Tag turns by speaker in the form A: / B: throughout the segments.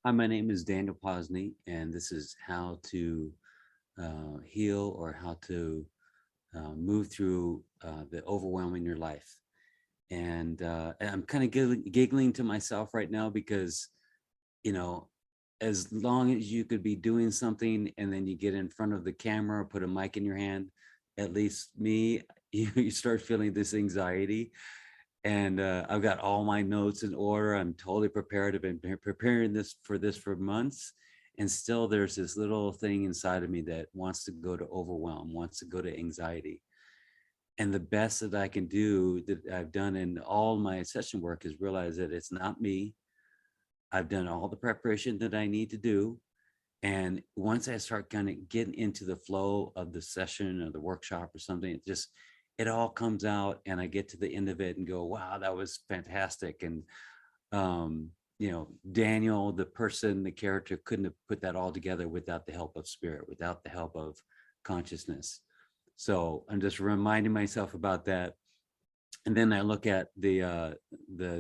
A: Hi, my name is Daniel Posney, and this is how to heal or how to move through the overwhelm in your life. And I'm kind of giggling to myself right now because, you know, as long as you could be doing something and then you get in front of the camera, put a mic in your hand, at least me, you start feeling this anxiety. And I've got all my notes in order. I'm totally prepared. I've been preparing this for months, and still there's this little thing inside of me that wants to go to overwhelm, wants to go to anxiety. And the best that I can do, that I've done in all my session work, is realize that it's not me. I've done all the preparation that I need to do. And once I start kind of getting into the flow of the session or the workshop or something, it all comes out, and I get to the end of it and go, wow, that was fantastic. And um, Daniel, the person, the character, couldn't have put that all together without the help of spirit, without the help of consciousness. So I'm just reminding myself about that. And then I look at the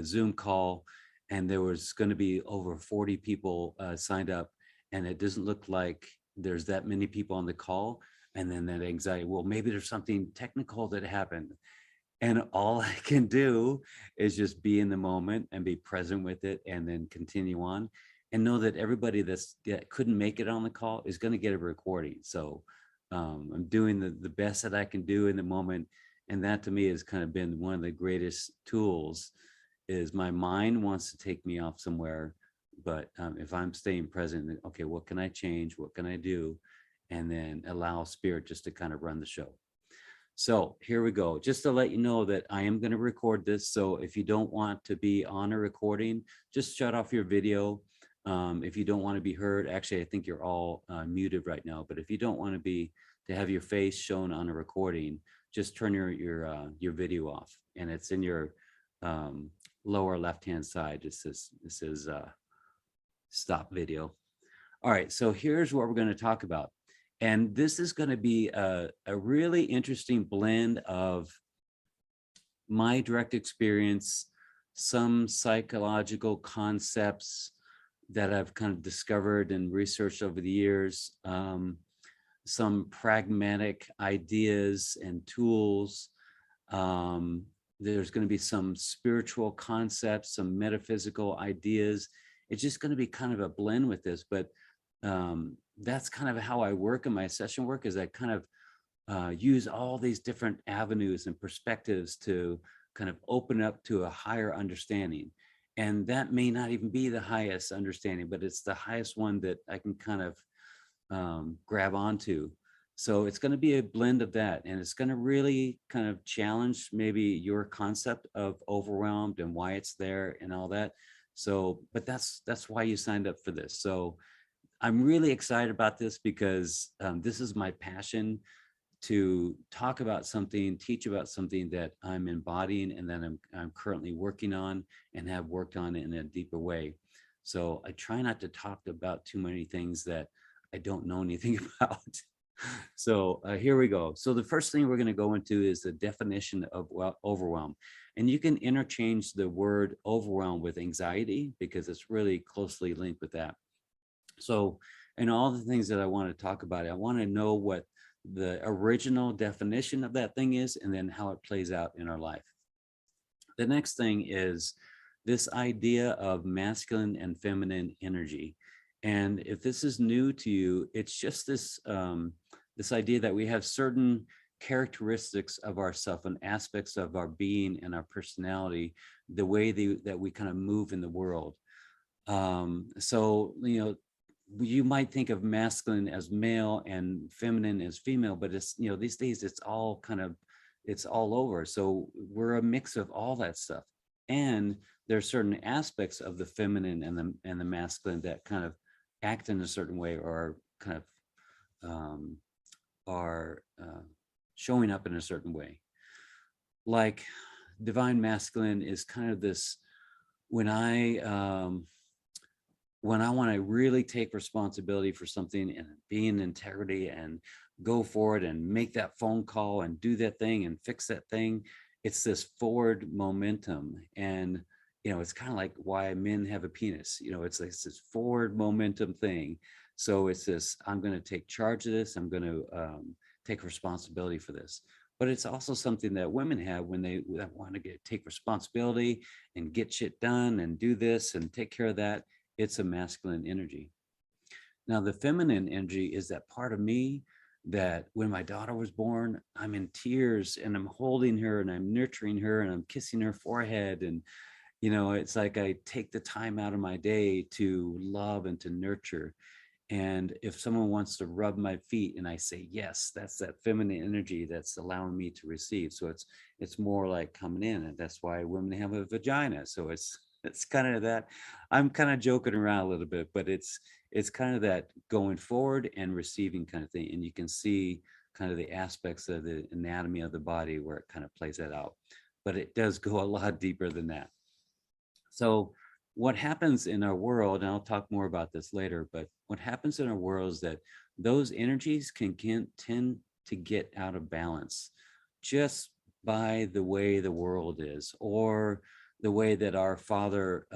A: Zoom call, and there was going to be over 40 people signed up, and it doesn't look like there's that many people on the call. And then that anxiety, well, maybe there's something technical that happened. And all I can do is just be in the moment and be present with it, and then continue on, and know that everybody that couldn't make it on the call is going to get a recording. So I'm doing the best that I can do in the moment. And that to me has kind of been one of the greatest tools. Is my mind wants to take me off somewhere, but if I'm staying present, okay, what can I change? What can I do? And then allow spirit just to kind of run the show. So here we go. Just to let you know that I am going to record this. So if you don't want to be on a recording, just shut off your video. If you don't want to be heard, actually, I think you're all muted right now. But if you don't want to have your face shown on a recording, just turn your video off, and it's in your um, lower left-hand side. This is stop video. All right, so here's what we're going to talk about. And this is going to be a really interesting blend of my direct experience, some psychological concepts that I've kind of discovered and researched over the years, some pragmatic ideas and tools. Um, there's going to be some spiritual concepts, some metaphysical ideas. It's just going to be kind of a blend with this, but that's kind of how I work in my session work. Is I kind of use all these different avenues and perspectives to kind of open up to a higher understanding. And that may not even be the highest understanding, but it's the highest one that I can kind of grab onto. So it's going to be a blend of that, and it's going to really kind of challenge maybe your concept of overwhelmed and why it's there and all that. So, but that's why you signed up for this. So I'm really excited about this because this is my passion, to talk about something, teach about something that I'm embodying and that I'm currently working on and have worked on in a deeper way. So I try not to talk about too many things that I don't know anything about. So here we go. So the first thing we're going to go into is the definition of overwhelm. And you can interchange the word overwhelm with anxiety because it's really closely linked with that. So, and all the things that I want to talk about, I want to know what the original definition of that thing is, and then how it plays out in our life. The next thing is this idea of masculine and feminine energy. And if this is new to you, it's just this idea that we have certain characteristics of ourself and aspects of our being and our personality, the way that we kind of move in the world. So, you might think of masculine as male and feminine as female, but it's, these days it's all over. So we're a mix of all that stuff. And there's certain aspects of the feminine and the masculine that kind of act in a certain way, or kind of are showing up in a certain way. Like divine masculine is kind of this, when I want to really take responsibility for something and be in integrity and go for it and make that phone call and do that thing and fix that thing, it's this forward momentum. And it's kind of like why men have a penis. It's like this forward momentum thing. So it's this, I'm going to take charge of this. I'm going to take responsibility for this. But it's also something that women have when they want to take responsibility and get shit done and do this and take care of that. It's a masculine energy. Now, the feminine energy is that part of me that when my daughter was born, I'm in tears and I'm holding her and I'm nurturing her and I'm kissing her forehead. And, it's like I take the time out of my day to love and to nurture. And if someone wants to rub my feet and I say, yes, that's that feminine energy that's allowing me to receive. So it's more like coming in. And that's why women have a vagina. So it's kind of that. I'm kind of joking around a little bit, but it's kind of that going forward and receiving kind of thing. And you can see kind of the aspects of the anatomy of the body where it kind of plays that out. But it does go a lot deeper than that. So what happens in our world, and I'll talk more about this later, but what happens in our world is that those energies can tend to get out of balance just by the way the world is, or the way that our father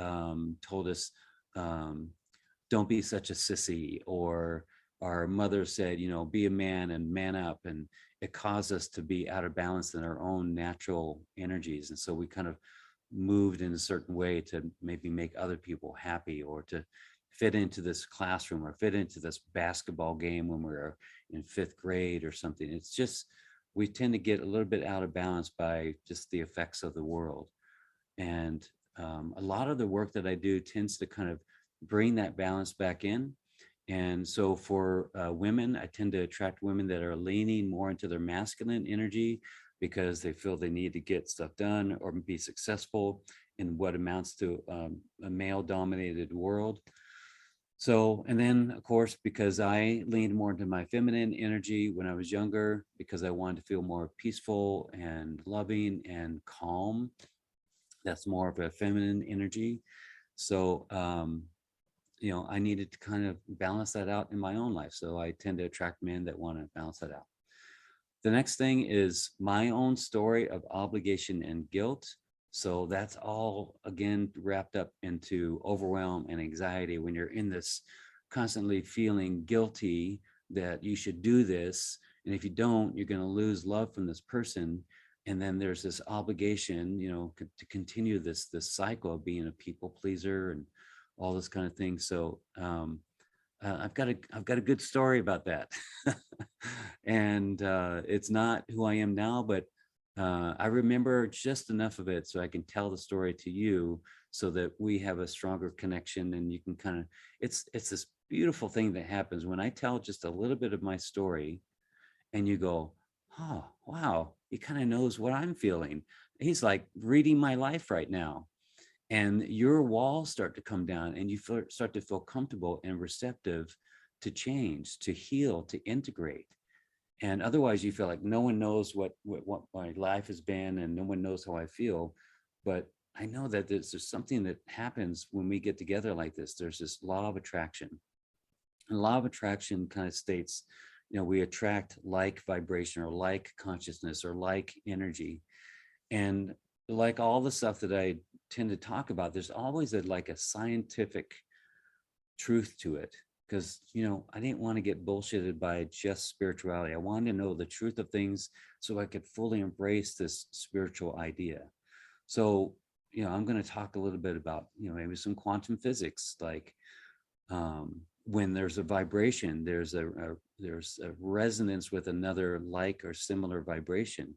A: told us, don't be such a sissy, or our mother said, be a man and man up. And it caused us to be out of balance in our own natural energies. And so we kind of moved in a certain way to maybe make other people happy, or to fit into this classroom, or fit into this basketball game when we were in 5th grade or something. It's just, we tend to get a little bit out of balance by just the effects of the world. And a lot of the work that I do tends to kind of bring that balance back in. And so for women, I tend to attract women that are leaning more into their masculine energy, because they feel they need to get stuff done or be successful in what amounts to a male-dominated world. So, and then of course, because I leaned more into my feminine energy when I was younger, because I wanted to feel more peaceful and loving and calm, that's more of a feminine energy. So, I needed to kind of balance that out in my own life. So I tend to attract men that want to balance that out. The next thing is my own story of obligation and guilt. So that's all, again, wrapped up into overwhelm and anxiety when you're in this constantly feeling guilty that you should do this. And if you don't, you're going to lose love from this person. And then there's this obligation, to continue this cycle of being a people pleaser and all this kind of thing. So I've got a good story about that. And it's not who I am now, but I remember just enough of it so I can tell the story to you, so that we have a stronger connection. And you can kind of, it's this beautiful thing that happens when I tell just a little bit of my story, and you go, oh, wow, he kind of knows what I'm feeling. He's like reading my life right now. And your walls start to come down, and you start to feel comfortable and receptive to change, to heal, to integrate. And otherwise you feel like no one knows what my life has been, and no one knows how I feel. But I know that there's something that happens when we get together like this. There's this law of attraction. And law of attraction kind of states, we attract like vibration, or like consciousness, or like energy. And like all the stuff that I tend to talk about, there's always like a scientific truth to it, because I didn't want to get bullshitted by just spirituality. I wanted to know the truth of things so I could fully embrace this spiritual idea. So I'm going to talk a little bit about maybe some quantum physics, like when there's a vibration, there's a resonance with another like or similar vibration.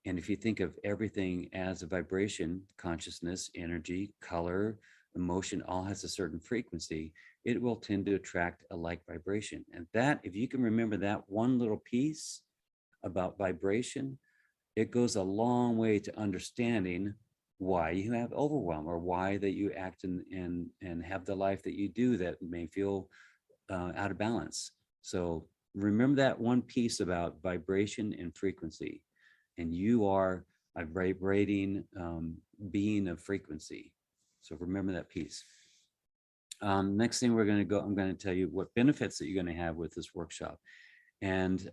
A: And if you think of everything as a vibration, consciousness, energy, color, emotion, all has a certain frequency, it will tend to attract a like vibration. And that, if you can remember that one little piece about vibration, it goes a long way to understanding why you have overwhelm, or why that you act and have the life that you do that may feel out of balance. So remember that one piece about vibration and frequency. And you are a vibrating being of frequency. So remember that piece. Next thing I'm going to tell you what benefits that you're going to have with this workshop. And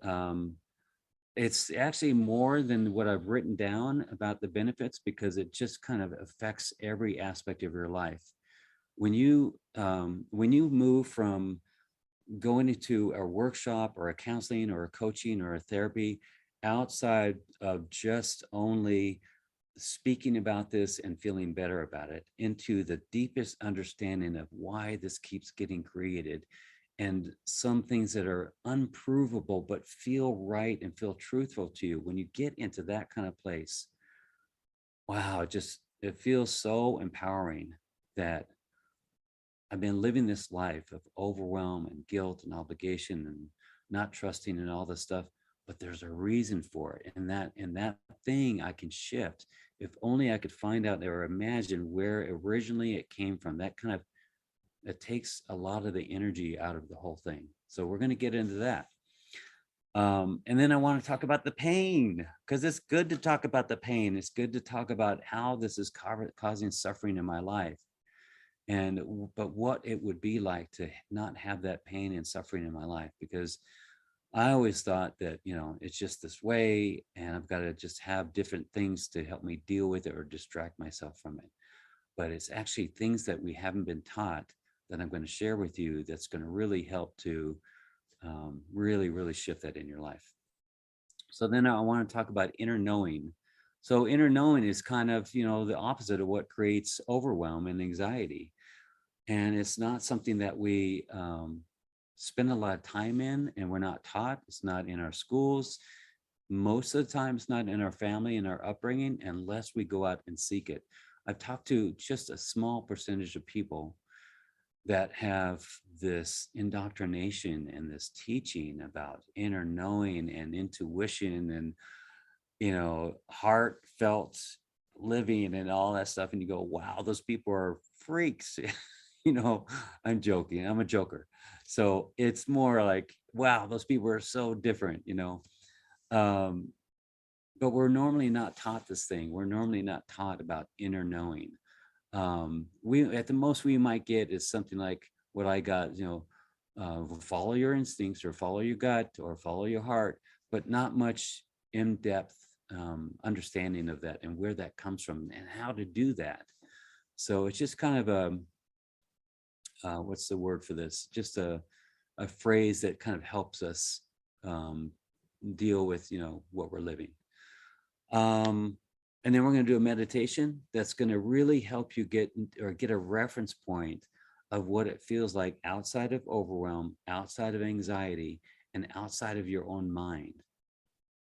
A: It's actually more than what I've written down about the benefits, because it just kind of affects every aspect of your life. When you move from going into a workshop or a counseling or a coaching or a therapy outside of just only speaking about this and feeling better about it, into the deepest understanding of why this keeps getting created, and some things that are unprovable but feel right and feel truthful to you, when you get into that kind of place, wow, it feels so empowering that I've been living this life of overwhelm and guilt and obligation and not trusting and all this stuff, but there's a reason for it. And that thing I can shift. If only I could find out or imagine where originally it came from. That kind of, it takes a lot of the energy out of the whole thing. So we're going to get into that. And then I want to talk about the pain, because it's good to talk about the pain. It's good to talk about how this is causing suffering in my life, and but what it would be like to not have that pain and suffering in my life, because I always thought that, it's just this way and I've got to just have different things to help me deal with it or distract myself from it. But it's actually things that we haven't been taught that I'm going to share with you, that's going to really help to really, really shift that in your life. So then I want to talk about inner knowing. So inner knowing is kind of, the opposite of what creates overwhelm and anxiety. And it's not something that we spend a lot of time in, and we're not taught. It's not in our schools. Most of the time, it's not in our family and our upbringing, unless we go out and seek it. I've talked to just a small percentage of people that have this indoctrination and this teaching about inner knowing and intuition and, heartfelt living and all that stuff. And you go, wow, those people are freaks. I'm joking. I'm a joker. So it's more like, wow, those people are so different, Um, but we're normally not taught this thing. We're normally not taught about inner knowing. We, at the most we might get is something like what I got, follow your instincts or follow your gut or follow your heart, but not much in-depth understanding of that and where that comes from and how to do that. So it's just kind of a, what's the word for this? Just a phrase that kind of helps us deal with, what we're living. And then we're going to do a meditation that's going to really help you get a reference point of what it feels like outside of overwhelm, outside of anxiety, and outside of your own mind.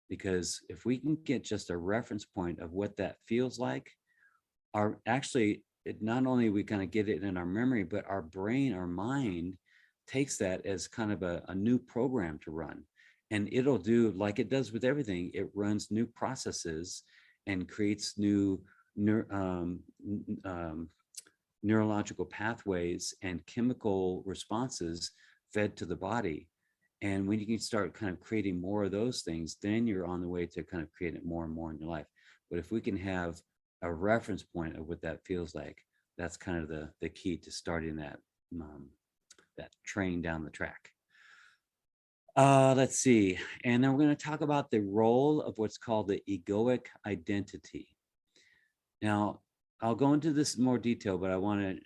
A: Because if we can get just a reference point of what that feels like, it not only we kind of get it in our memory, but our brain, our mind takes that as kind of a new program to run. And it'll do like it does with everything. It runs new processes and creates new neurological pathways and chemical responses fed to the body. And when you can start kind of creating more of those things, then you're on the way to kind of create it more and more in your life. But if we can have a reference point of what that feels like, that's kind of the key to starting that train down the track. Let's see. And then we're going to talk about the role of what's called the egoic identity. Now, I'll go into this in more detail, but I want to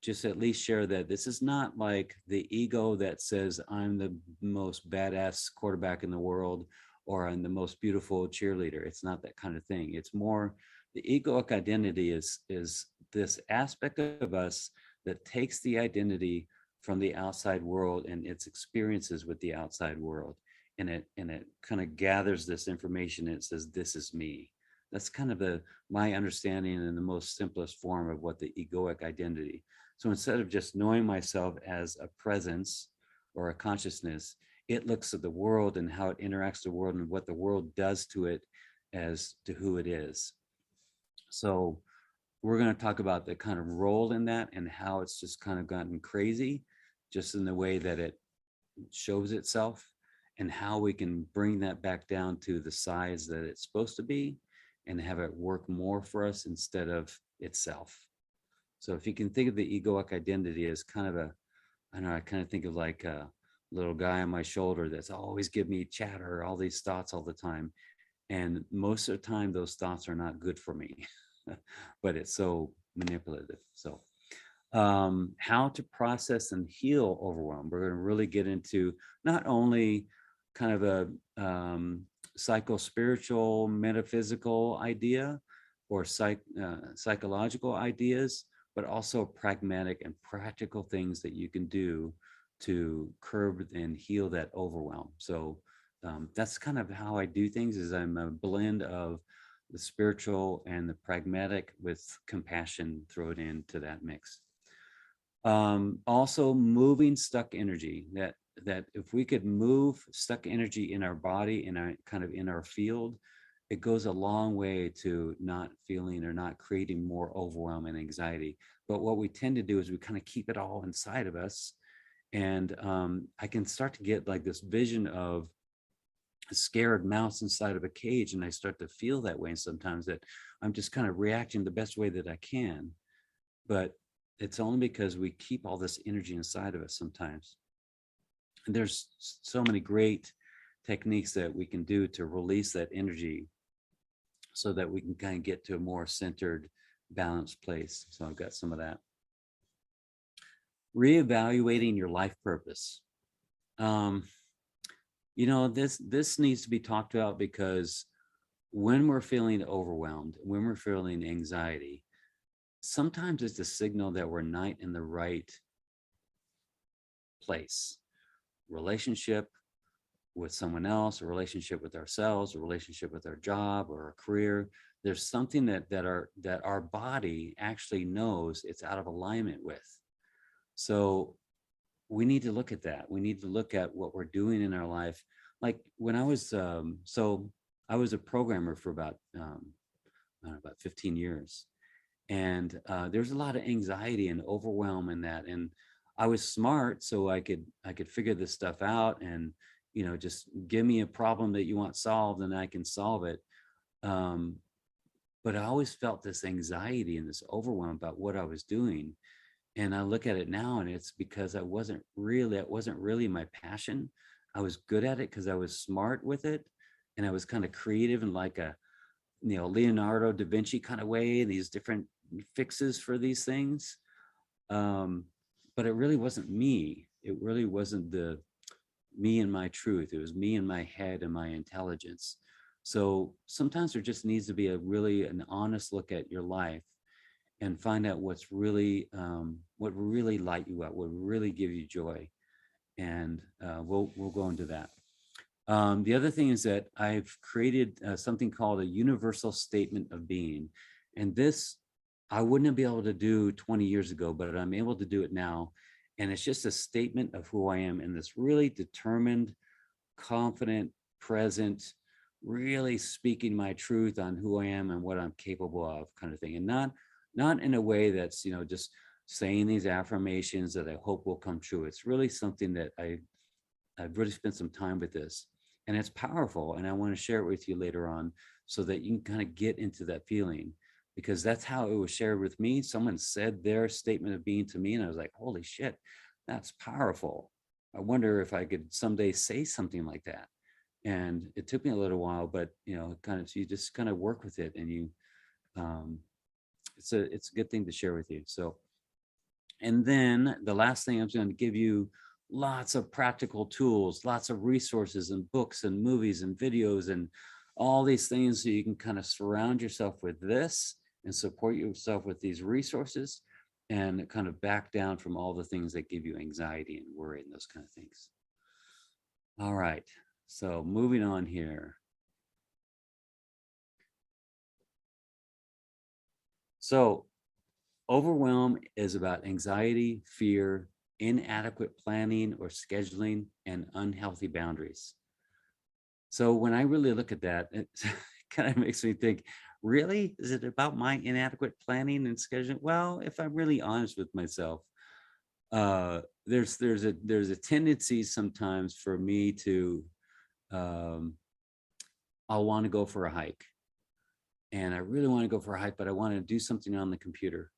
A: just at least share that this is not like the ego that says I'm the most badass quarterback in the world or I'm the most beautiful cheerleader. It's not that kind of thing. It's more the egoic identity is this aspect of us that takes the identity from the outside world and its experiences with the outside world, and it kind of gathers this information and it says, this is me. That's kind of my understanding in the most simplest form of what the egoic identity. So instead of just knowing myself as a presence or a consciousness, it looks at the world and how it interacts with the world and what the world does to it as to who it is. So we're going to talk about the kind of role in that and how it's just kind of gotten crazy just in the way that it shows itself, and how we can bring that back down to the size that it's supposed to be and have it work more for us instead of itself. So if you can think of the egoic identity as kind of I kind of think of like little guy on my shoulder that's always give me chatter, all these thoughts all the time. And most of the time, those thoughts are not good for me, but it's so manipulative. So how to process and heal overwhelm. We're going to really get into not only kind of a psycho-spiritual, metaphysical idea or psychological ideas, but also pragmatic and practical things that you can do to curb and heal that overwhelm. So that's kind of how I do things, is I'm a blend of the spiritual and the pragmatic with compassion, throw it into that mix. Also moving stuck energy, that if we could move stuck energy in our body, in our kind of in our field, it goes a long way to not feeling or not creating more overwhelm and anxiety. But what we tend to do is we kind of keep it all inside of us. And I can start to get like this vision of a scared mouse inside of a cage. And I start to feel that way. And sometimes that I'm just kind of reacting the best way that I can. But it's only because we keep all this energy inside of us sometimes. And there's so many great techniques that we can do to release that energy so that we can kind of get to a more centered, balanced place. So I've got some of that. Reevaluating your life purpose. You know, this needs to be talked about, because when we're feeling overwhelmed, when we're feeling anxiety, sometimes it's a signal that we're not in the right place. Relationship with someone else, a relationship with ourselves, a relationship with our job or our career. There's something that our body actually knows it's out of alignment with. So we need to look at that. We need to look at what we're doing in our life. Like when I was, I was a programmer for about 15 years. And there's a lot of anxiety and overwhelm in that. And I was smart, so I could figure this stuff out, and, you know, just give me a problem that you want solved and I can solve it. But I always felt this anxiety and this overwhelm about what I was doing. And I look at it now, and it's because it wasn't really my passion. I was good at it because I was smart with it, and I was kind of creative in like a, you know, Leonardo da Vinci kind of way, these different fixes for these things. But it really wasn't me. It really wasn't me and my truth. It was me and my head and my intelligence. So sometimes there just needs to be an honest look at your life and find out what really light you up, what really give you joy. And we'll go into that. The other thing is that I've created something called a universal statement of being. And this, I wouldn't be able to do 20 years ago, but I'm able to do it now. And it's just a statement of who I am in this really determined, confident, present, really speaking my truth on who I am and what I'm capable of, kind of thing. And not in a way that's, you know, just saying these affirmations that I hope will come true. It's really something that I've really spent some time with this, and it's powerful. And I want to share it with you later on so that you can kind of get into that feeling, because that's how it was shared with me. Someone said their statement of being to me, and I was like, holy shit, that's powerful. I wonder if I could someday say something like that. And it took me a little while, but, you know, you just kind of work with it, and you, it's a good thing to share with you. So, and then the last thing, I'm going to give you lots of practical tools, lots of resources and books and movies and videos and all these things, so you can kind of surround yourself with this and support yourself with these resources, and kind of back down from all the things that give you anxiety and worry and those kind of things. All right, so moving on here. So overwhelm is about anxiety, fear, inadequate planning or scheduling, and unhealthy boundaries. So when I really look at that, it kind of makes me think, really, is it about my inadequate planning and scheduling? Well, if I'm really honest with myself, there's a tendency sometimes for me to, I'll want to go for a hike, and I really want to go for a hike, but I want to do something on the computer,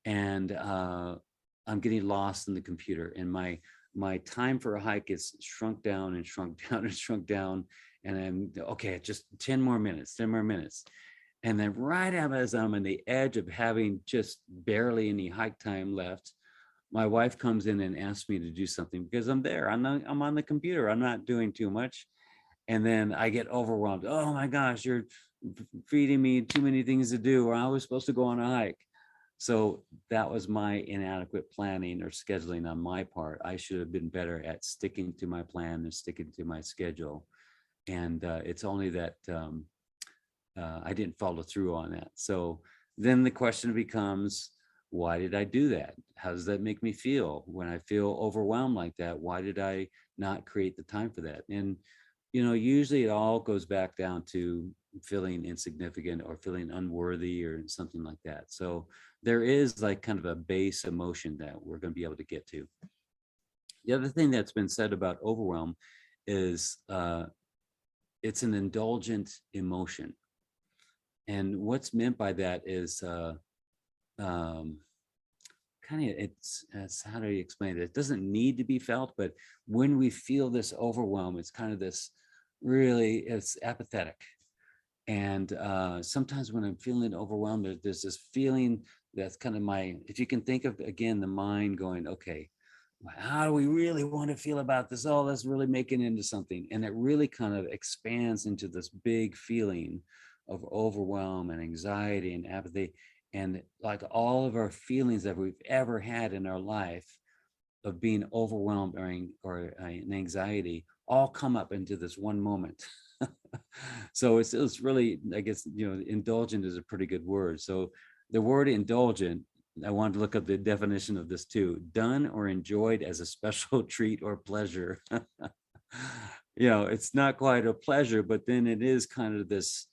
A: and I'm getting lost in the computer, and my my time for a hike is shrunk down and shrunk down and shrunk down. And I'm okay, just 10 more minutes, 10 more minutes. And then right as I'm on the edge of having just barely any hike time left, my wife comes in and asks me to do something because I'm there. I'm on the computer. I'm not doing too much. And then I get overwhelmed. Oh my gosh, you're feeding me too many things to do, or I was supposed to go on a hike. So that was my inadequate planning or scheduling on my part. I should have been better at sticking to my plan and sticking to my schedule. And it's only that I didn't follow through on that. So then the question becomes, why did I do that? How does that make me feel when I feel overwhelmed like that? Why did I not create the time for that? And, usually it all goes back down to feeling insignificant or feeling unworthy or something like that. So there is like kind of a base emotion that we're going to be able to get to. The other thing that's been said about overwhelm is it's an indulgent emotion. And what's meant by that is kind of, it's how do you explain it? It doesn't need to be felt, but when we feel this overwhelm, it's kind of this really, it's apathetic. And sometimes when I'm feeling overwhelmed, there's this feeling that's kind of if you can think of, again, the mind going, okay, how do we really want to feel about this? Oh, let's really make it into something. And it really kind of expands into this big feeling of overwhelm and anxiety and apathy. And like all of our feelings that we've ever had in our life of being overwhelmed or an anxiety all come up into this one moment. So it's really, I guess, indulgent is a pretty good word. So the word indulgent, I wanted to look up the definition of this too: done or enjoyed as a special treat or pleasure. It's not quite a pleasure, but then it is kind of this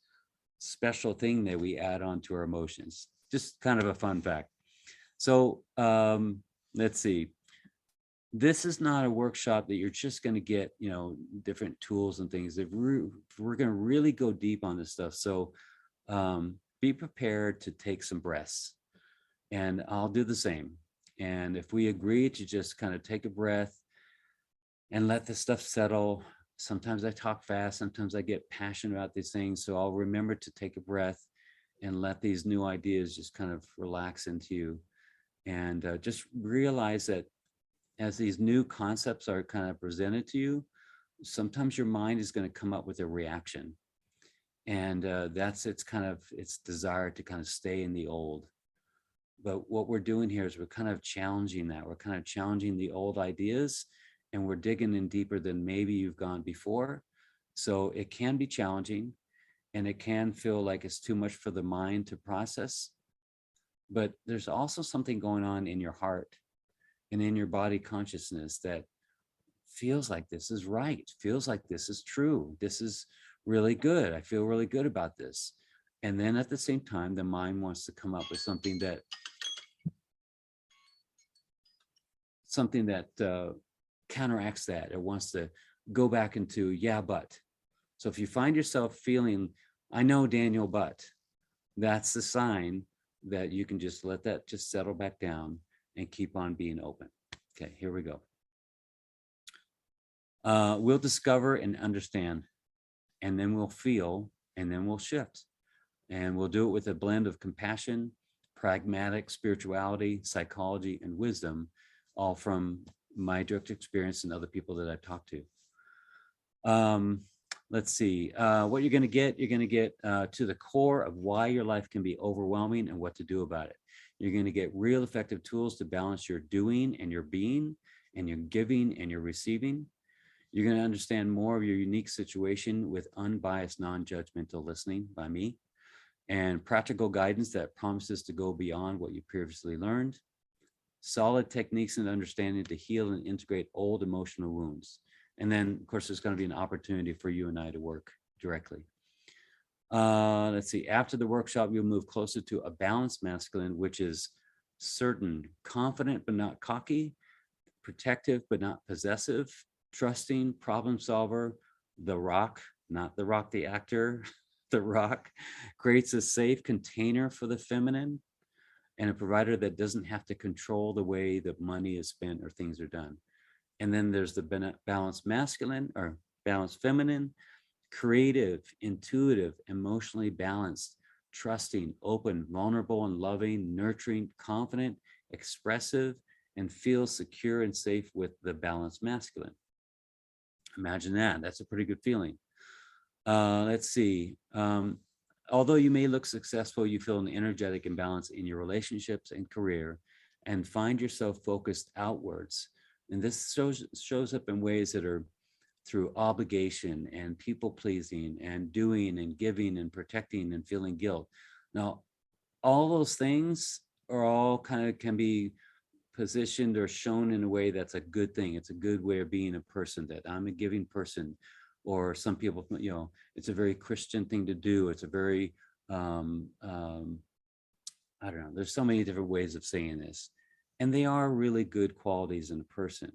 A: special thing that we add on to our emotions. Just kind of a fun fact. So let's see. This is not a workshop that you're just going to get, different tools and things. We're going to really go deep on this stuff. So be prepared to take some breaths, and I'll do the same. And if we agree to just kind of take a breath and let this stuff settle. Sometimes I talk fast, sometimes I get passionate about these things. So I'll remember to take a breath and let these new ideas just kind of relax into you. And just realize that as these new concepts are kind of presented to you, sometimes your mind is going to come up with a reaction. And that's its desire to kind of stay in the old. But what we're doing here is we're kind of challenging that. We're kind of challenging the old ideas, and we're digging in deeper than maybe you've gone before. So it can be challenging, and it can feel like it's too much for the mind to process. But there's also something going on in your heart and in your body consciousness that feels like this is right, feels like this is true. This is really good. I feel really good about this. And then at the same time, the mind wants to come up with something that counteracts that. It wants to go back into, yeah, but. So if you find yourself feeling, I know, Daniel, but, that's the sign that you can just let that just settle back down and keep on being open. Okay, here we go. We'll discover and understand, and then we'll feel, and then we'll shift. And we'll do it with a blend of compassion, pragmatic spirituality, psychology, and wisdom, all from my direct experience and other people that I've talked to. Let's see, what you're going to get to the core of why your life can be overwhelming and what to do about it. You're going to get real effective tools to balance your doing and your being, and your giving and your receiving. You're going to understand more of your unique situation with unbiased, non-judgmental listening by me, and practical guidance that promises to go beyond what you previously learned. Solid techniques and understanding to heal and integrate old emotional wounds. And then, of course, there's going to be an opportunity for you and I to work directly. Let's see, after the workshop, you'll move closer to a balanced masculine, which is certain, confident but not cocky, protective but not possessive, trusting, problem solver. The Rock, not The Rock the actor, The Rock, creates a safe container for the feminine, and a provider that doesn't have to control the way that money is spent or things are done. And then there's the balanced masculine or balanced feminine, creative, intuitive, emotionally balanced, trusting, open, vulnerable, and loving, nurturing, confident, expressive, and feel secure and safe with the balanced masculine. Imagine that. That's a pretty good feeling. Let's see. Although you may look successful, you feel an energetic imbalance in your relationships and career and find yourself focused outwards. And this shows up in ways that are through obligation and people pleasing and doing and giving and protecting and feeling guilt. Now, all those things are all kind of can be positioned or shown in a way that's a good thing. It's a good way of being a person, that I'm a giving person. Or some people, it's a very Christian thing to do. It's a very, I don't know, there's so many different ways of saying this. And they are really good qualities in a person.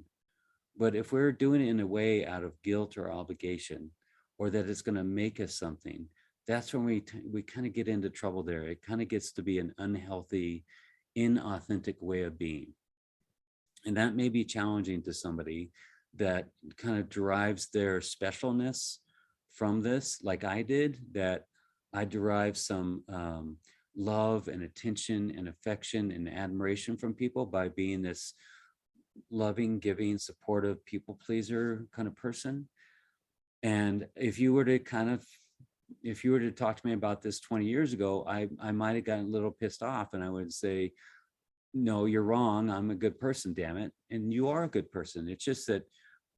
A: But if we're doing it in a way out of guilt or obligation, or that it's going to make us something, that's when we kind of get into trouble there. It kind of gets to be an unhealthy, inauthentic way of being. And that may be challenging to somebody that kind of derives their specialness from this, like I did, that I derive some love and attention and affection and admiration from people by being this loving, giving, supportive, people pleaser kind of person. And if you were to talk to me about this 20 years ago, I might have gotten a little pissed off, and I would say, no, you're wrong. I'm a good person, damn it. And you are a good person. It's just that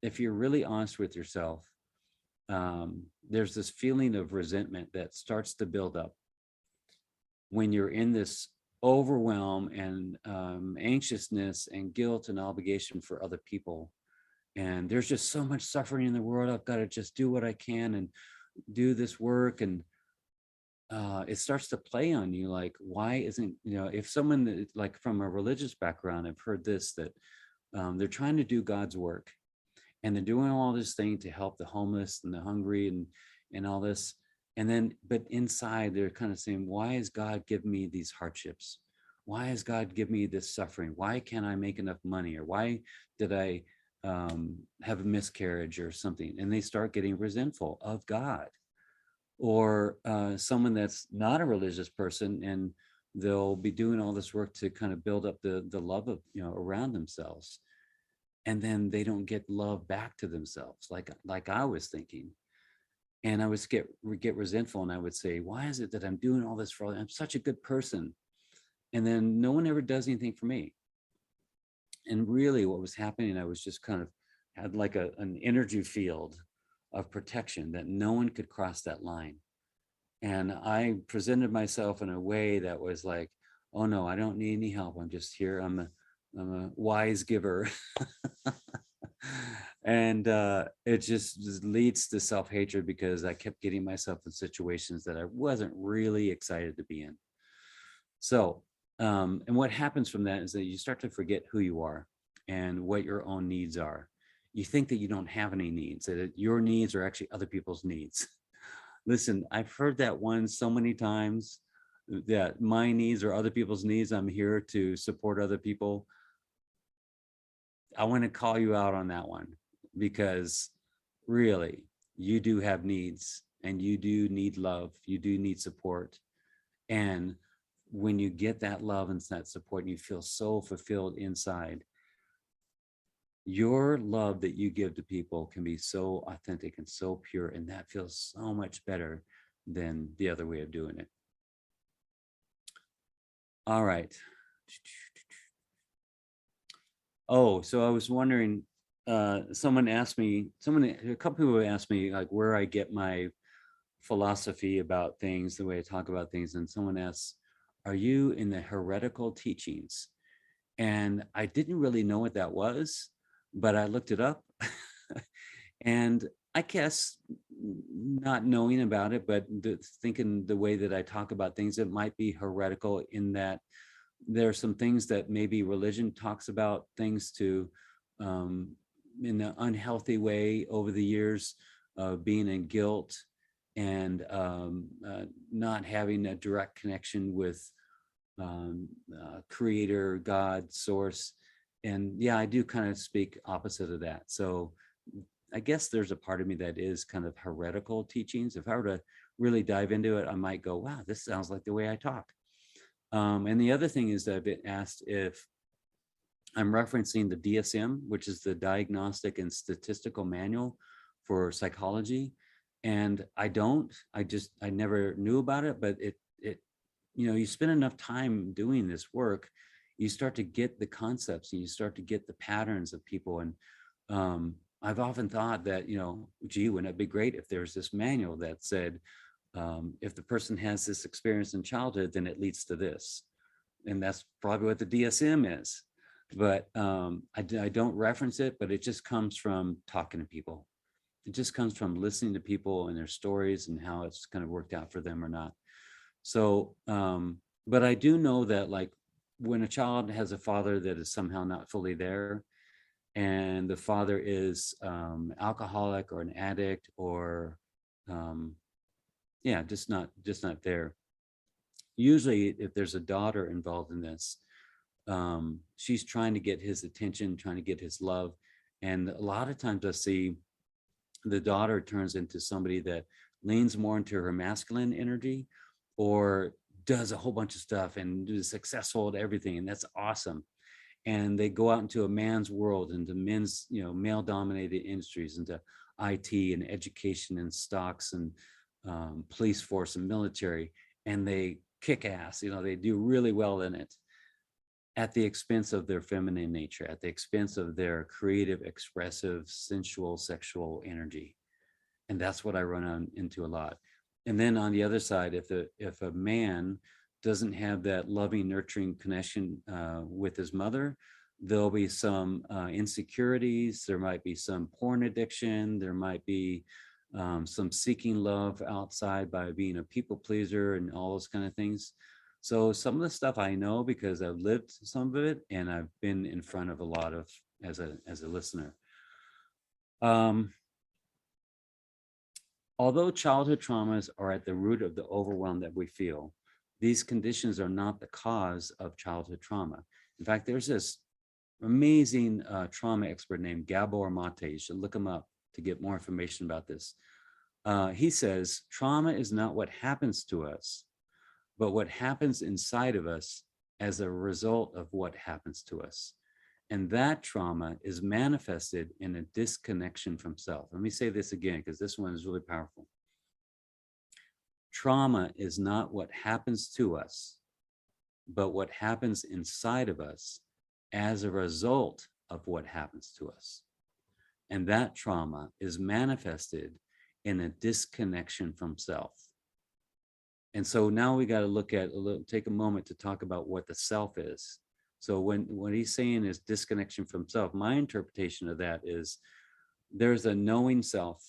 A: if you're really honest with yourself, there's this feeling of resentment that starts to build up when you're in this overwhelm and anxiousness and guilt and obligation for other people. And there's just so much suffering in the world. I've got to just do what I can and do this work. And it starts to play on you, like, why isn't, if someone like from a religious background, I've heard this, that they're trying to do God's work and they're doing all this thing to help the homeless and the hungry and all this. And then, but inside they're kind of saying, why is God giving me these hardships? Why has God given me this suffering? Why can't I make enough money? Or why did I have a miscarriage or something? And they start getting resentful of God. Or someone that's not a religious person, and they'll be doing all this work to kind of build up the love of, around themselves. And then they don't get love back to themselves, like I was thinking. And I would get resentful, and I would say, why is it that I'm doing all this for? I'm such a good person. And then no one ever does anything for me. And really what was happening, I was just kind of had like an energy field of protection that no one could cross that line. And I presented myself in a way that was like, oh no, I don't need any help. I'm just here. I'm a wise giver. And it just leads to self-hatred, because I kept getting myself in situations that I wasn't really excited to be in. So, and what happens from that is that you start to forget who you are and what your own needs are. You think that you don't have any needs, that your needs are actually other people's needs. Listen, I've heard that one so many times, that my needs are other people's needs. I'm here to support other people. I want to call you out on that one, because really, you do have needs, and you do need love. You do need support. And when you get that love and that support, and you feel so fulfilled inside, your love that you give to people can be so authentic and so pure, and that feels so much better than the other way of doing it. All right. Oh, so I was wondering, a couple people asked me like where I get my philosophy about things, the way I talk about things. And someone asks, are you in the heretical teachings? And I didn't really know what that was, but I looked it up. And I guess, not knowing about it, but thinking the way that I talk about things, it might be heretical in that there are some things that maybe religion talks about things to in an unhealthy way over the years, being in guilt and not having a direct connection with creator, God, source. yeah, I do kind of speak opposite of that. So I guess there's a part of me that is kind of heretical teachings. If I were to really dive into it, I might go, wow, this sounds like the way I talk. And the other thing is that I've been asked if I'm referencing the DSM, which is the Diagnostic and Statistical Manual for Psychology. And I don't, I never knew about it, but you spend enough time doing this work, you start to get the concepts and you start to get the patterns of people. And I've often thought that, gee, wouldn't it be great if there's this manual that said, if the person has this experience in childhood, then it leads to this. And that's probably what the DSM is. But I don't reference it, but it just comes from talking to people. It just comes from listening to people and their stories and how it's kind of worked out for them or not. So, but I do know that, like, when a child has a father that is somehow not fully there, and the father is alcoholic or an addict, or just not there. Usually, if there's a daughter involved in this, she's trying to get his attention, trying to get his love, and a lot of times I see the daughter turns into somebody that leans more into her masculine energy, or does a whole bunch of stuff and is successful at everything, and that's awesome. And they go out into a man's world, into men's, male dominated industries, into IT and education and stocks and police force and military, and they kick ass. They do really well in it, at the expense of their feminine nature, at the expense of their creative, expressive, sensual, sexual energy. And that's what I run into a lot. And then on the other side, if a man doesn't have that loving, nurturing connection with his mother, there'll be some insecurities. There might be some porn addiction. There might be some seeking love outside by being a people pleaser and all those kind of things. So some of the stuff I know because I've lived some of it, and I've been in front of a lot of as a listener. Although childhood traumas are at the root of the overwhelm that we feel, these conditions are not the cause of childhood trauma. In fact, there's this amazing trauma expert named Gabor Mate. You should look him up to get more information about this. He says, trauma is not what happens to us, but what happens inside of us as a result of what happens to us. And that trauma is manifested in a disconnection from self. Let me say this again, because this one is really powerful. Trauma is not what happens to us, but what happens inside of us as a result of what happens to us. And that trauma is manifested in a disconnection from self. And so now we got to look at take a moment to talk about what the self is. So when what he's saying is disconnection from self, my interpretation of that is there's a knowing self.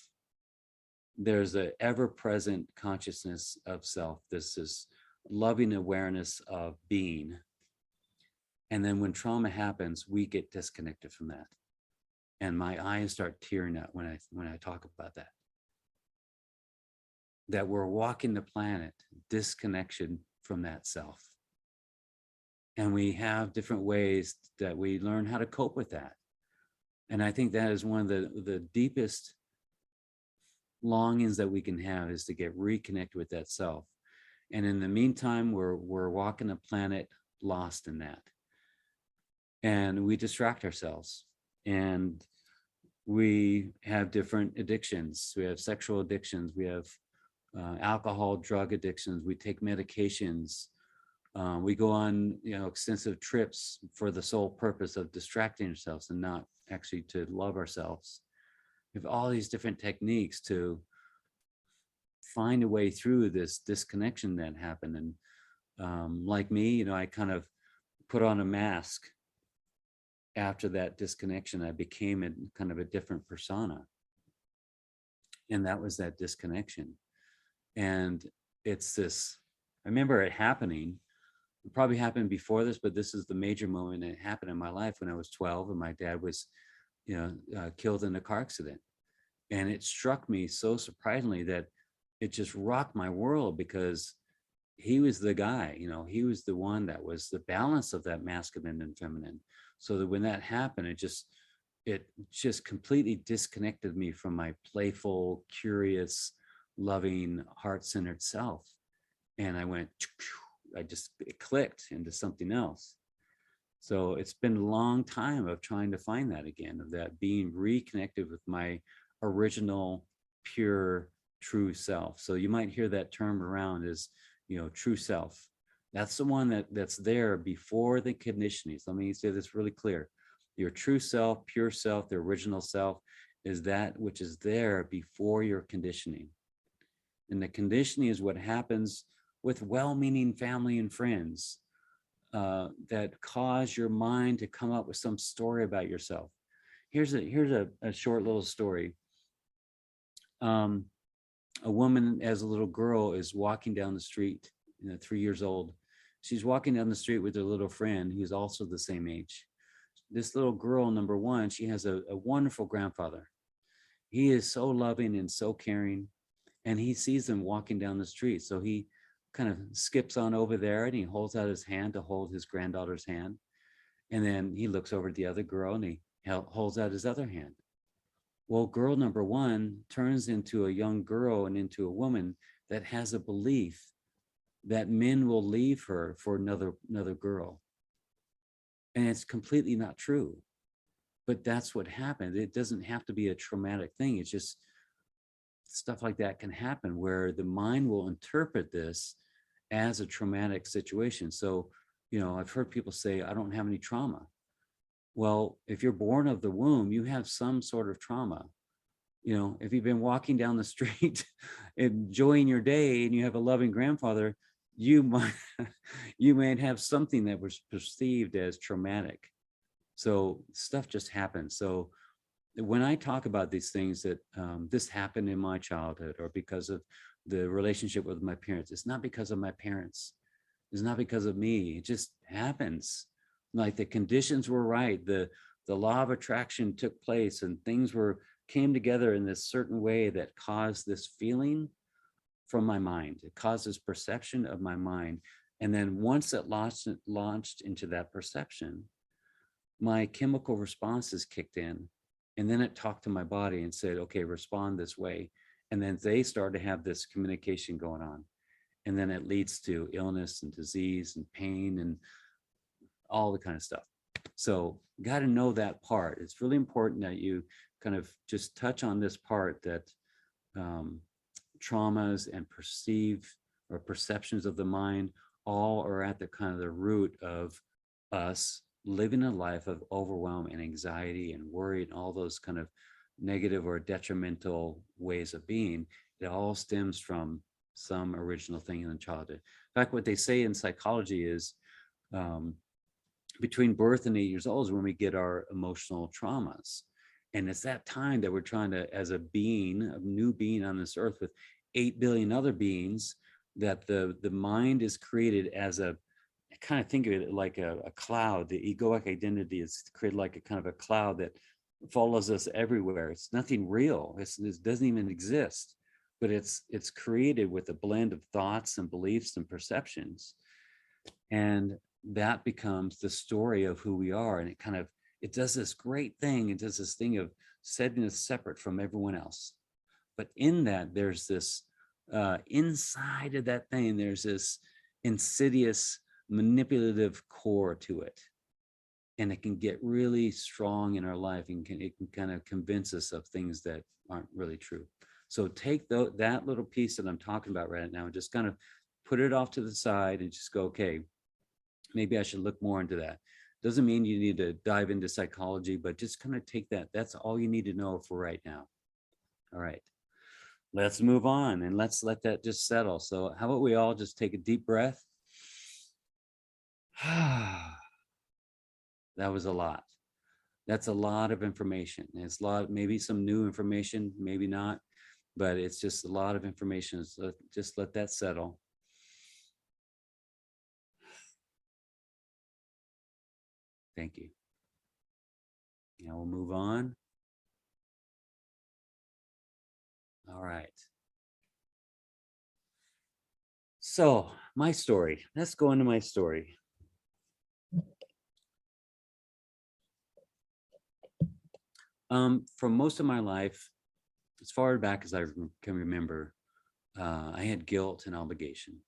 A: There's an ever-present consciousness of self. This is loving awareness of being. And then when trauma happens, we get disconnected from that. And my eyes start tearing up when I talk about that. That we're walking the planet, disconnection from that self. And we have different ways that we learn how to cope with that. And I think that is one of the deepest longings that we can have, is to get reconnected with that self. And in the meantime, we're walking the planet lost in that. And we distract ourselves. And we have different addictions. We have sexual addictions. We have alcohol, drug addictions. We take medications. We go on, extensive trips for the sole purpose of distracting ourselves and not actually to love ourselves. We have all these different techniques to find a way through this disconnection that happened. And like me, I kind of put on a mask after that disconnection. I became kind of a different persona. And that was that disconnection. And it's this, I remember it happening. It probably happened before this, but this is the major moment that happened in my life when I was 12 and my dad was, killed in a car accident. And it struck me so surprisingly that it just rocked my world, because he was the guy, you know, he was the one that was the balance of that masculine and feminine. So that when that happened, it just completely disconnected me from my playful, curious, loving, heart-centered self. And I went, it clicked into something else. So it's been a long time of trying to find that again, of that being reconnected with my original, pure, true self. So you might hear that term around as, you know, true self. That's the one that's there before the conditionings. Let me say this really clear. Your true self, pure self, the original self is that which is there before your conditioning. And the conditioning is what happens with well-meaning family and friends that cause your mind to come up with some story about yourself. Here's a short little story. A woman as a little girl is walking down the street, 3 years old. She's walking down the street with her little friend who's also the same age. This little girl, number one, she has a wonderful grandfather. He is so loving and so caring, and he sees them walking down the street. So he kind of skips on over there and he holds out his hand to hold his granddaughter's hand. And then he looks over at the other girl and he holds out his other hand. Well, girl number one turns into a young girl and into a woman that has a belief that men will leave her for another girl. And it's completely not true. But that's what happened. It doesn't have to be a traumatic thing. It's just stuff like that can happen where the mind will interpret this as a traumatic situation. So, you know, I've heard people say, I don't have any trauma. Well, if you're born of the womb, you have some sort of trauma. You know, if you've been walking down the street, enjoying your day, and you have a loving grandfather, you might have something that was perceived as traumatic. So stuff just happens. So when I talk about these things that this happened in my childhood or because of the relationship with my parents, it's not because of my parents. It's not because of me. It just happens. Like the conditions were right. The law of attraction took place and things came together in this certain way that caused this feeling from my mind. It caused this perception of my mind. And then once it launched into that perception, my chemical responses kicked in. And then it talked to my body and said, okay, respond this way. And then they started to have this communication going on. And then it leads to illness and disease and pain and all the kind of stuff. So got to know that part. It's really important that you kind of just touch on this part that traumas and perceptions of the mind all are at the kind of the root of us living a life of overwhelm and anxiety and worry and all those kind of negative or detrimental ways of being. It all stems from some original thing in childhood. In fact, what they say in psychology is between birth and 8 years old is when we get our emotional traumas. And it's that time that we're trying to, as a being, a new being on this earth with 8 billion other beings, that the mind is created as a, I kind of think of it like a cloud. The egoic identity is created like a kind of a cloud that follows us everywhere. It's nothing real. It doesn't even exist, but it's created with a blend of thoughts and beliefs and perceptions. And that becomes the story of who we are. And it does this great thing. It does this thing of setting us separate from everyone else. But in that, there's this, inside of that thing, there's this insidious, manipulative core to it. And it can get really strong in our life and it can kind of convince us of things that aren't really true. So take that little piece that I'm talking about right now and just kind of put it off to the side and just go, okay, maybe I should look more into that. Doesn't mean you need to dive into psychology, but just kind of take that. That's all you need to know for right now. All right, let's move on and let's let that just settle. So how about we all just take a deep breath? That was a lot. That's a lot of information. It's a lot, maybe some new information, maybe not, but it's just a lot of information. So just let that settle. Thank you. Now we'll move on. All right. So my story. Let's go into my story. For most of my life, as far back as I can remember, I had guilt and obligation.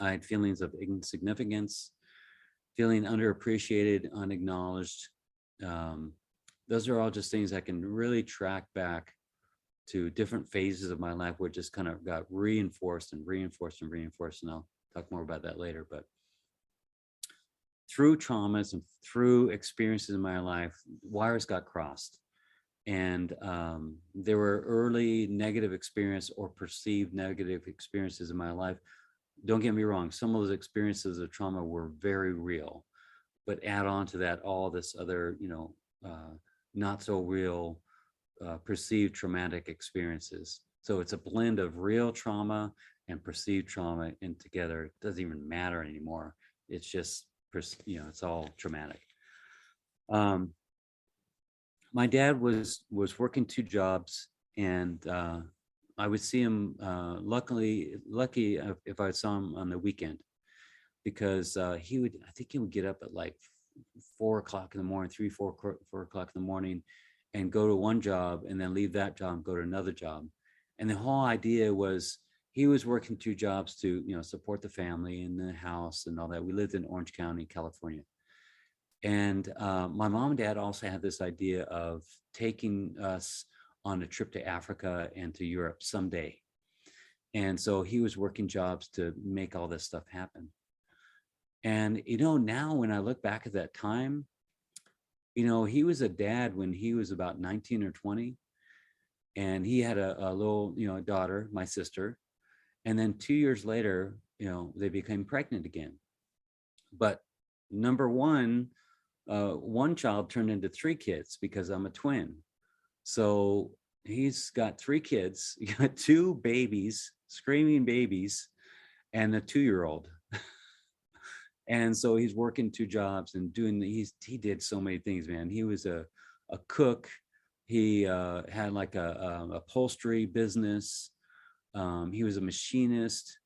A: I had feelings of insignificance, feeling underappreciated, unacknowledged. Those are all just things I can really track back to different phases of my life where it just kind of got reinforced and reinforced and reinforced. And I'll talk more about that later. But through traumas and through experiences in my life, wires got crossed. And there were early negative experience or perceived negative experiences in my life. Don't get me wrong, some of those experiences of trauma were very real, but add on to that all this other, not so real perceived traumatic experiences. So it's a blend of real trauma and perceived trauma, and together it doesn't even matter anymore. It's just, it's all traumatic. My dad was working 2 jobs, and I would see him lucky if I saw him on the weekend, because I think he would get up at like 4 o'clock in the morning, 4 o'clock in the morning, and go to one job and then leave that job and go to another job. And the whole idea was he was working 2 jobs to, support the family and the house and all that. We lived in Orange County, California. And my mom and dad also had this idea of taking us on a trip to Africa and to Europe someday. And so he was working jobs to make all this stuff happen. And, now when I look back at that time, he was a dad when he was about 19 or 20. And he had a little, daughter, my sister. And then 2 years later, they became pregnant again. But number one child turned into 3 kids because I'm a twin. So he's got 3 kids, he got 2 babies, screaming babies, and a 2-year-old. And so he's working 2 jobs and he did so many things, man. He was a cook. He had like a upholstery business. He was a machinist.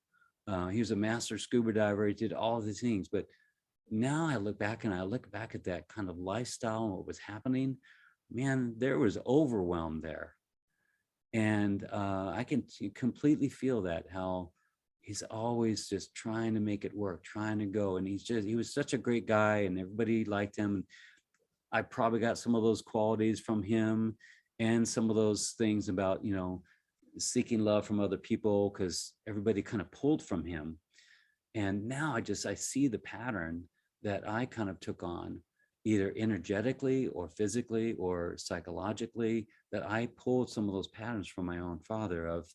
A: He was a master scuba diver. He did all of these things. But now I look back at that kind of lifestyle and what was happening. Man, there was overwhelm there. And I can completely feel that, how he's always just trying to make it work, trying to go. And he was such a great guy and everybody liked him. I probably got some of those qualities from him and some of those things about, seeking love from other people, because everybody kind of pulled from him. And now I see the pattern that I kind of took on, either energetically or physically or psychologically, that I pulled some of those patterns from my own father of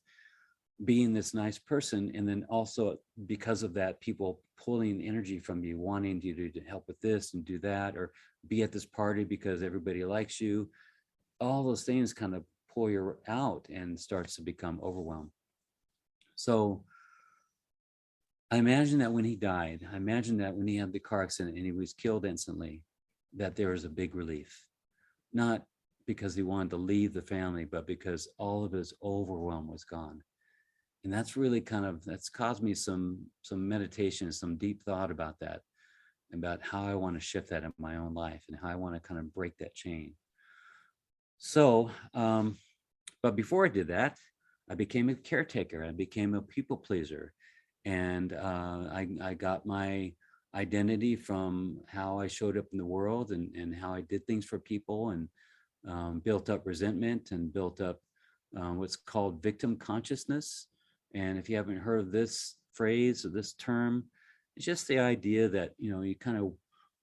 A: being this nice person. And then also because of that, people pulling energy from you, wanting you to help with this and do that, or be at this party because everybody likes you. All those things kind of pull you out and starts to become overwhelmed. So I imagine that when he died, I imagine that when he had the car accident and he was killed instantly, that there was a big relief. Not because he wanted to leave the family, but because all of his overwhelm was gone. And that's really that's caused me some meditation, some deep thought about that, about how I want to shift that in my own life and how I want to kind of break that chain. So, but before I did that, I became a caretaker. I became a people pleaser. And I got my identity from how I showed up in the world and how I did things for people, and built up resentment and built up what's called victim consciousness. And if you haven't heard of this phrase or this term, it's just the idea that, you kind of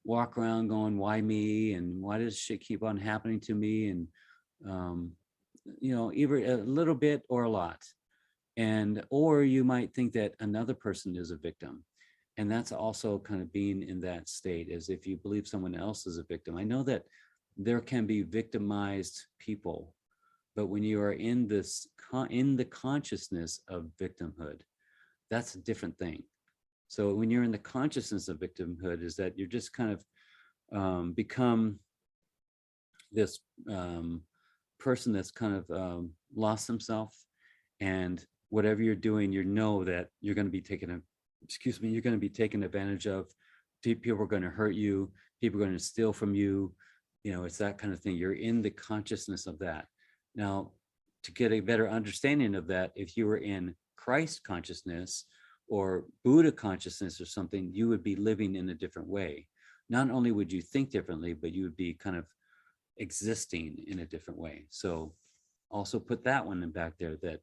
A: walk around going, why me? And why does shit keep on happening to me? And, either a little bit or a lot. Or you might think that another person is a victim. And that's also kind of being in that state, as if you believe someone else is a victim. I know that there can be victimized people, but when you are in the consciousness of victimhood, that's a different thing. So when you're in the consciousness of victimhood, is that you're just kind of become this person that's kind of lost himself, and whatever you're doing, that you're going to be taken excuse me, you're going to be taken advantage of. People are going to hurt you. People are going to steal from you. You know, it's that kind of thing. You're in the consciousness of that. Now, to get a better understanding of that, if you were in Christ consciousness or Buddha consciousness or something, you would be living in a different way. Not only would you think differently, but you would be kind of existing in a different way. So also put that one in back there, that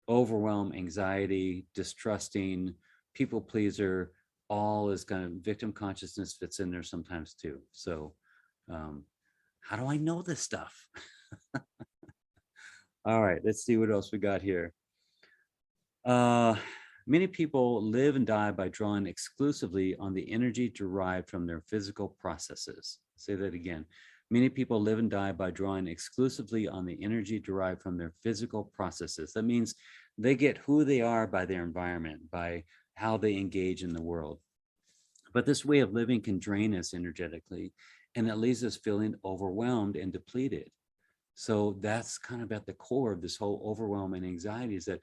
A: overwhelm, anxiety, distrusting, people pleaser, all is kind of victim consciousness fits in there sometimes too. So how do I know this stuff? All right, let's see what else we got here. Many people live and die by drawing exclusively on the energy derived from their physical processes. Say that again. Many people live and die by drawing exclusively on the energy derived from their physical processes. That means they get who they are by their environment, by how they engage in the world. But this way of living can drain us energetically, and it leaves us feeling overwhelmed and depleted. So that's kind of at the core of this whole overwhelm and anxiety, is that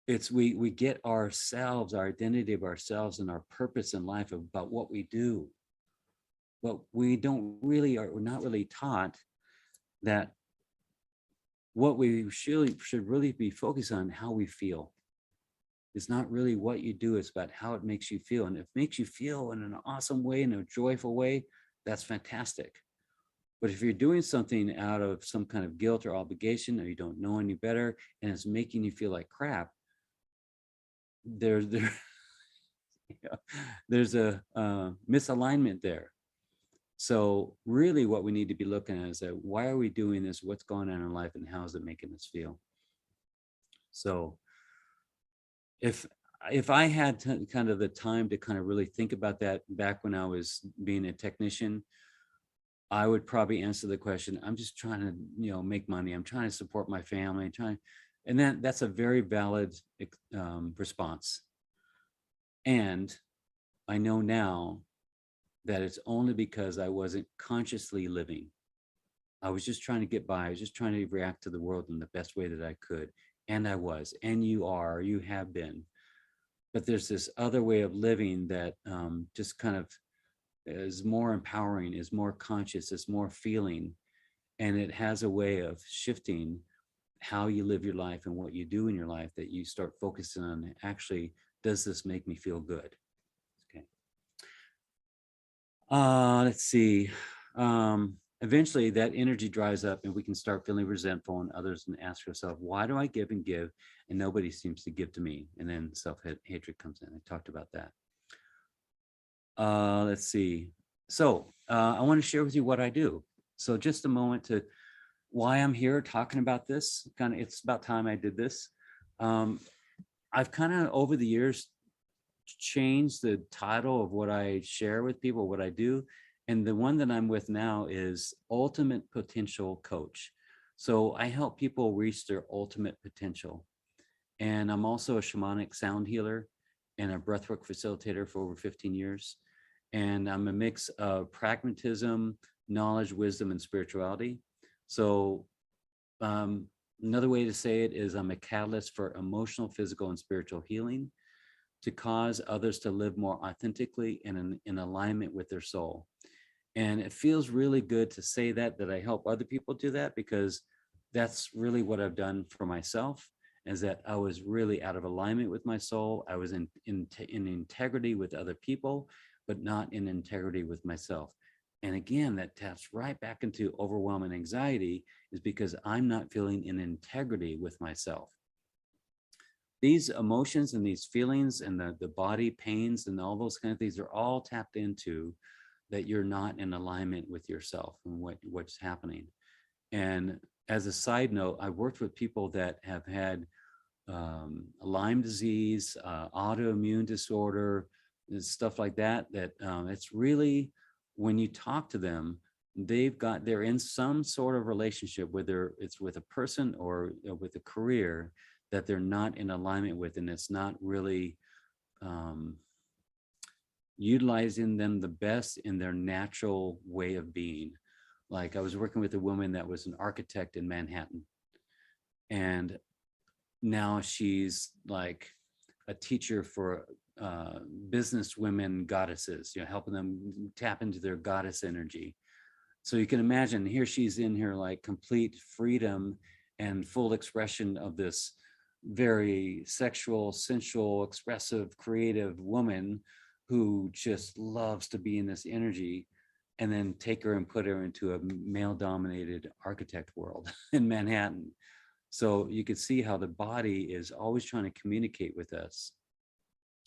A: it's we get ourselves, our identity of ourselves and our purpose in life about what we do. But we don't really, we're not really taught that what we should really be focused on, how we feel. It's not really what you do, it's about how it makes you feel. And if it makes you feel in an awesome way, in a joyful way, that's fantastic. But if you're doing something out of some kind of guilt or obligation, or you don't know any better, and it's making you feel like crap, there's a misalignment there. So really what we need to be looking at is that, why are we doing this? What's going on in life, and how is it making us feel? So if I had kind of the time to kind of really think about that back when I was being a technician, I would probably answer the question, I'm just trying to, make money. I'm trying to support my family, and that's a very valid response. And I know now that it's only because I wasn't consciously living. I was just trying to get by. I was just trying to react to the world in the best way that I could. And I was, and you have been. But there's this other way of living that just kind of is more empowering, is more conscious, is more feeling. And it has a way of shifting how you live your life and what you do in your life, that you start focusing on, actually, does this make me feel good? Okay. Let's see. Eventually that energy dries up and we can start feeling resentful in others, and ask yourself, why do I give and give and nobody seems to give to me? And then self-hatred comes in. I talked about that. Let's see. So I want to share with you what I do. So just a moment to why I'm here talking about this. Kind of, it's about time I did this. I've kind of over the years changed the title of what I share with people, what I do. And the one that I'm with now is Ultimate Potential Coach. So I help people reach their ultimate potential. And I'm also a shamanic sound healer and a breathwork facilitator for over 15 years. And I'm a mix of pragmatism, knowledge, wisdom, and spirituality. So another way to say it is, I'm a catalyst for emotional, physical, and spiritual healing, to cause others to live more authentically and in alignment with their soul. And it feels really good to say that I help other people do that, because that's really what I've done for myself, is that I was really out of alignment with my soul. I was in integrity with other people, but not in integrity with myself. And again, that taps right back into overwhelm and anxiety, is because I'm not feeling in integrity with myself. These emotions and these feelings and the body pains and all those kind of things are all tapped into, that you're not in alignment with yourself and what's happening. And as a side note, I worked with people that have had Lyme disease, autoimmune disorder, stuff like that, it's really, when you talk to them, they're in some sort of relationship, whether it's with a person or with a career, that they're not in alignment with, and it's not really utilizing them the best in their natural way of being. Like, I was working with a woman that was an architect in Manhattan, and now she's like a teacher for business women goddesses, helping them tap into their goddess energy. So you can imagine here she's in here like complete freedom and full expression of this very sexual, sensual, expressive, creative woman who just loves to be in this energy, and then take her and put her into a male dominated architect world in Manhattan. So you could see how the body is always trying to communicate with us.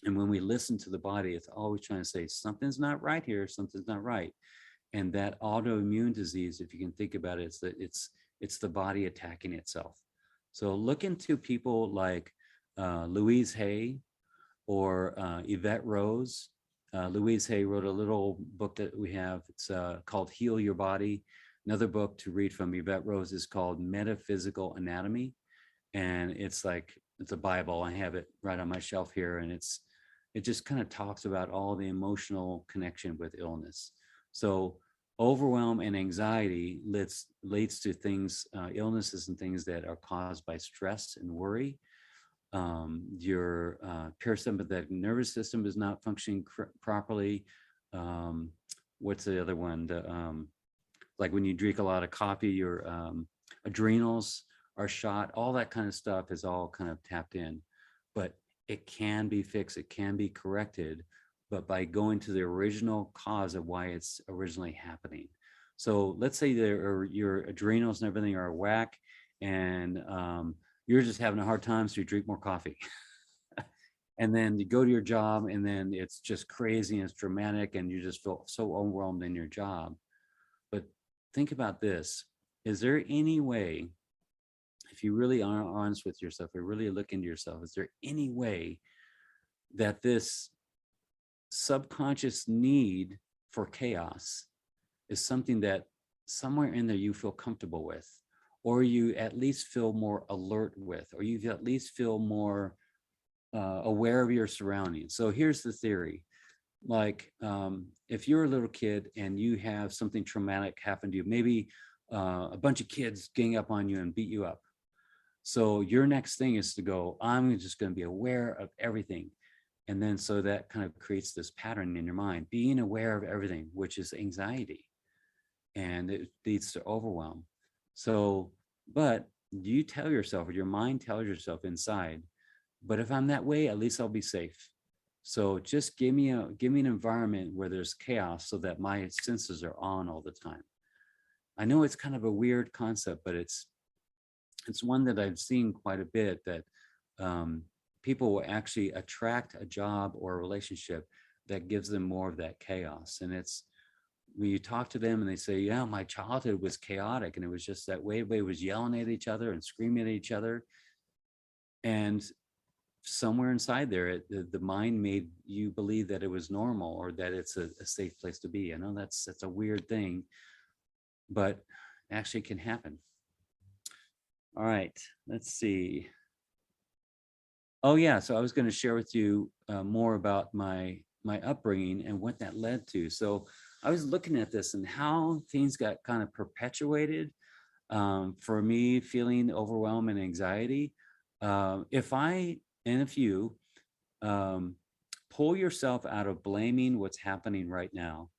A: And when we listen to the body, it's always trying to say, something's not right here, something's not right. And that autoimmune disease, if you can think about it, it's the body attacking itself. So look into people like Louise Hay or Yvette Rose. Louise Hay wrote a little book that we have. It's called Heal Your Body. Another book to read from Yvette Rose is called Metaphysical Anatomy. And it's a Bible. I have it right on my shelf here. And it just kind of talks about all the emotional connection with illness. So overwhelm and anxiety leads to things, illnesses and things that are caused by stress and worry. Your parasympathetic nervous system is not functioning properly. What's the other one? Like when you drink a lot of coffee, your adrenals are shot. All that kind of stuff is all kind of tapped in. But it can be fixed. It can be corrected, but by going to the original cause of why it's originally happening. So let's say your adrenals and everything are whack, and you're just having a hard time, so you drink more coffee. And then you go to your job, and then it's just crazy and it's dramatic, and you just feel so overwhelmed in your job. But think about this. Is there any way, if you really are honest with yourself, or really look into yourself, is there any way that this subconscious need for chaos is something that somewhere in there you feel comfortable with, or you at least feel more alert with, or you at least feel more aware of your surroundings? So here's the theory. Like if you're a little kid and you have something traumatic happen to you, maybe a bunch of kids gang up on you and beat you up. So your next thing is to go, I'm just going to be aware of everything. And then so that kind of creates this pattern in your mind, being aware of everything, which is anxiety. And it leads to overwhelm. So, but you tell yourself, or your mind tells yourself inside, but if I'm that way, at least I'll be safe. So just give me an environment where there's chaos so that my senses are on all the time. I know it's kind of a weird concept, but it's one that I've seen quite a bit, that people will actually attract a job or a relationship that gives them more of that chaos. And it's when you talk to them and they say, yeah, my childhood was chaotic, and it was just that way. Everybody was yelling at each other and screaming at each other. And somewhere inside there, the mind made you believe that it was normal, or that it's a safe place to be. I know that's a weird thing, but actually can happen. All right, let's see. Oh yeah, so I was going to share with you more about my upbringing and what that led to. So I was looking at this and how things got kind of perpetuated for me feeling overwhelmed and anxiety. If you pull yourself out of blaming what's happening right now,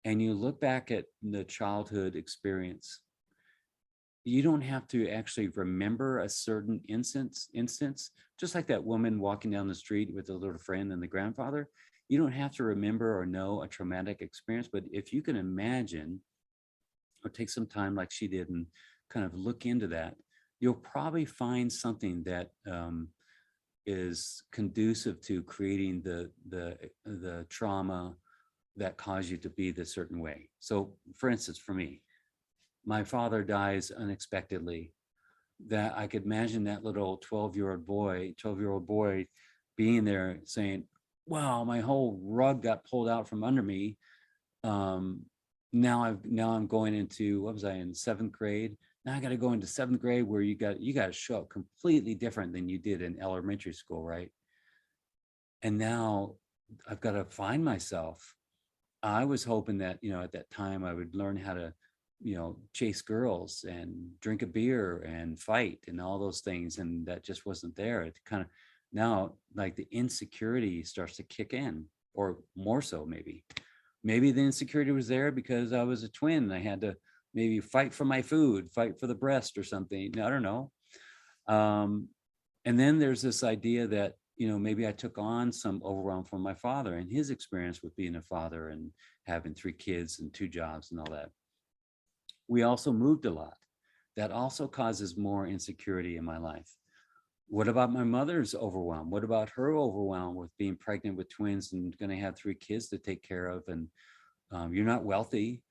A: and you look back at the childhood experience, you don't have to actually remember a certain instance, just like that woman walking down the street with a little friend and the grandfather. You don't have to remember or know a traumatic experience, but if you can imagine or take some time like she did and kind of look into that, you'll probably find something that is conducive to creating the trauma that caused you to be this certain way. So for instance, for me, my father dies unexpectedly. That I could imagine that little 12-year-old boy being there saying, wow, my whole rug got pulled out from under me. Now I'm going into, what was I in, 7th grade? Now I got to go into 7th grade, where you got to show up completely different than you did in elementary school, right? And now I've got to find myself. I was hoping that, at that time I would learn how to, chase girls and drink a beer and fight and all those things. And that just wasn't there. It kind of, Now, like the insecurity starts to kick in, or more so, maybe the insecurity was there because I was a twin and I had to maybe fight for my food, fight for the breast or something. I don't know. um, and then there's this idea that, maybe I took on some overwhelm from my father and his experience with being a father and having 3 kids and 2 jobs and all that. We also moved a lot. That also causes more insecurity in my life. What about my mother's overwhelm? What about her overwhelm with being pregnant with twins and going to have 3 kids to take care of? And you're not wealthy,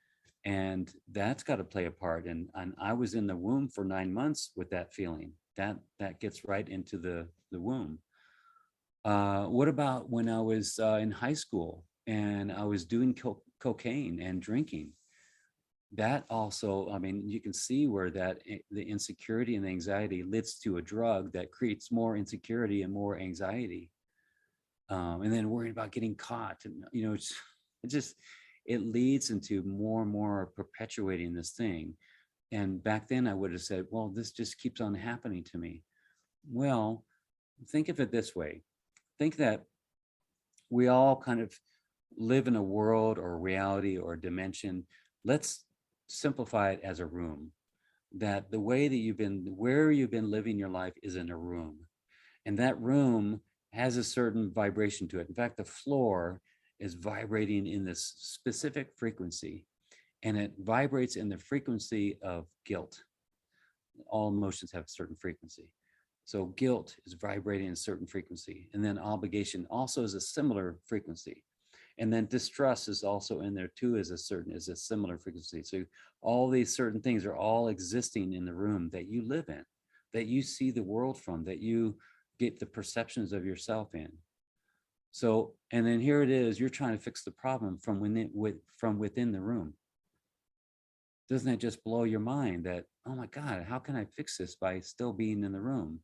A: and that's got to play a part. And I was in the womb for 9 months with that feeling. That gets right into the womb. What about when I was in high school and I was doing cocaine and drinking? That also, I mean, you can see where the insecurity and the anxiety leads to a drug that creates more insecurity and more anxiety. And then worrying about getting caught, and it just it leads into more and more perpetuating this thing. And back then I would have said, well, this just keeps on happening to me. Well, think of it this way. Think that we all kind of live in a world or reality or dimension. Let's simplify it as a room. That the way that where you've been living your life is in a room. And that room has a certain vibration to it. In fact, the floor is vibrating in this specific frequency, and it vibrates in the frequency of guilt. All emotions have a certain frequency. So guilt is vibrating in a certain frequency, and then obligation also is a similar frequency. And then distrust is also in there too, is a similar frequency. So all these certain things are all existing in the room that you live in, that you see the world from, that you get the perceptions of yourself in. So, and then here it is, you're trying to fix the problem from within the room. Doesn't it just blow your mind that, oh my God, how can I fix this by still being in the room?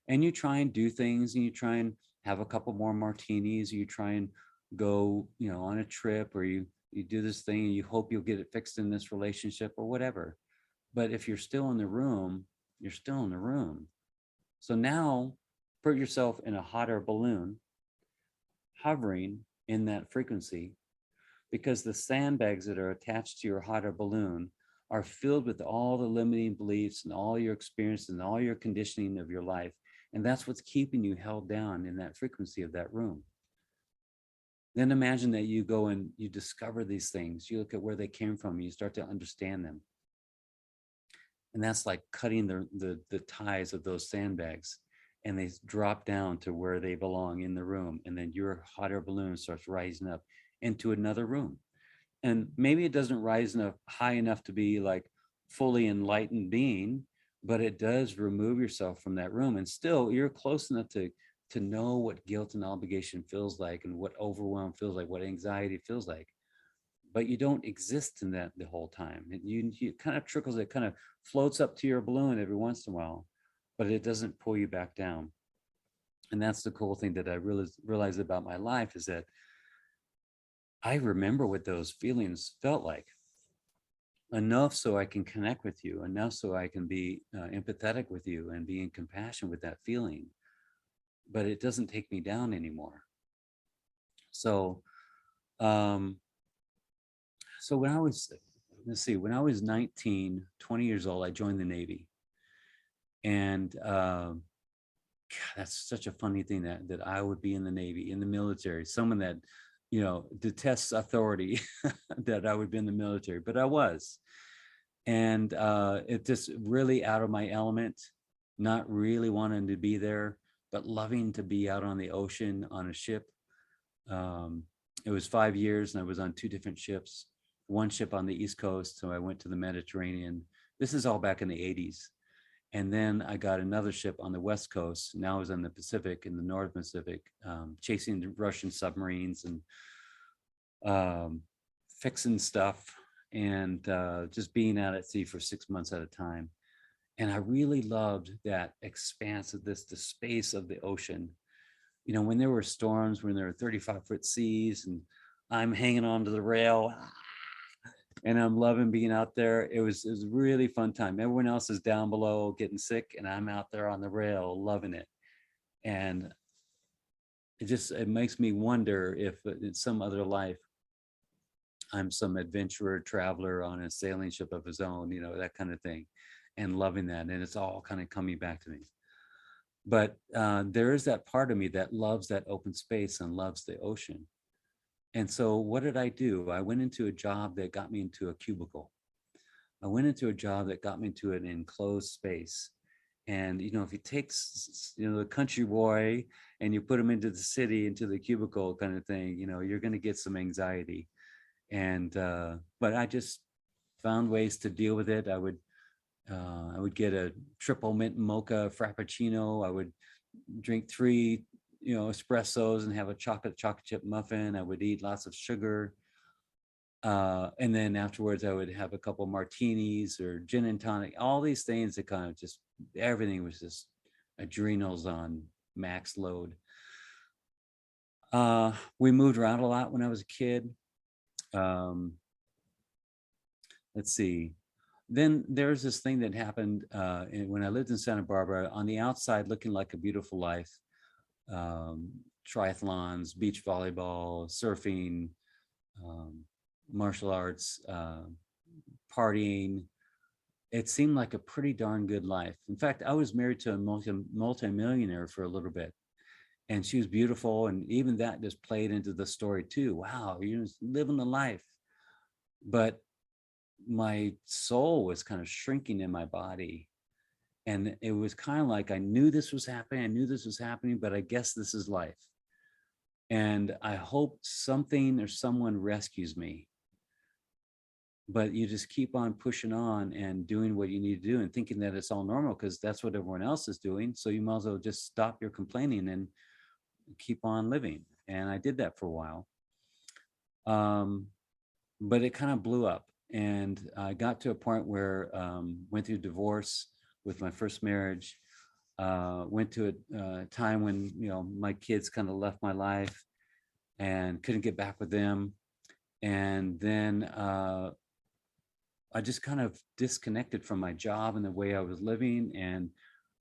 A: And you try and do things, and you try and have a couple more martinis, you try and go, on a trip, or you do this thing and you hope you'll get it fixed in this relationship or whatever. But if you're still in the room, you're still in the room. So now put yourself in a hot air balloon, hovering in that frequency, because the sandbags that are attached to your hot air balloon are filled with all the limiting beliefs and all your experience and all your conditioning of your life. And that's what's keeping you held down in that frequency of that room. Then imagine that you go and you discover these things. You look at where they came from, and you start to understand them. And that's like cutting the ties of those sandbags, and they drop down to where they belong in the room. And then your hot air balloon starts rising up into another room. And maybe it doesn't rise high enough to be like fully enlightened being, but it does remove yourself from that room. And still you're close enough to know what guilt and obligation feels like, and what overwhelm feels like, what anxiety feels like. But you don't exist in that the whole time. You kind of trickles, it kind of floats up to your balloon every once in a while, but it doesn't pull you back down. And that's the cool thing that I realized about my life, is that I remember what those feelings felt like enough so I can connect with you, enough so I can be empathetic with you and be in compassion with that feeling. But it doesn't take me down anymore. So, so when I was, when I was 19, 20 years old, I joined the Navy. And God, that's such a funny thing that I would be in the Navy, in the military, someone that, detests authority, that I would be in the military, but I was. And it just really out of my element, not really wanting to be there, but loving to be out on the ocean on a ship. It was 5 years, and I was on 2 different ships, one ship on the East Coast. So I went to the Mediterranean. This is all back in the 80s. And then I got another ship on the West Coast. Now I was in the Pacific, in the North Pacific, chasing the Russian submarines and fixing stuff, and just being out at sea for 6 months at a time. And I really loved that expanse of the space of the ocean. When there were storms, when there were 35-foot seas, and I'm hanging onto the rail, and I'm loving being out there. It was a really fun time. Everyone else is down below getting sick, and I'm out there on the rail loving it. And it makes me wonder if in some other life I'm some adventurer traveler on a sailing ship of his own, that kind of thing, and loving that. And it's all kind of coming back to me. But there is that part of me that loves that open space and loves the ocean. And so what did I do? I went into a job that got me into a cubicle. I went into a job that got me into an enclosed space. And, if you take, the country boy and you put him into the city, into the cubicle kind of thing, you're going to get some anxiety. And, but I just found ways to deal with it. I would get a triple mint mocha frappuccino. I would drink 3, espressos and have a chocolate chip muffin. I would eat lots of sugar. And then afterwards, I would have a couple martinis or gin and tonic, all these things that kind of just, everything was just adrenals on max load. We moved around a lot when I was a kid. Let's see. Then there's this thing that happened when I lived in Santa Barbara, on the outside looking like a beautiful life, triathlons, beach volleyball, surfing, martial arts, partying. It seemed like a pretty darn good life. In fact, I was married to a multi-millionaire for a little bit, and she was beautiful. And even that just played into the story too. Wow, you're living the life. But my soul was kind of shrinking in my body. And it was kind of like, I knew this was happening, but I guess this is life. And I hope something or someone rescues me. But you just keep on pushing on and doing what you need to do and thinking that it's all normal because that's what everyone else is doing. So you might as well just stop your complaining and keep on living. And I did that for a while. But it kind of blew up. And I got to a point where went through divorce with my first marriage, went to a time when, my kids kind of left my life and couldn't get back with them. And then I just kind of disconnected from my job and the way I was living and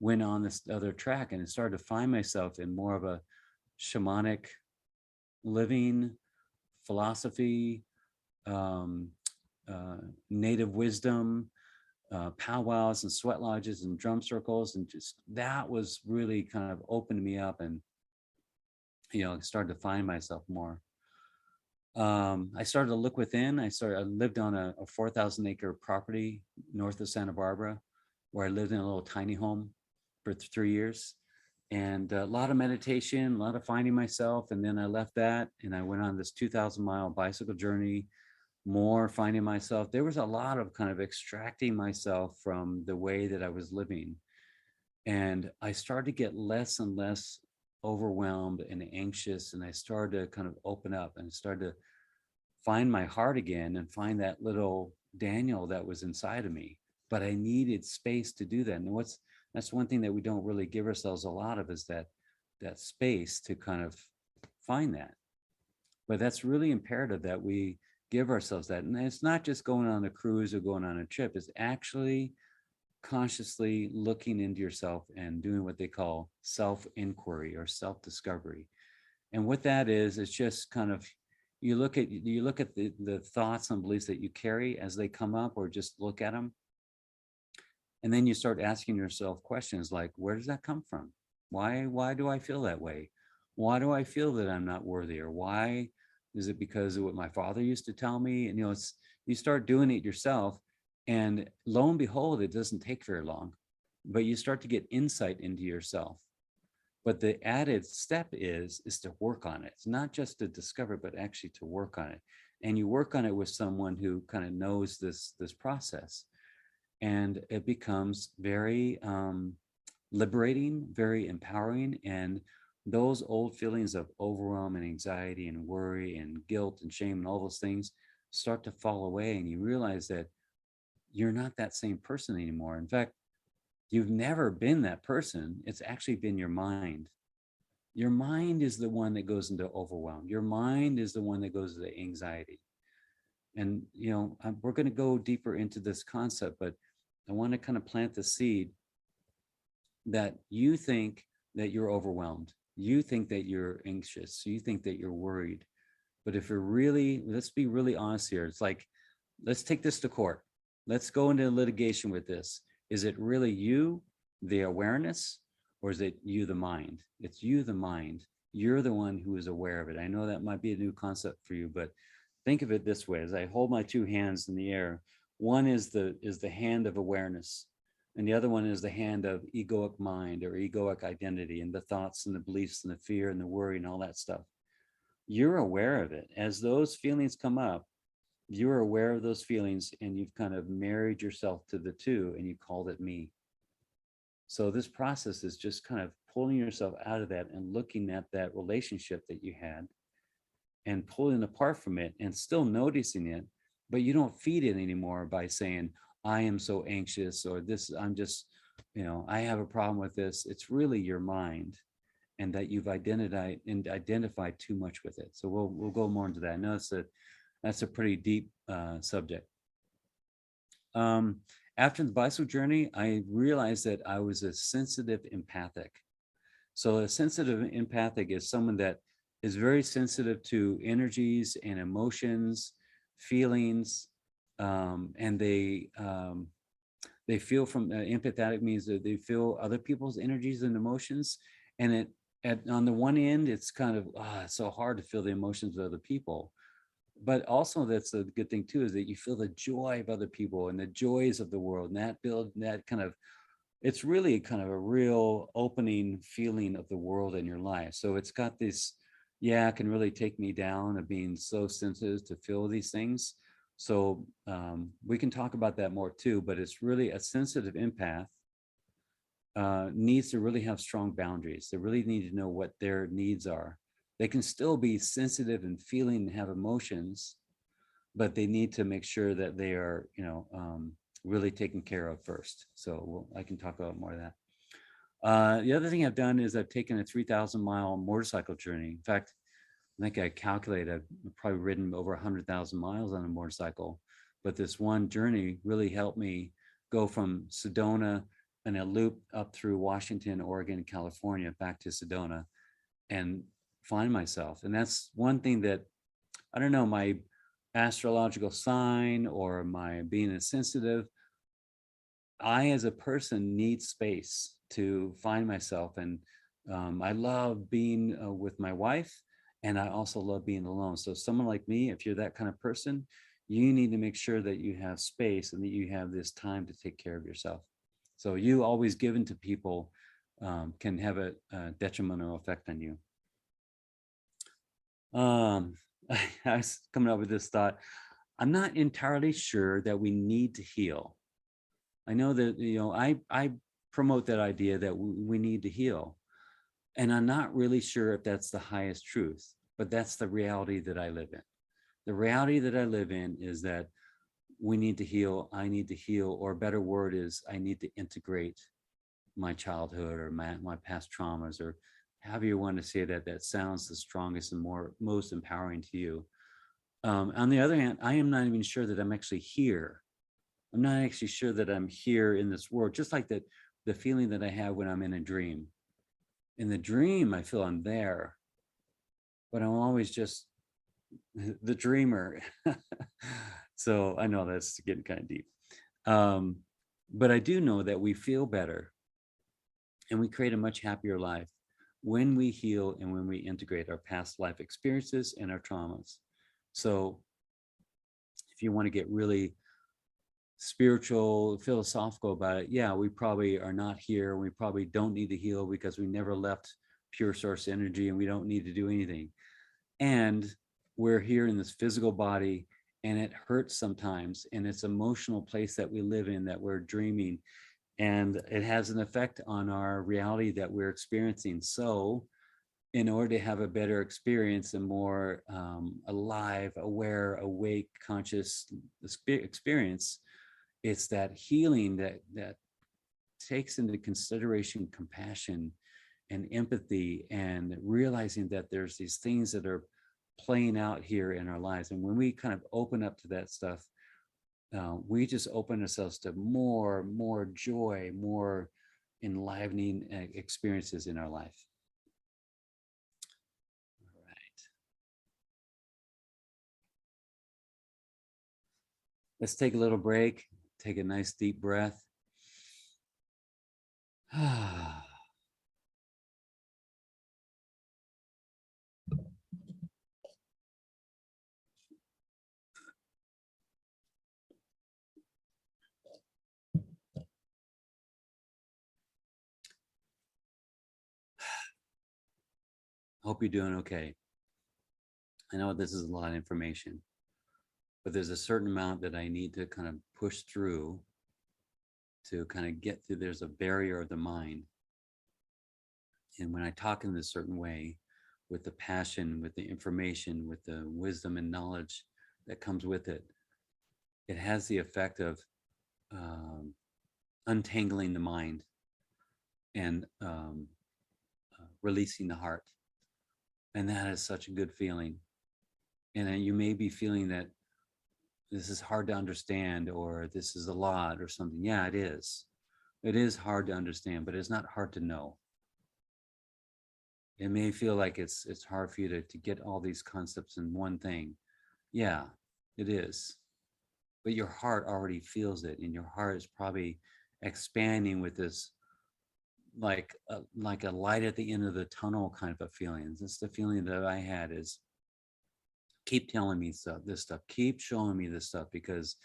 A: went on this other track and started to find myself in more of a shamanic living philosophy, native wisdom, powwows and sweat lodges and drum circles. And just that was really kind of opened me up and, started to find myself more. I started to look within. I lived on a 4,000 acre property north of Santa Barbara, where I lived in a little tiny home for 3 years, and a lot of meditation, a lot of finding myself. And then I left that and I went on this 2,000-mile bicycle journey, more finding myself. There was a lot of kind of extracting myself from the way that I was living. And I started to get less and less overwhelmed and anxious. And I started to kind of open up and started to find my heart again and find that little Daniel that was inside of me. But I needed space to do that. And that's one thing that we don't really give ourselves a lot of, is that space to kind of find that. But that's really imperative that we give ourselves that. And it's not just going on a cruise or going on a trip. It's actually consciously looking into yourself and doing what they call self-inquiry or self-discovery. And what that is, it's just kind of, you look at the thoughts and beliefs that you carry as they come up, or just look at them. And then you start asking yourself questions like, where does that come from? Why do I feel that way? Why do I feel that I'm not worthy? Or why is it because of what my father used to tell me? And, you start doing it yourself. And lo and behold, it doesn't take very long, but you start to get insight into yourself. But the added step is to work on it. It's not just to discover, but actually to work on it. And you work on it with someone who kind of knows this process. And it becomes very liberating, very empowering. And those old feelings of overwhelm and anxiety and worry and guilt and shame and all those things start to fall away. And you realize that you're not that same person anymore. In fact, you've never been that person. It's actually been your mind. Your mind is the one that goes into overwhelm. Your mind is the one that goes into anxiety. And, we're going to go deeper into this concept, but I want to kind of plant the seed that you think that you're overwhelmed. You think that you're anxious. You think that you're worried. But if you're really, let's be really honest here. It's like, let's take this to court. Let's go into litigation with this. Is it really you, the awareness, or is it you, the mind? It's you, the mind. You're the one who is aware of it. I know that might be a new concept for you, but think of it this way. As I hold my two hands in the air, one is the hand of awareness, and the other one is the hand of egoic mind or egoic identity, and the thoughts and the beliefs and the fear and the worry and all that stuff. You're aware of it. As those feelings come up, you're aware of those feelings, and you've kind of married yourself to the two, and you called it me. So this process is just kind of pulling yourself out of that and looking at that relationship that you had and pulling apart from it and still noticing it, but you don't feed it anymore by saying, I am so anxious, or this, I'm just, I have a problem with this. It's really your mind, and that you've identified too much with it. So we'll go more into that. I know that's a pretty deep subject. After the bicycle journey, I realized that I was a sensitive empathic. So a sensitive empathic is someone that is very sensitive to energies and emotions, feelings, and they feel from empathetic means that they feel other people's energies and emotions. And on the one end, it's kind of it's so hard to feel the emotions of other people. But also, that's a good thing too, is that you feel the joy of other people and the joys of the world, and that kind of, it's really kind of a real opening feeling of the world in your life. So it's got this, it can really take me down of being so sensitive to feel these things. So we can talk about that more too, but it's really a sensitive empath needs to really have strong boundaries. They really need to know what their needs are. They can still be sensitive and feeling and have emotions, but they need to make sure that they are, really taken care of first. So I can talk about more of that. The other thing I've done is I've taken a 3,000-mile motorcycle journey. In fact, I think I calculated I've probably ridden over 100,000 miles on a motorcycle. But this one journey really helped me go from Sedona and a loop up through Washington, Oregon, California, back to Sedona, and find myself. And that's one thing that, I don't know, my astrological sign or my being a sensitive, I as a person need space to find myself. And I love being with my wife, and I also love being alone. So someone like me, if you're that kind of person, you need to make sure that you have space and that you have this time to take care of yourself. So you always giving to people can have a detrimental effect on you. I was coming up with this thought. I'm not entirely sure that we need to heal. I know that, I promote that idea that we need to heal. And I'm not really sure if that's the highest truth, but that's the reality that I live in. The reality that I live in is that we need to heal. I need to heal, or a better word is I need to integrate my childhood or my past traumas, or however you want to say that sounds the strongest and most empowering to you. On the other hand, I am not even sure that I'm actually here. I'm not actually sure that I'm here in this world, just like the feeling that I have when I'm in a dream. In the dream, I feel I'm there, but I'm always just the dreamer. So I know that's getting kind of deep. But I do know that we feel better and we create a much happier life when we heal and when we integrate our past life experiences and our traumas. So if you want to get really spiritual, philosophical about it, we probably are not here. We probably don't need to heal because we never left pure source energy, and we don't need to do anything. And we're here in this physical body, and it hurts sometimes, and it's an emotional place that we live in, that we're dreaming, and it has an effect on our reality that we're experiencing. So in order to have a better experience, a more alive, aware, awake, conscious experience, it's that healing that takes into consideration compassion and empathy, and realizing that there's these things that are playing out here in our lives. And when we kind of open up to that stuff, we just open ourselves to more joy, more enlivening experiences in our life. Let's take a little break. Take a nice deep breath. Hope you're doing okay. I know this is a lot of information, but there's a certain amount that I need to kind of push through to kind of get through. There's a barrier of the mind. And when I talk in this certain way, with the passion, with the information, with the wisdom and knowledge that comes with it, it has the effect of um, untangling the mind and releasing the heart. And that is such a good feeling. And you may be feeling that this is hard to understand, or this is a lot, or something. Yeah, it is. It is hard to understand, but it's not hard to know. It may feel like it's hard for you to get all these concepts in one thing. Yeah, it is. But your heart already feels it, and your heart is probably expanding with this like a light at the end of the tunnel kind of a feeling. That's the feeling that I had, is keep telling me this stuff, keep showing me this stuff, because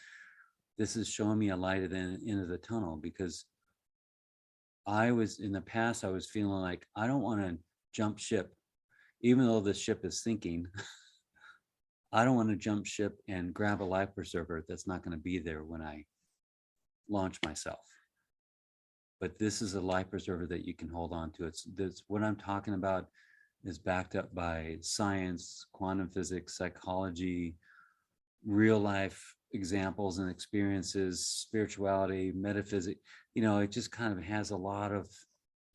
A: this is showing me a light at the end of the tunnel. Because I was, in the past, I was feeling like I don't want to jump ship, even though the ship is sinking. I don't want to jump ship and grab a life preserver that's not going to be there when I launch myself. But this is a life preserver that you can hold on to. It's what I'm talking about is backed up by science, quantum physics, psychology, real life examples and experiences, spirituality, metaphysics. It just kind of has a lot of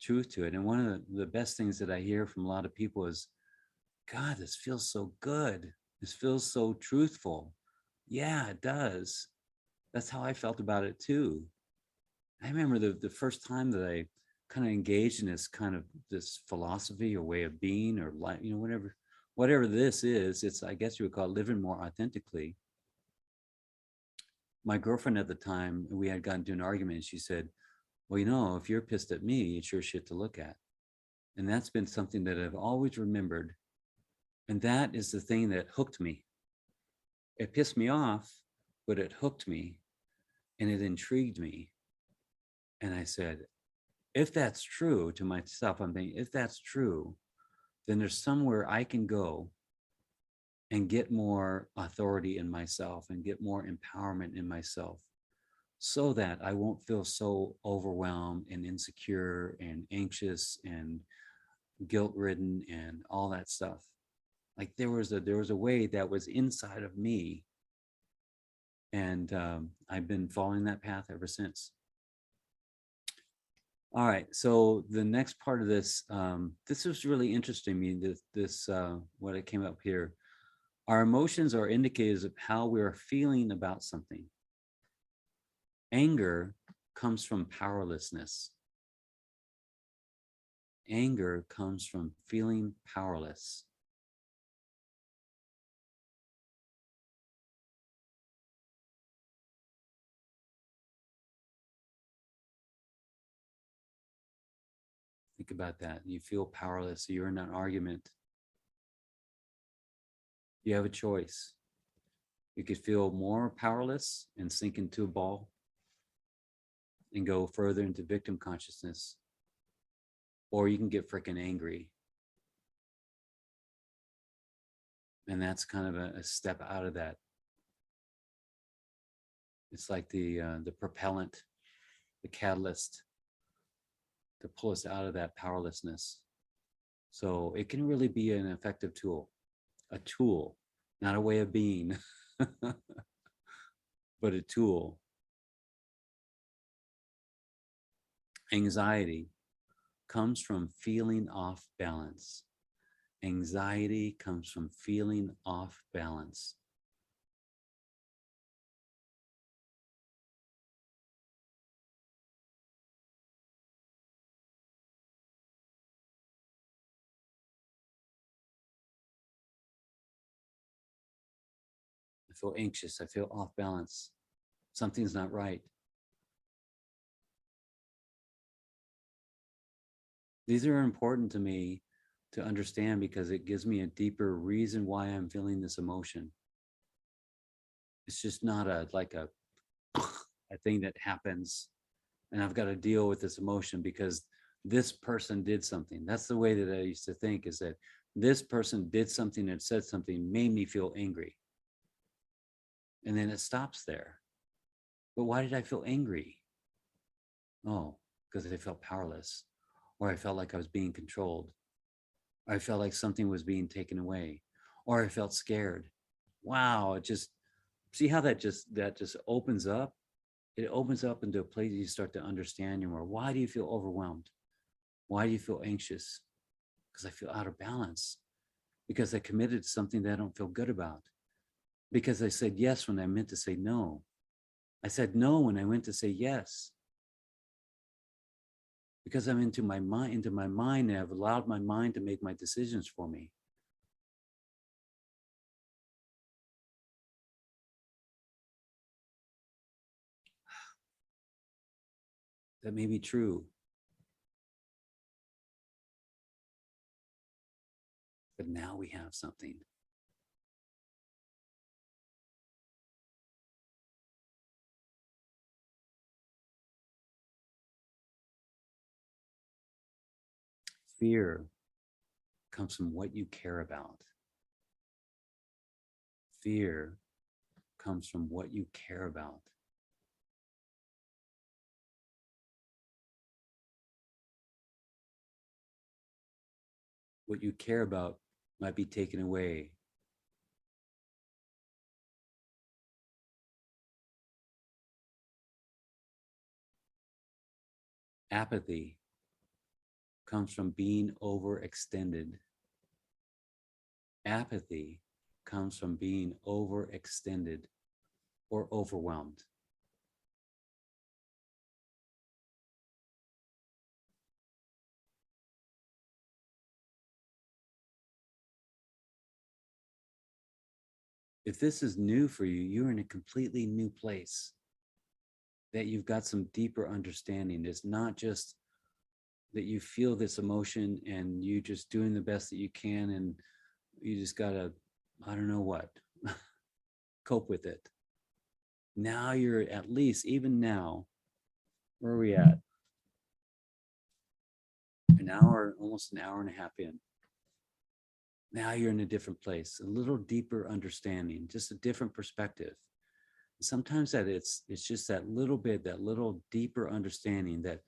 A: truth to it. And one of the best things that I hear from a lot of people is, God, this feels so good. This feels so truthful. Yeah, it does. That's how I felt about it too. I remember the first time that I kind of engaged in this kind of this philosophy or way of being, or life, whatever this is. It's, I guess you would call it, living more authentically. My girlfriend at the time, we had gotten into an argument, and she said, well, if you're pissed at me, it's your shit to look at. And that's been something that I've always remembered. And that is the thing that hooked me. It pissed me off, but it hooked me and it intrigued me. And I said, if that's true, to myself, I'm thinking, if that's true, then there's somewhere I can go and get more authority in myself and get more empowerment in myself, so that I won't feel so overwhelmed and insecure and anxious and guilt ridden and all that stuff. Like there was a way that was inside of me, and I've been following that path ever since. All right, so the next part of this, this was really interesting to me. This what it came up here. Our emotions are indicators of how we are feeling about something. Anger comes from powerlessness. Anger comes from feeling powerless. Think about that. You feel powerless. You're in an argument. You have a choice. You could feel more powerless and sink into a ball and go further into victim consciousness, or you can get freaking angry. And that's kind of a step out of that. It's like the propellant, the catalyst to pull us out of that powerlessness. So it can really be an effective tool, not a way of being, but a tool. Anxiety comes from feeling off balance. Anxiety comes from feeling off balance. I feel anxious. I feel off balance. Something's not right. These are important to me to understand because it gives me a deeper reason why I'm feeling this emotion. It's just not a thing that happens and I've got to deal with this emotion because this person did something. That's the way that I used to think, is that this person did something and said something, made me feel angry. And then it stops there. But why did I feel angry? Oh, because I felt powerless, or I felt like I was being controlled, or I felt like something was being taken away, or I felt scared. Wow, it just, see how that just opens up? It opens up into a place you start to understand you more. Why do you feel overwhelmed? Why do you feel anxious? Because I feel out of balance. Because I committed to something that I don't feel good about. Because I said yes when I meant to say no. I said no when I went to say yes. Because I'm into my mind, and I've allowed my mind to make my decisions for me. That may be true, but now we have something. Fear comes from what you care about. Fear comes from what you care about. What you care about might be taken away. Apathy comes from being overextended. Apathy comes from being overextended or overwhelmed. If this is new for you, you're in a completely new place, that you've got some deeper understanding. It's not just that you feel this emotion and you just doing the best that you can and you just gotta, I don't know what, cope with it. Now you're at least, even now, where are we at? An hour, almost an hour and a half in. Now you're in a different place, a little deeper understanding, just a different perspective. Sometimes that it's just that little bit, that little deeper understanding that,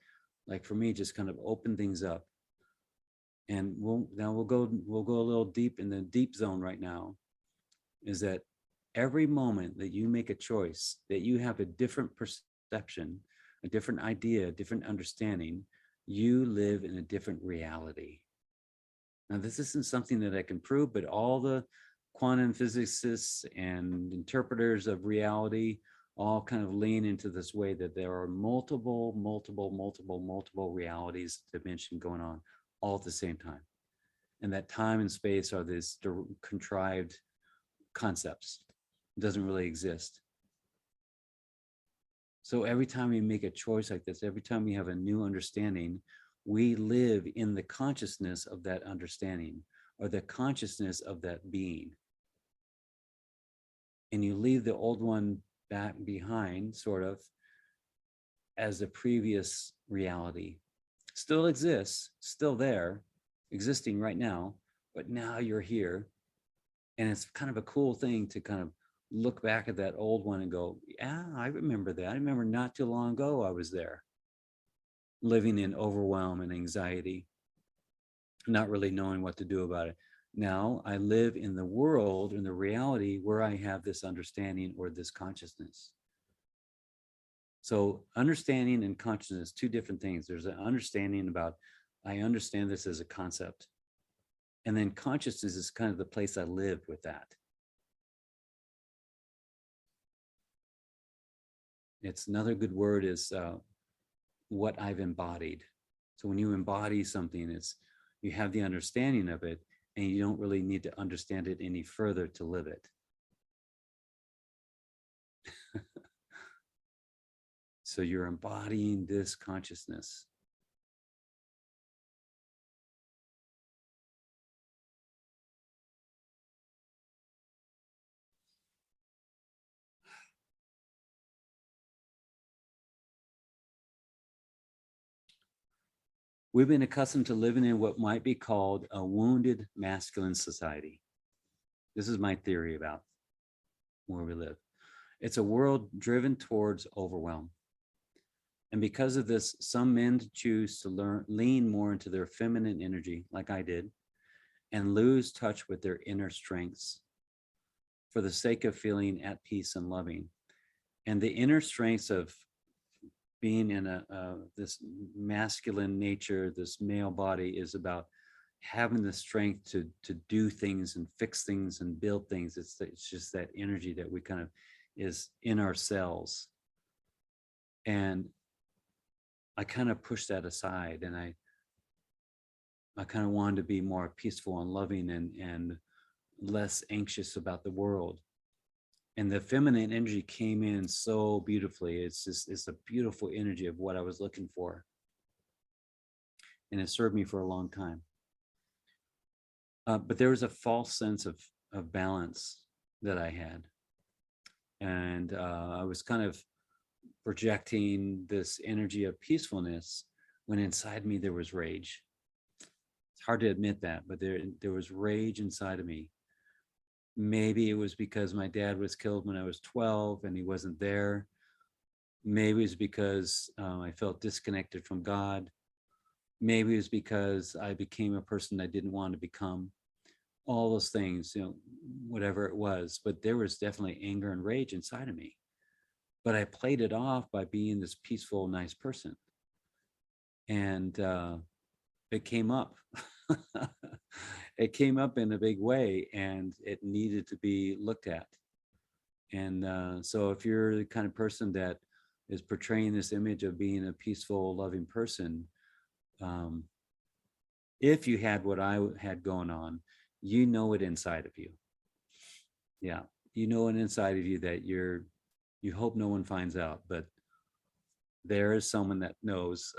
A: like for me, just kind of open things up. And we'll go a little deep in the deep zone right now. Is that every moment that you make a choice, that you have a different perception, a different idea, a different understanding, you live in a different reality. Now, this isn't something that I can prove, but all the quantum physicists and interpreters of reality all kind of lean into this way that there are multiple realities, dimension going on all at the same time. And that time and space are these contrived concepts. It doesn't really exist. So every time we make a choice like this, every time we have a new understanding, we live in the consciousness of that understanding or the consciousness of that being. And you leave the old one back behind, sort of, as the previous reality. Still exists, still there, existing right now, but now you're here. And it's kind of a cool thing to kind of look back at that old one and go, yeah, I remember that. I remember not too long ago I was there, living in overwhelm and anxiety, not really knowing what to do about it. Now I live in the world, in the reality where I have this understanding or this consciousness. So understanding and consciousness, two different things. There's an understanding about, I understand this as a concept. And then consciousness is kind of the place I live with that. It's another good word is what I've embodied. So when you embody something, it's, you have the understanding of it and you don't really need to understand it any further to live it. So you're embodying this consciousness. We've been accustomed to living in what might be called a wounded masculine society. This is my theory about where we live. It's a world driven towards overwhelm. And because of this, some men choose to lean more into their feminine energy, like I did, and lose touch with their inner strengths for the sake of feeling at peace and loving. And the inner strengths of being in this masculine nature, this male body, is about having the strength to do things and fix things and build things. It's just that energy that we kind of is in our cells. And I kind of pushed that aside, and I kind of wanted to be more peaceful and loving and less anxious about the world. And the feminine energy came in so beautifully. It's a beautiful energy of what I was looking for. And it served me for a long time. But there was a false sense of balance that I had. And I was kind of projecting this energy of peacefulness when inside me there was rage. It's hard to admit that, but there was rage inside of me. Maybe it was because my dad was killed when I was 12 and he wasn't there. Maybe it was because I felt disconnected from God. Maybe it was because I became a person I didn't want to become. All those things, whatever it was. But there was definitely anger and rage inside of me. But I played it off by being this peaceful, nice person. And it came up. It came up in a big way, and it needed to be looked at. And so if you're the kind of person that is portraying this image of being a peaceful, loving person, if you had what I had going on, you know it inside of you. Yeah, you know it inside of you that you hope no one finds out, but there is someone that knows.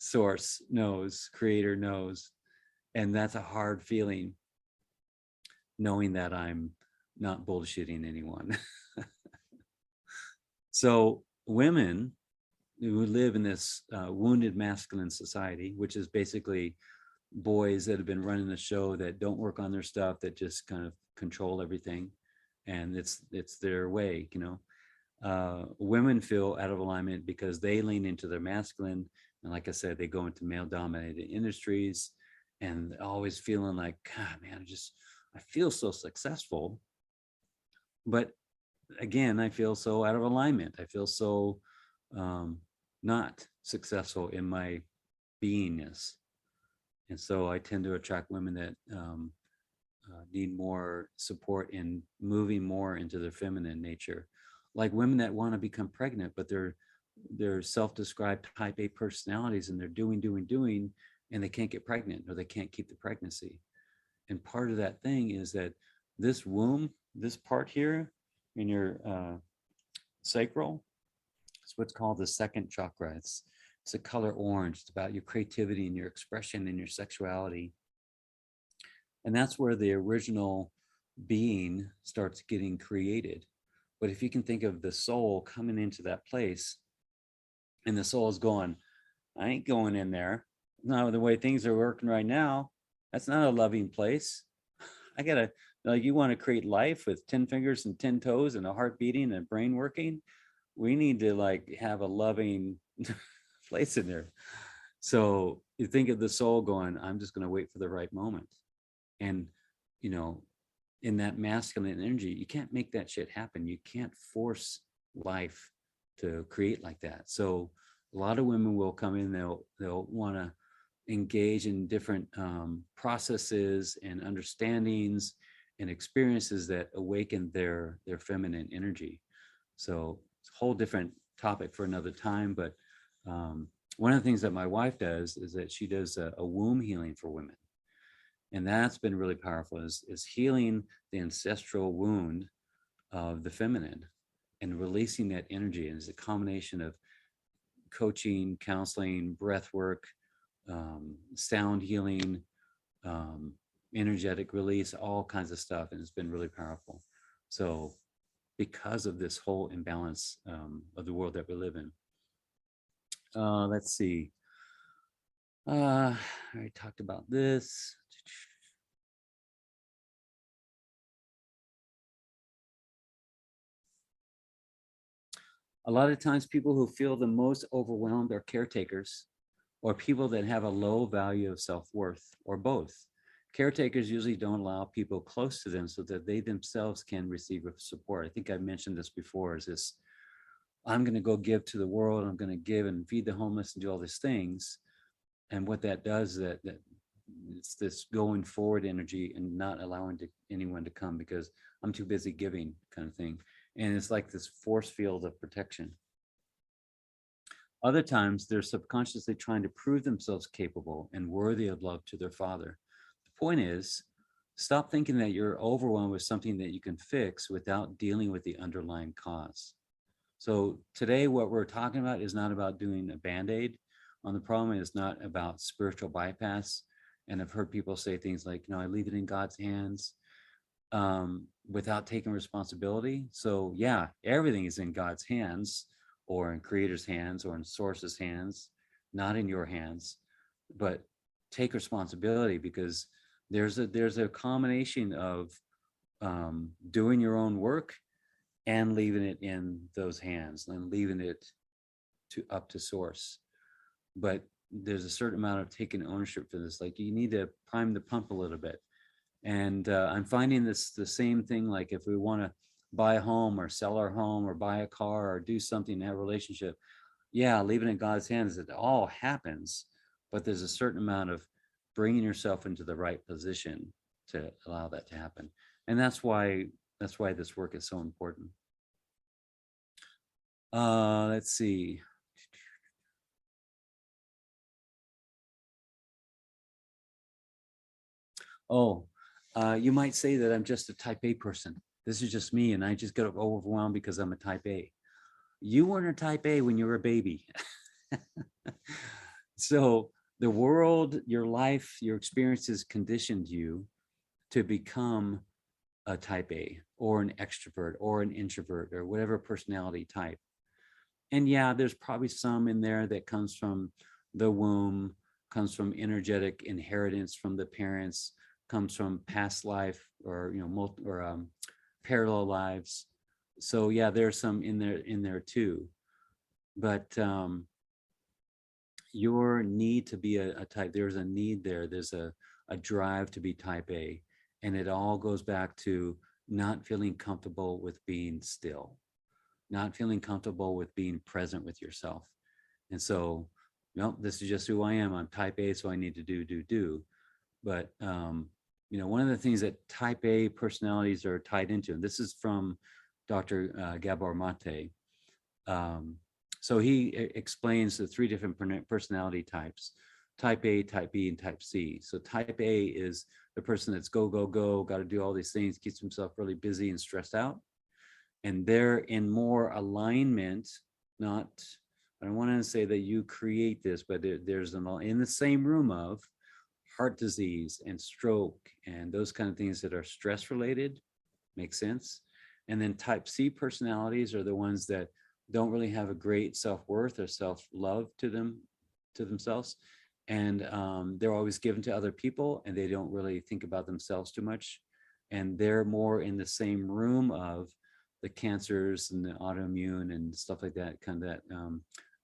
A: Source knows, creator knows. And that's a hard feeling, knowing that I'm not bullshitting anyone. So women who live in this wounded masculine society, which is basically boys that have been running the show that don't work on their stuff, that just kind of control everything, and it's their way. Women feel out of alignment because they lean into their masculine, and like I said, they go into male dominated industries and always feeling like, God, man, I feel so successful, but again, I feel so out of alignment. I feel so not successful in my beingness. And so I tend to attract women that need more support in moving more into their feminine nature. Like women that want to become pregnant, but they're self-described type A personalities, and they're doing, and they can't get pregnant, or they can't keep the pregnancy. And part of that thing is that this womb, this part here in your sacral, it's what's called the second chakra. It's a color orange. It's about your creativity and your expression and your sexuality. And that's where the original being starts getting created. But if you can think of the soul coming into that place, and the soul is going, I ain't going in there. No, the way things are working right now, that's not a loving place. I gotta, you want to create life with 10 fingers and 10 toes and a heart beating and a brain working. We need to have a loving place in there. So you think of the soul going, I'm just going to wait for the right moment. And, in that masculine energy, you can't make that shit happen. You can't force life to create like that. So a lot of women will come in, they'll want to engage in different processes and understandings and experiences that awaken their feminine energy. So it's a whole different topic for another time. But one of the things that my wife does is that she does a womb healing for women. And that's been really powerful, is healing the ancestral wound of the feminine. and releasing that energy. And it's a combination of coaching, counseling, breath work, sound healing, energetic release, all kinds of stuff. And it's been really powerful. So because of this whole imbalance of the world that we live in. Let's see. I already talked about this. A lot of times people who feel the most overwhelmed are caretakers or people that have a low value of self-worth, or both. Caretakers usually don't allow people close to them so that they themselves can receive support. I think I mentioned this before, is this, I'm going to go give to the world, I'm going to give and feed the homeless and do all these things. And what that does is that it's this going forward energy and not allowing anyone to come because I'm too busy giving kind of thing. And it's like this force field of protection. Other times they're subconsciously trying to prove themselves capable and worthy of love to their father. The point is, stop thinking that you're overwhelmed with something that you can fix without dealing with the underlying cause. So today, what we're talking about is not about doing a Band-Aid on the problem. It's not about spiritual bypass. And I've heard people say things like, I leave it in God's hands without taking responsibility. So yeah, everything is in God's hands, or in Creator's hands, or in Source's hands, not in your hands. But take responsibility, because there's a combination of doing your own work and leaving it in those hands and leaving it up to Source. But there's a certain amount of taking ownership for this. Like, you need to prime the pump a little bit. And I'm finding this the same thing. Like, if we want to buy a home or sell our home or buy a car or do something, have a relationship, yeah, leave it in God's hands. It all happens, but there's a certain amount of bringing yourself into the right position to allow that to happen. And that's why this work is so important. Let's see. Oh, you might say that I'm just a type A person. This is just me, and I just get overwhelmed because I'm a type A. You weren't a type A when you were a baby. So the world, your life, your experiences conditioned you to become a type A, or an extrovert, or an introvert, or whatever personality type. And yeah, there's probably some in there that comes from the womb, comes from energetic inheritance from the parents, comes from past life, or parallel lives. So yeah, there's some in there too. But your need to be a type, there's a need there. There's a drive to be type A, and it all goes back to not feeling comfortable with being still, not feeling comfortable with being present with yourself. And so, this is just who I am. I'm type A, so I need to do. But one of the things that type A personalities are tied into, and this is from Dr. Gabor Mate. So he explains the 3 different personality types: type A, type B, and type C. So type A is the person that's go, got to do all these things, keeps himself really busy and stressed out. And they're in more alignment, I don't want to say that you create this, but there's in the same room of heart disease and stroke and those kind of things that are stress related. Makes sense? And then type C personalities are the ones that don't really have a great self-worth or self-love to themselves. And they're always given to other people, and they don't really think about themselves too much. And they're more in the same room of the cancers and the autoimmune and stuff like that, kind of that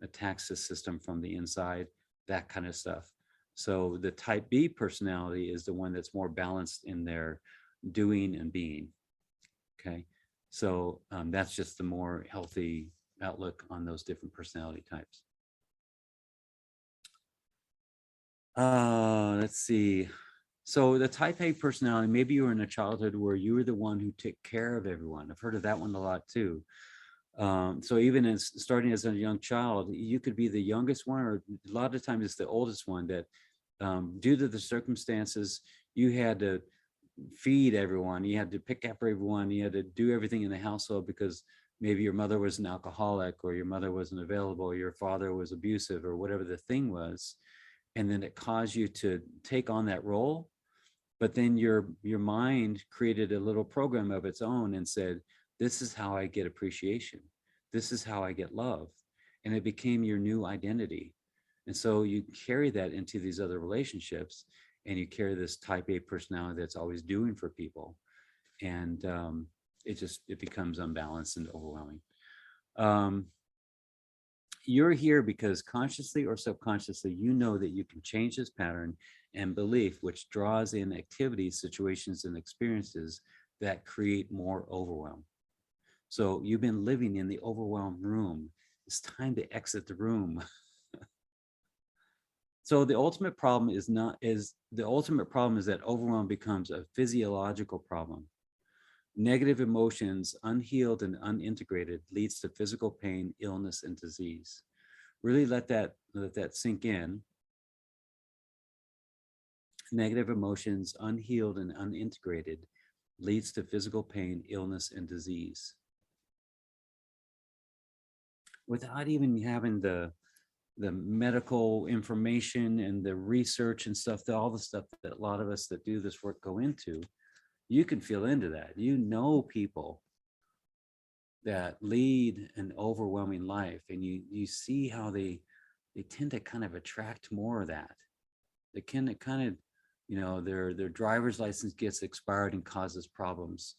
A: attacks the system from the inside, that kind of stuff. So the type B personality is the one that's more balanced in their doing and being. Okay, so that's just the more healthy outlook on those different personality types. Let's see. So the type A personality, maybe you were in a childhood where you were the one who took care of everyone. I've heard of that one a lot too. So even starting as a young child, you could be the youngest one, or a lot of times it's the oldest one that due to the circumstances, you had to feed everyone, you had to pick up everyone, you had to do everything in the household because Maybe your mother was an alcoholic, or your mother wasn't available, or your father was abusive, or whatever the thing was. And then it caused you to take on that role. But then your mind created a little program of its own and said, this is how I get appreciation. This is how I get love. And it became your new identity. And so you carry that into these other relationships, and you carry this type A personality that's always doing for people. And it becomes unbalanced and overwhelming. You're here because consciously or subconsciously, you know that you can change this pattern and belief, which draws in activities, situations, and experiences that create more overwhelm. So you've been living in the overwhelmed room. It's time to exit the room. So the ultimate problem is that overwhelm becomes a physiological problem. Negative emotions, unhealed and unintegrated, leads to physical pain, illness, and disease. Really let that sink in. Negative emotions, unhealed and unintegrated, leads to physical pain, illness, and disease. Without even having the medical information and the research and stuff, all the stuff that a lot of us that do this work go into, you can feel into that. You know people that lead an overwhelming life, and you see how they tend to kind of attract more of that. They can kind of, their driver's license gets expired and causes problems.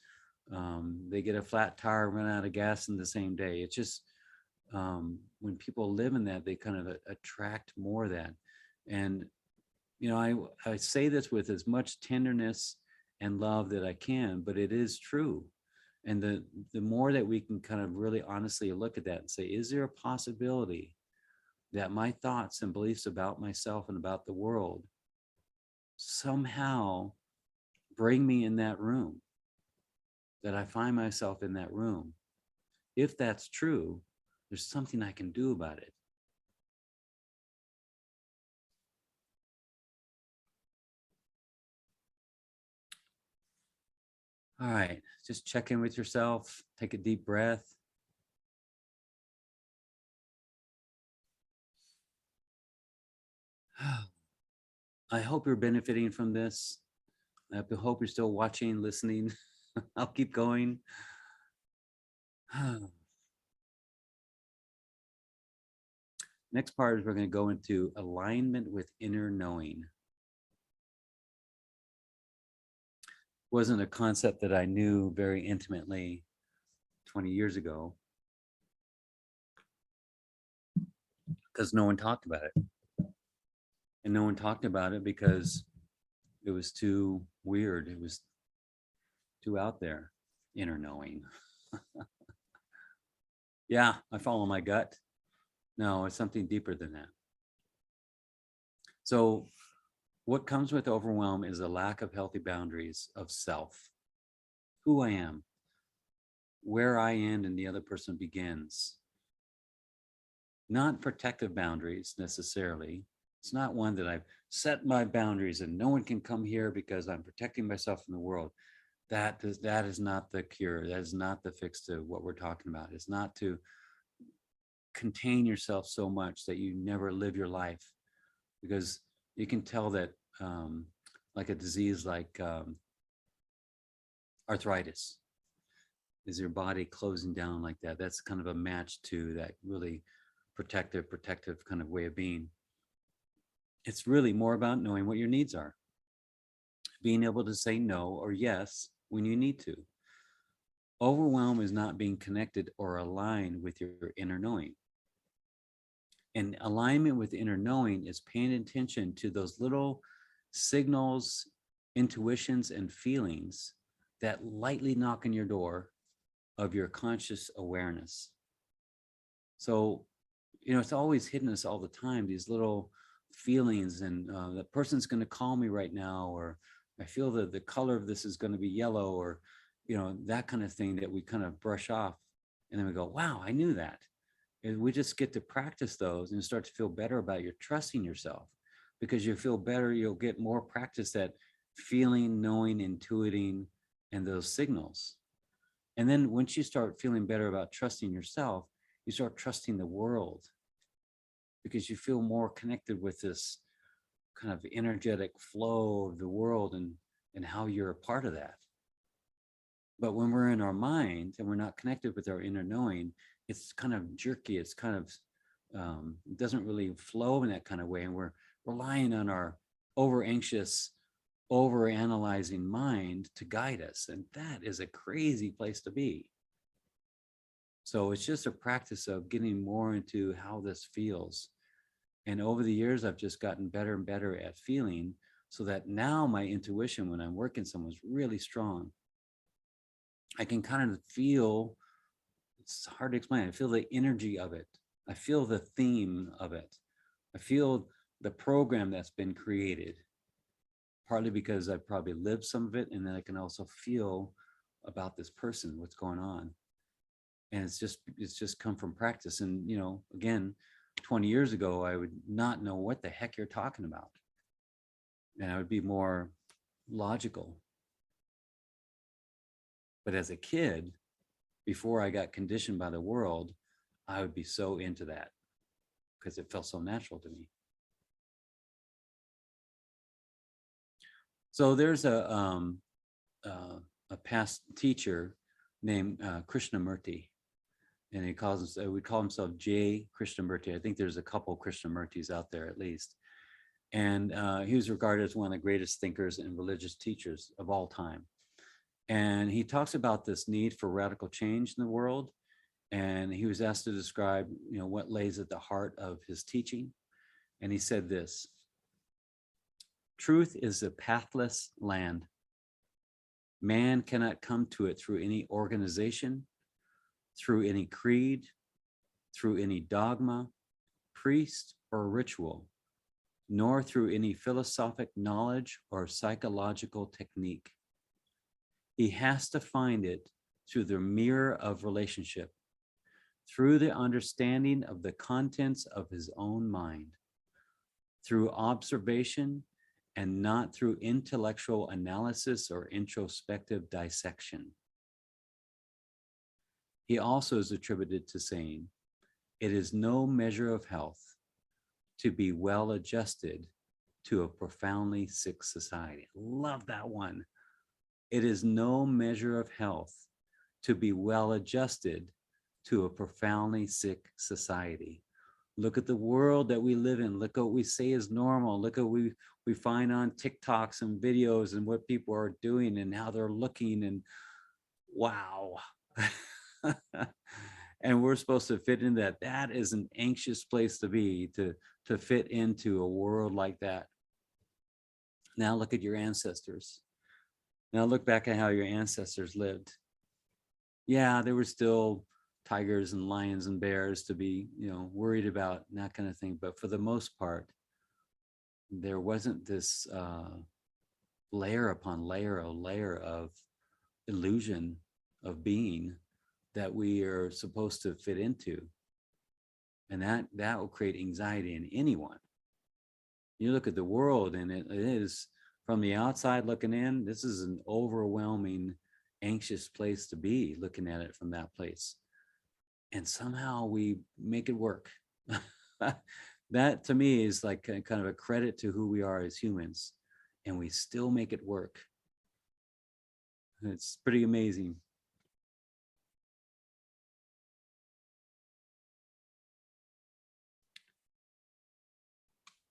A: They get a flat tire, run out of gas in the same day. It's just when people live in that, they kind of attract more of that. And I say this with as much tenderness and love that I can, but it is true. And the more that we can kind of really honestly look at that and say, is there a possibility that my thoughts and beliefs about myself and about the world somehow bring me in that room, that I find myself in that room? If that's true, there's something I can do about it. All right, just check in with yourself, take a deep breath. I hope you're benefiting from this. I hope you're still watching, listening. I'll keep going. Next part is we're going to go into alignment with inner knowing. Wasn't a concept that I knew very intimately 20 years ago, because no one talked about it. And no one talked about it because it was too weird. It was too out there. Inner knowing. Yeah, I follow my gut. No, it's something deeper than that. So what comes with overwhelm is a lack of healthy boundaries of self, who I am, where I end and the other person begins. Not protective boundaries necessarily. It's not one that I've set my boundaries and no one can come here because I'm protecting myself from the world. That is not the cure. That is not the fix to what we're talking about. It's not to contain yourself so much that you never live your life, because you can tell that like a disease like arthritis, is your body closing down like that. That's kind of a match to that really protective kind of way of being. It's really more about knowing what your needs are, being able to say no or yes when you need to. Overwhelm is not being connected or aligned with your inner knowing. And alignment with inner knowing is paying attention to those little signals, intuitions, and feelings that lightly knock on your door of your conscious awareness. So, it's always hitting us all the time, these little feelings, and the person's going to call me right now, or I feel that the color of this is going to be yellow, or, that kind of thing that we kind of brush off. And then we go, wow, I knew that. And we just get to practice those and start to feel better about your trusting yourself, because you feel better, you'll get more practice at feeling, knowing, intuiting, and those signals. And then once you start feeling better about trusting yourself, you start trusting the world, because you feel more connected with this kind of energetic flow of the world, and how you're a part of that. But when we're in our mind and we're not connected with our inner knowing, it's kind of jerky. It's kind of, it doesn't really flow in that kind of way. And we're relying on our over anxious, over analyzing mind to guide us. And that is a crazy place to be. So it's just a practice of getting more into how this feels. And over the years, I've just gotten better and better at feeling, so that now my intuition, when I'm working someone's really strong, I can kind of feel, it's hard to explain. I feel the energy of it. I feel the theme of it. I feel the program that's been created, partly because I've probably lived some of it. And then I can also feel about this person, what's going on. And it's just come from practice. And, you know, again, 20 years ago, I would not know what the heck you're talking about. And I would be more logical. But as a kid, before I got conditioned by the world, I would be so into that because it felt so natural to me. So there's a past teacher named Krishnamurti, and he calls himself, we call himself J. Krishnamurti. I think there's a couple Krishnamurtis out there at least. And he was regarded as one of the greatest thinkers and religious teachers of all time. And he talks about this need for radical change in the world. And he was asked to describe, you know, what lays at the heart of his teaching. And he said this: truth is a pathless land. Man cannot come to it through any organization, through any creed, through any dogma, priest, or ritual, nor through any philosophic knowledge or psychological technique. He has to find it through the mirror of relationship, through the understanding of the contents of his own mind, through observation, and not through intellectual analysis or introspective dissection. He also is attributed to saying, it is no measure of health to be well adjusted to a profoundly sick society. Love that one. It is no measure of health to be well adjusted to a profoundly sick society. Look at the world that we live in. Look at what we say is normal. Look at what we find on TikToks and videos and what people are doing and how they're looking, and wow. And we're supposed to fit in that. That is an anxious place to be, to fit into a world like that. Now look at your ancestors. Now look back at how your ancestors lived. Yeah, there were still tigers and lions and bears to be, you know, worried about, and that kind of thing. But for the most part, there wasn't this layer upon layer, a layer of illusion of being that we are supposed to fit into. And that will create anxiety in anyone. You look at the world, and it is, from the outside looking in, this is an overwhelming, anxious place to be, looking at it from that place. And somehow we make it work. That to me is like kind of a credit to who we are as humans, and we still make it work. It's pretty amazing.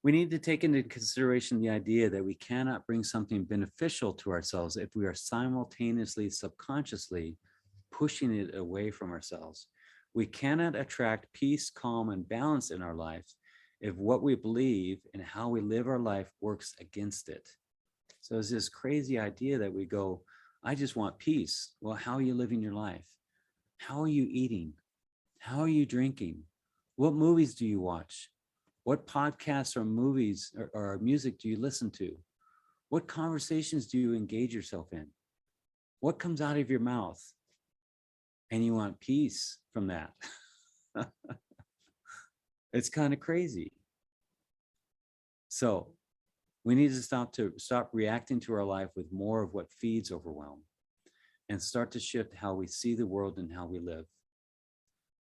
A: We need to take into consideration the idea that we cannot bring something beneficial to ourselves if we are simultaneously, subconsciously pushing it away from ourselves. We cannot attract peace, calm, and balance in our life if what we believe and how we live our life works against it. So it's this crazy idea that we go, I just want peace. Well, how are you living your life? How are you eating? How are you drinking? What movies do you watch? What podcasts or movies or music do you listen to? What conversations do you engage yourself in? What comes out of your mouth? And you want peace from that. It's kind of crazy. So we need to stop reacting to our life with more of what feeds overwhelm. and start to shift how we see the world and how we live.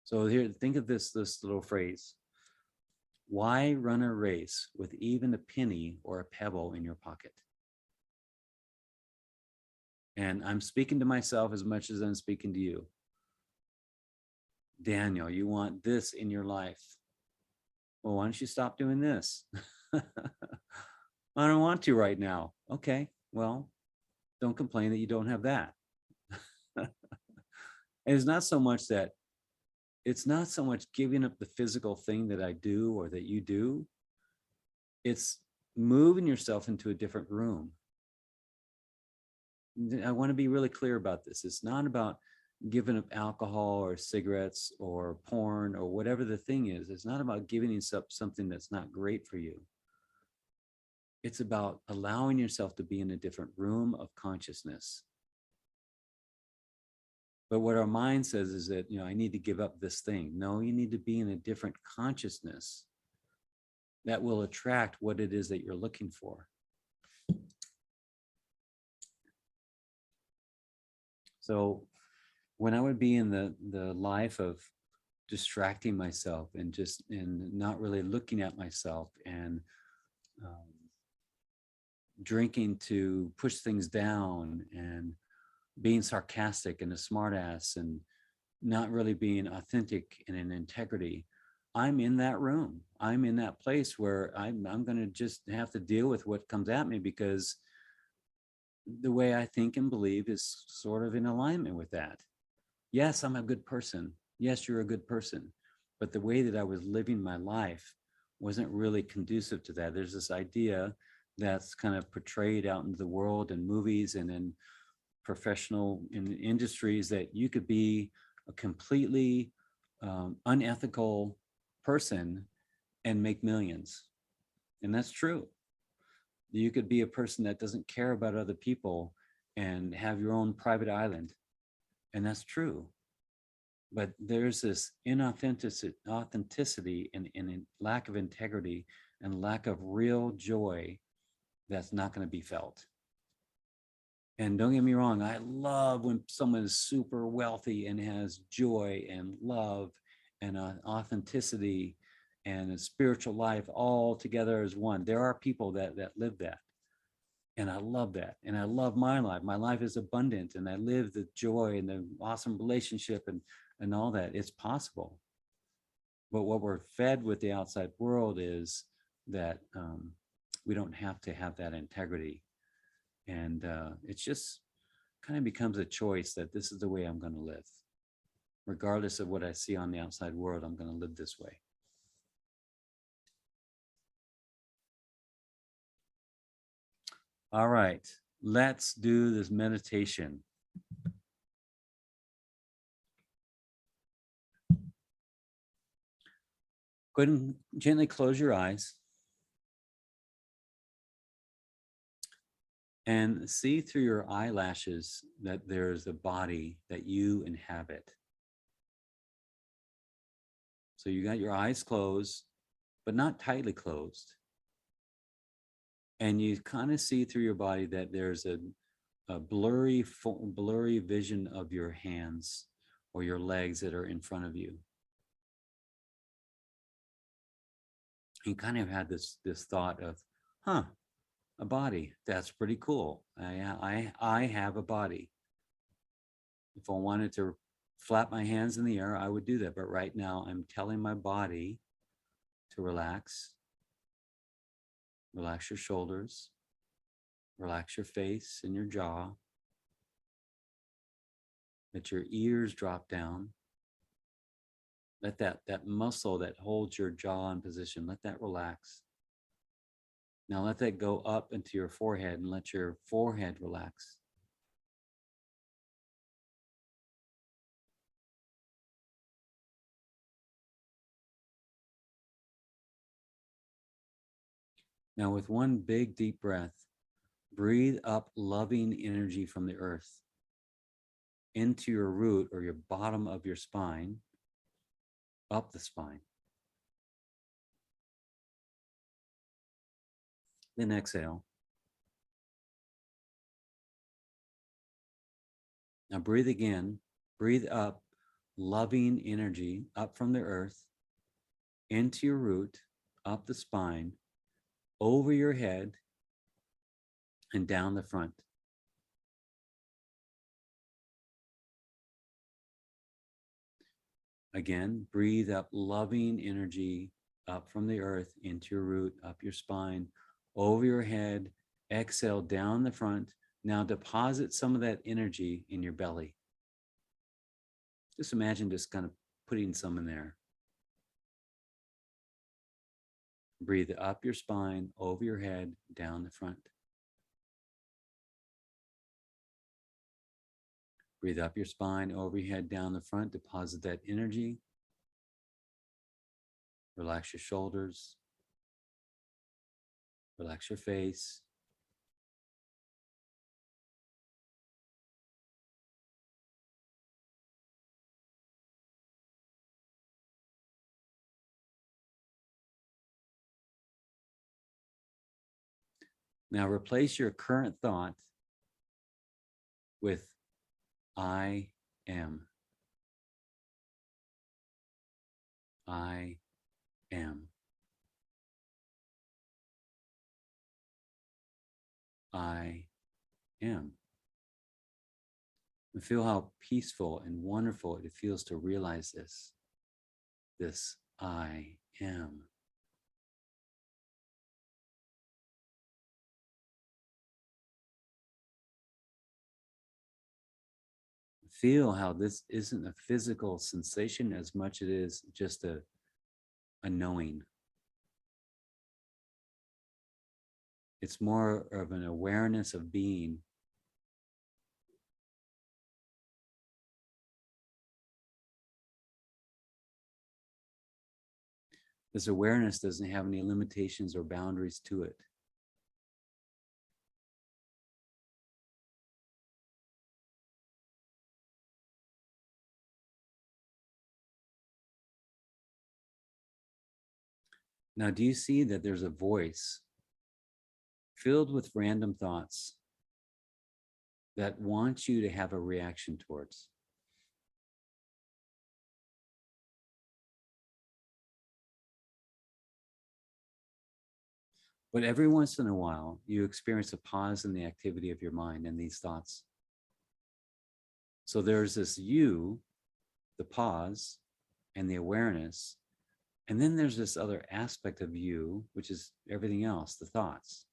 A: So here, think of this little phrase. Why run a race with even a penny or a pebble in your pocket? And I'm speaking to myself as much as I'm speaking to you. Daniel, you want this in your life. Well, why don't you stop doing this? I don't want to right now. Okay, well, don't complain that you don't have that. It's not so much giving up the physical thing that I do or that you do. It's moving yourself into a different room. I want to be really clear about this. It's not about giving up alcohol or cigarettes or porn or whatever the thing is. It's not about giving up something that's not great for you. It's about allowing yourself to be in a different room of consciousness. But what our mind says is that, I need to give up this thing. No, you need to be in a different consciousness that will attract what it is that you're looking for. So when I would be in the life of distracting myself and not really looking at myself and drinking to push things down and being sarcastic and a smartass and not really being authentic and in integrity, I'm in that room. I'm in that place where I'm going to just have to deal with what comes at me, because the way I think and believe is sort of in alignment with that. Yes, I'm a good person. Yes, you're a good person. But the way that I was living my life wasn't really conducive to that. There's this idea that's kind of portrayed out into the world in movies and in professional in industries that you could be a completely unethical person and make millions. And that's true. You could be a person that doesn't care about other people and have your own private island. And that's true. But there's this inauthenticity and lack of integrity and lack of real joy that's not going to be felt. And don't get me wrong, I love when someone is super wealthy and has joy and love and authenticity and a spiritual life all together as one. There are people that live that. And I love that. And I love my life. My life is abundant and I live the joy and the awesome relationship and all that. It's possible. But what we're fed with the outside world is that we don't have to have that integrity. And it's just kind of becomes a choice that this is the way I'm going to live. Regardless of what I see on the outside world, I'm going to live this way. All right, let's do this meditation. Go ahead and gently close your eyes. And see through your eyelashes that there's a body that you inhabit. So you got your eyes closed, but not tightly closed. And you kind of see through your body that there's a blurry vision of your hands or your legs that are in front of you. You kind of had this thought of, a body. That's pretty cool. I have a body. If I wanted to flap my hands in the air, I would do that. But right now I'm telling my body to relax. Relax your shoulders. Relax your face and your jaw. Let your ears drop down. Let that muscle that holds your jaw in position, let that relax. Now let that go up into your forehead and let your forehead relax. Now with one big deep breath, breathe up loving energy from the earth into your root or your bottom of your spine, up the spine. Then exhale. Now breathe again. Breathe up loving energy up from the earth into your root, up the spine, over your head, and down the front. Again, breathe up loving energy up from the earth into your root, up your spine, over your head. Exhale down the front. Now deposit some of that energy in your belly. Just imagine just kind of putting some in there. Breathe up your spine, over your head, down the front. Breathe up your spine, over your head, down the front. Deposit that energy. Relax your shoulders. Relax your face. Now replace your current thought with I am. I am. I am. And feel how peaceful and wonderful it feels to realize this. This I am. Feel how this isn't a physical sensation as much as it is just a knowing. It's more of an awareness of being. This awareness doesn't have any limitations or boundaries to it. Now, do you see that there's a voice filled with random thoughts that wants you to have a reaction towards? But every once in a while, you experience a pause in the activity of your mind and these thoughts. So there's this you, the pause, and the awareness. And then there's this other aspect of you, which is everything else, the thoughts.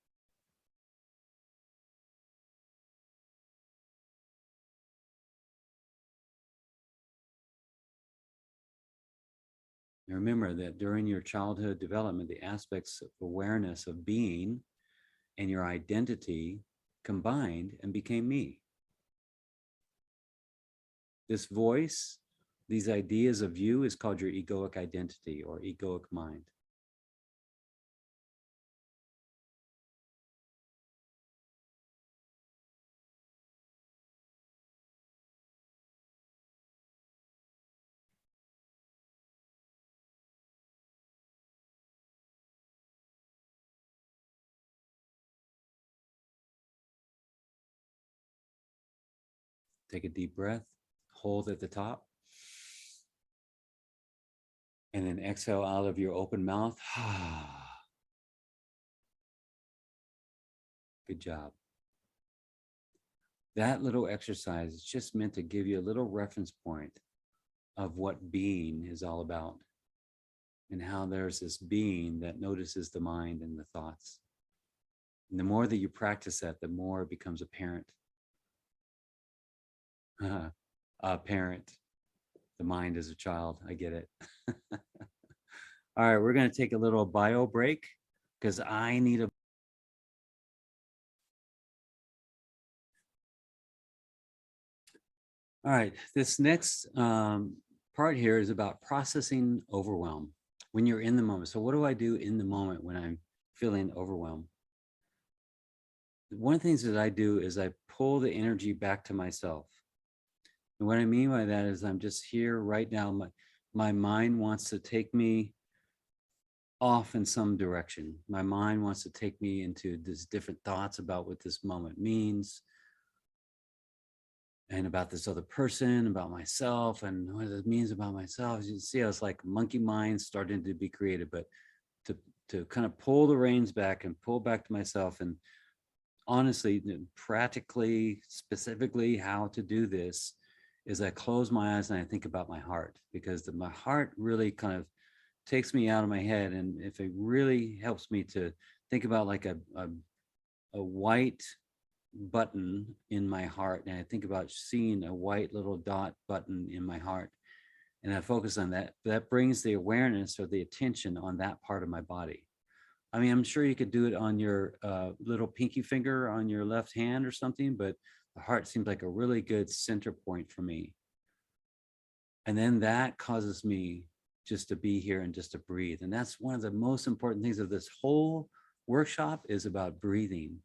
A: And remember that during your childhood development, the aspects of awareness of being and your identity combined and became me. This voice, these ideas of you is called your egoic identity or egoic mind. Take a deep breath, hold at the top, and then exhale out of your open mouth. Good job. That little exercise is just meant to give you a little reference point of what being is all about and how there's this being that notices the mind and the thoughts. And the more that you practice that, the more it becomes apparent. Apparent. The mind as a child. I get it. All right, we're going to take a little bio break because I need a. All right, this next part here is about processing overwhelm when you're in the moment. So what do I do in the moment when I'm feeling overwhelmed? One of the things that I do is I pull the energy back to myself. And what I mean by that is I'm just here right now. My mind wants to take me off in some direction. My mind wants to take me into these different thoughts about what this moment means. and about this other person, about myself, and what it means about myself. As you see, I was like monkey mind starting to be created, but to kind of pull the reins back and pull back to myself. And honestly, practically, specifically, how to do this is I close my eyes and I think about my heart, because my heart really kind of takes me out of my head. And if it really helps me to think about like a white button in my heart, and I think about seeing a white little dot button in my heart, and I focus on that, that brings the awareness or the attention on that part of my body. I mean, I'm sure you could do it on your little pinky finger on your left hand or something, but the heart seems like a really good center point for me. And then that causes me just to be here and just to breathe. And that's one of the most important things of this whole workshop, is about breathing.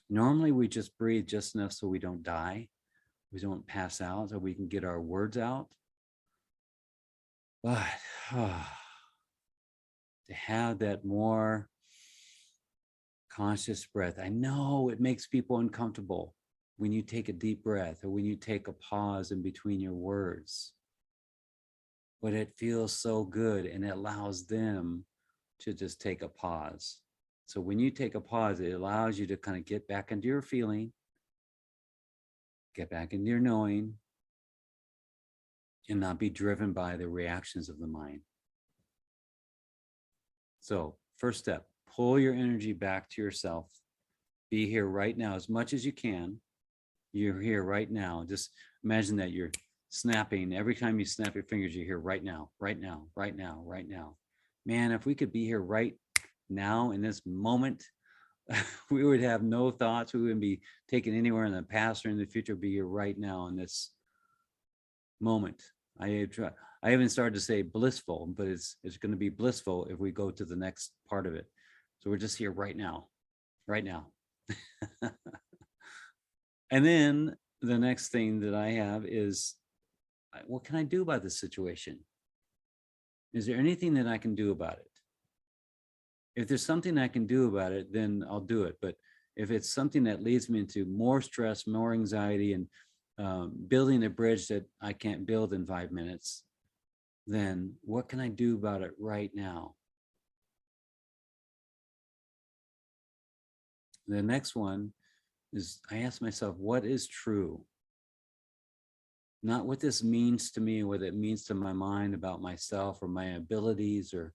A: Normally we just breathe just enough so we don't die, we don't pass out, so we can get our words out. But to have that more conscious breath, I know it makes people uncomfortable when you take a deep breath or when you take a pause in between your words, but it feels so good, and it allows them to just take a pause. So when you take a pause, it allows you to kind of get back into your feeling, get back into your knowing, and not be driven by the reactions of the mind. So first step, pull your energy back to yourself. Be here right now as much as you can. You're here right now. Just imagine that you're snapping. Every time you snap your fingers, you're here right now, right now, right now, right now. Man, if we could be here right now in this moment, we would have no thoughts. We wouldn't be taken anywhere in the past or in the future. Be here right now in this moment. I even started to say blissful, but it's going to be blissful if we go to the next part of it. So we're just here right now, right now. And then the next thing that I have is, what can I do about this situation? Is there anything that I can do about it? If there's something I can do about it, then I'll do it. But if it's something that leads me into more stress, more anxiety, and building a bridge that I can't build in 5 minutes, then what can I do about it right now? The next one is, I ask myself, what is true? Not what this means to me, what it means to my mind about myself or my abilities or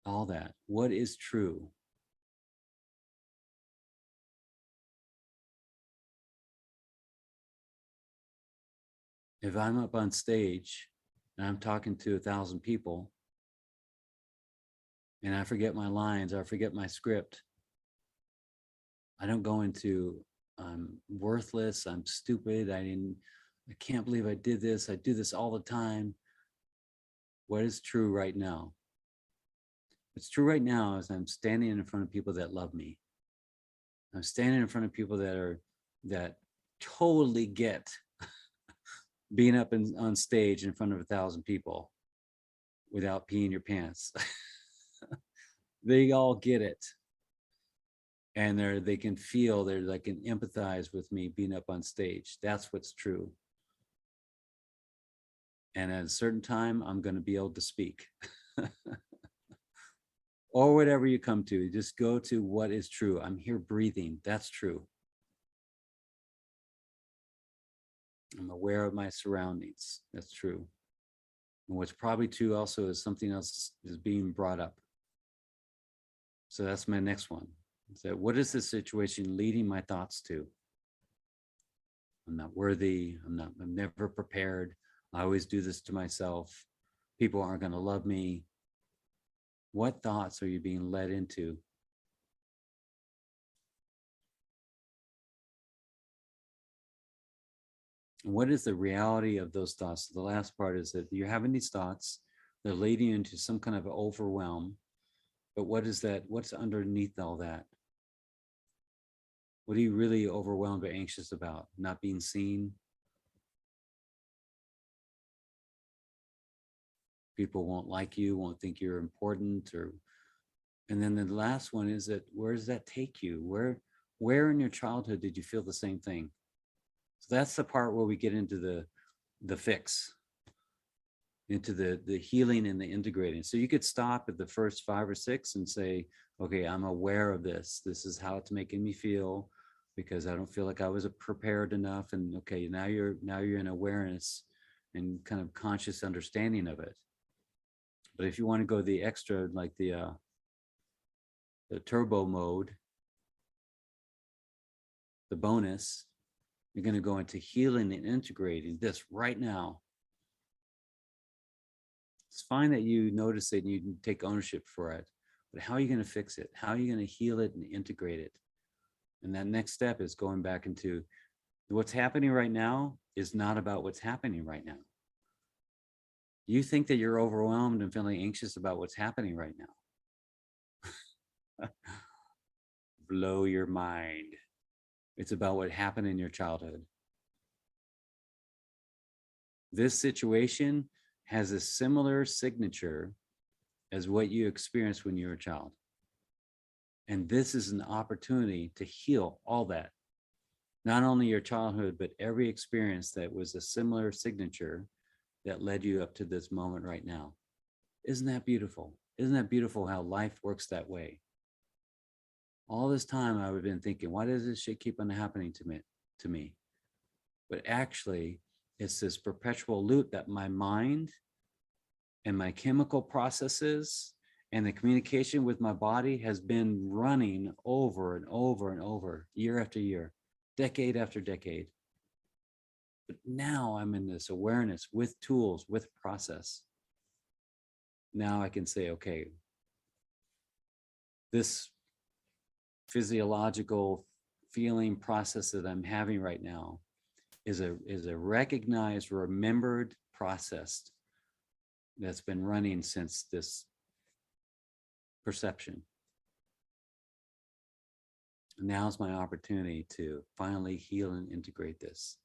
A: all that. What is true? If I'm up on stage and I'm talking to 1,000 people and I forget my lines, or I forget my script, I don't go into I'm worthless, I'm stupid, I can't believe I did this, I do this all the time. What is true right now? What's true right now is I'm standing in front of people that love me. I'm standing in front of people that totally get being up on stage in front of 1,000 people without peeing your pants. They all get it. And they can feel, they can empathize with me being up on stage. That's what's true. And at a certain time, I'm going to be able to speak. Or whatever you come to, just go to what is true. I'm here breathing. That's true. I'm aware of my surroundings. That's true. And what's probably true also is something else is being brought up. So that's my next one. So what is this situation leading my thoughts to? I'm not worthy. I'm never prepared. I always do this to myself. People aren't going to love me. What thoughts are you being led into? What is the reality of those thoughts? The last part is that you're having these thoughts, they're leading you into some kind of overwhelm. But what is that? What's underneath all that? What are you really overwhelmed or anxious about? Not being seen? People won't like you, won't think you're important, and then the last one is that, where does that take you? Where in your childhood did you feel the same thing? So that's the part where we get into the fix, into the healing and the integrating. So you could stop at the first 5 or 6 and say, okay, I'm aware of this. This is how it's making me feel, because I don't feel like I was prepared enough. And okay, now you're in awareness and kind of conscious understanding of it. But if you want to go the extra, like the turbo mode, the bonus, you're going to go into healing and integrating this right now. It's fine that you notice it and you can take ownership for it, but how are you going to fix it? How are you going to heal it and integrate it? And that next step is going back into what's happening right now is not about what's happening right now. You think that you're overwhelmed and feeling anxious about what's happening right now. Blow your mind. It's about what happened in your childhood. This situation has a similar signature as what you experienced when you were a child. And this is an opportunity to heal all that. Not only your childhood, but every experience that was a similar signature that led you up to this moment right now. Isn't that beautiful? Isn't that beautiful how life works that way? All this time I've been thinking, why does this shit keep on happening to me? But actually, it's this perpetual loop that my mind and my chemical processes and the communication with my body has been running over and over and over, year after year, decade after decade. But now I'm in this awareness with tools, with process. Now I can say, okay, this physiological feeling process that I'm having right now is a recognized, remembered process that's been running since this perception. Now's my opportunity to finally heal and integrate this.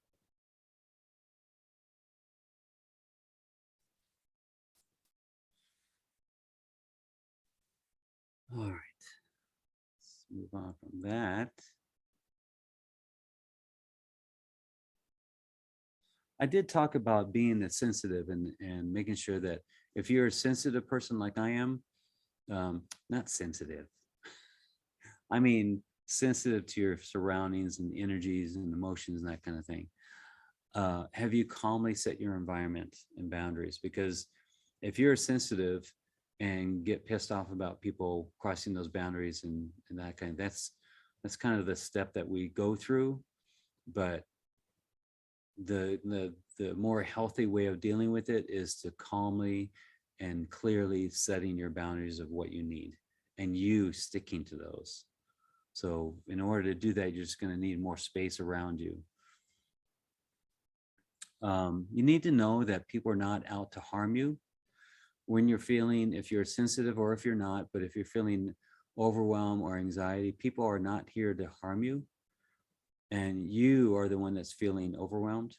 A: All right, let's move on from that. I did talk about being sensitive and making sure that if you're a sensitive person like I am, not sensitive, I mean sensitive to your surroundings and energies and emotions and that kind of thing. Have you calmly set your environment and boundaries? Because if you're sensitive and get pissed off about people crossing those boundaries and that kind of, that's kind of the step that we go through. But the more healthy way of dealing with it is to calmly and clearly setting your boundaries of what you need and you sticking to those. So in order to do that, you're just going to need more space around you. You need to know that people are not out to harm you. When you're feeling, if you're sensitive or if you're not, but if you're feeling overwhelm or anxiety, people are not here to harm you. And you are the one that's feeling overwhelmed.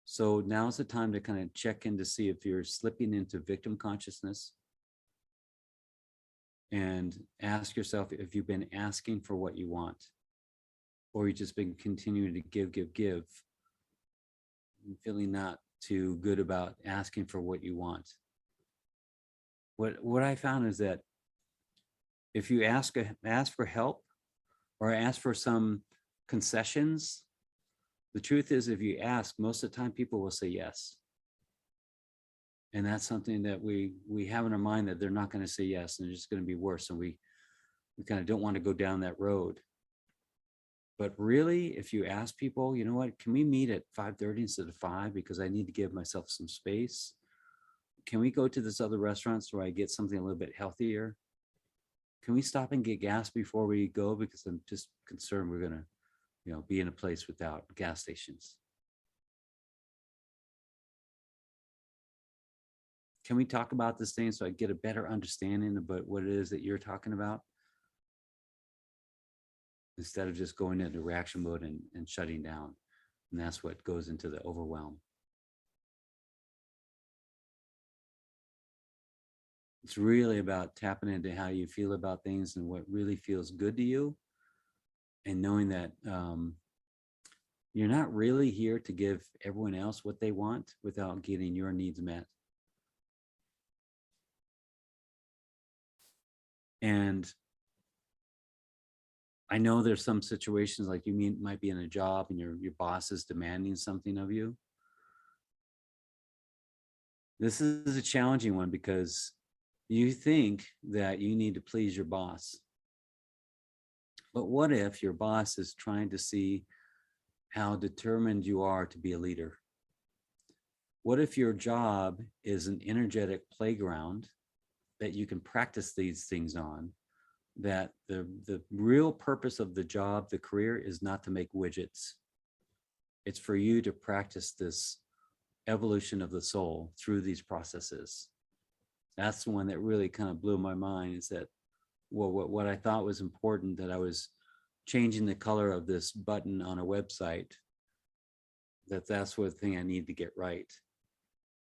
A: So now's the time to kind of check in to see if you're slipping into victim consciousness and ask yourself if you've been asking for what you want, or you've just been continuing to give, and feeling not too good about asking for what you want. What I found is that if you ask for help or ask for some concessions, the truth is, if you ask, most of the time people will say yes. And that's something that we have in our mind, that they're not going to say yes and it's just going to be worse. And we kind of don't want to go down that road. But really, if you ask people, you know what, can we meet at 5:30 instead of 5 because I need to give myself some space? Can we go to this other restaurant where I get something a little bit healthier? Can we stop and get gas before we go? Because I'm just concerned we're going to, be in a place without gas stations. Can we talk about this thing so I get a better understanding about what it is that you're talking about? Instead of just going into reaction mode and shutting down. And that's what goes into the overwhelm. It's really about tapping into how you feel about things and what really feels good to you. And knowing that You're not really here to give everyone else what they want without getting your needs met. And I know there's some situations like might be in a job and your boss is demanding something of you. This is a challenging one because you think that you need to please your boss. But what if your boss is trying to see how determined you are to be a leader? What if your job is an energetic playground that you can practice these things on, that the real purpose of the job, the career, is not to make widgets. It's for you to practice this evolution of the soul through these processes. That's the one that really kind of blew my mind, is that what I thought was important, that I was changing the color of this button on a website, that's what thing I need to get right.